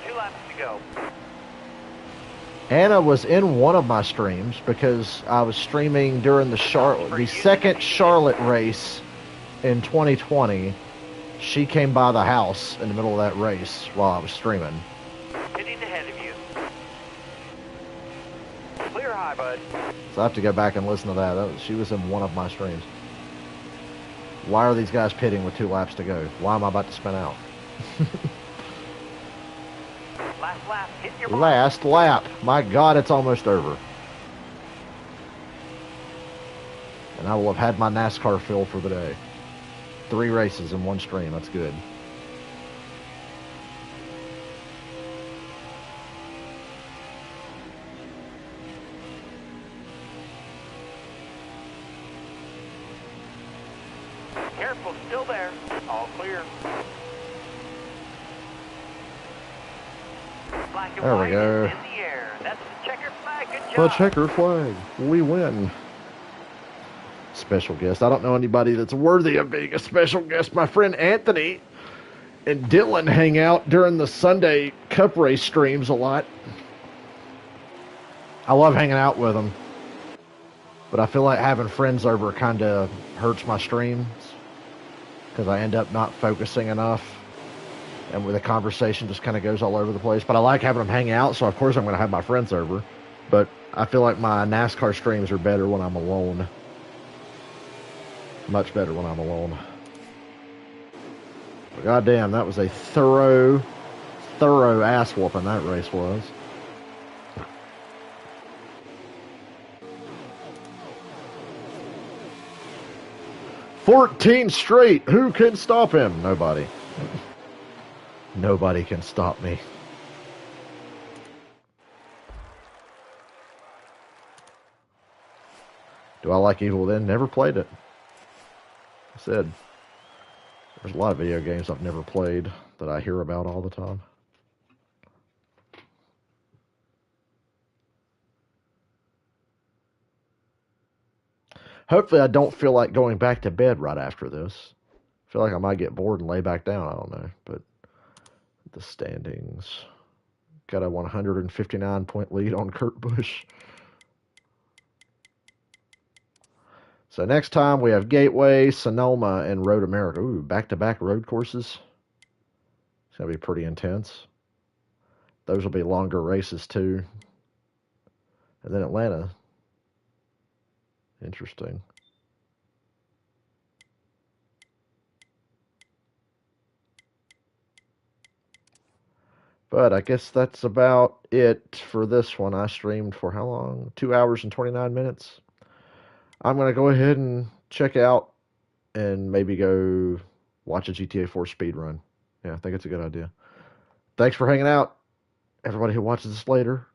Two laps to go. Anna was in one of my streams because I was streaming during the second Charlotte race in 2020. She came by the house in the middle of that race while I was streaming. Pitting ahead of you. Clear high, bud. So I have to go back and listen to that. She was in one of my streams. Why are these guys pitting with 2 laps to go? Why am I about to spin out? Last lap, hit your mark. Last lap. My God, it's almost over. And I will have had my NASCAR fill for the day. 3 races in one stream. That's good. Careful, still there. All clear. Black and There we white go. is in the air. That's the checker flag. Good The job. checker flag. We win. Special guest. I don't know anybody that's worthy of being a special guest. My friend Anthony and Dylan hang out during the Sunday Cup race streams a lot. I love hanging out with them. But I feel like having friends over kind of hurts my streams because I end up not focusing enough. And the conversation just kind of goes all over the place. But I like having them hang out, so of course I'm going to have my friends over. But I feel like my NASCAR streams are better when I'm alone. Much better when I'm alone. But goddamn, that was a thorough ass whooping that race was. "14 straight. Who can stop him?" Nobody. Nobody can stop me. Do I like Evil Within? Never played it. I said, there's a lot of video games I've never played that I hear about all the time. Hopefully I don't feel like going back to bed right after this. I feel like I might get bored and lay back down. I don't know. But the standings. Got a 159-point lead on Kurt Busch. So next time we have Gateway, Sonoma, and Road America. Ooh, back-to-back road courses. It's going to be pretty intense. Those will be longer races too. And then Atlanta. Interesting. But I guess that's about it for this one. I streamed for how long? 2 hours and 29 minutes. I'm going to go ahead and check out and maybe go watch a GTA 4 speed run. Yeah, I think it's a good idea. Thanks for hanging out, everybody who watches this later.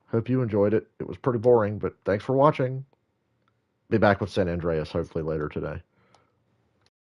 Hope you enjoyed it. It was pretty boring, but thanks for watching. Be back with San Andreas hopefully later today.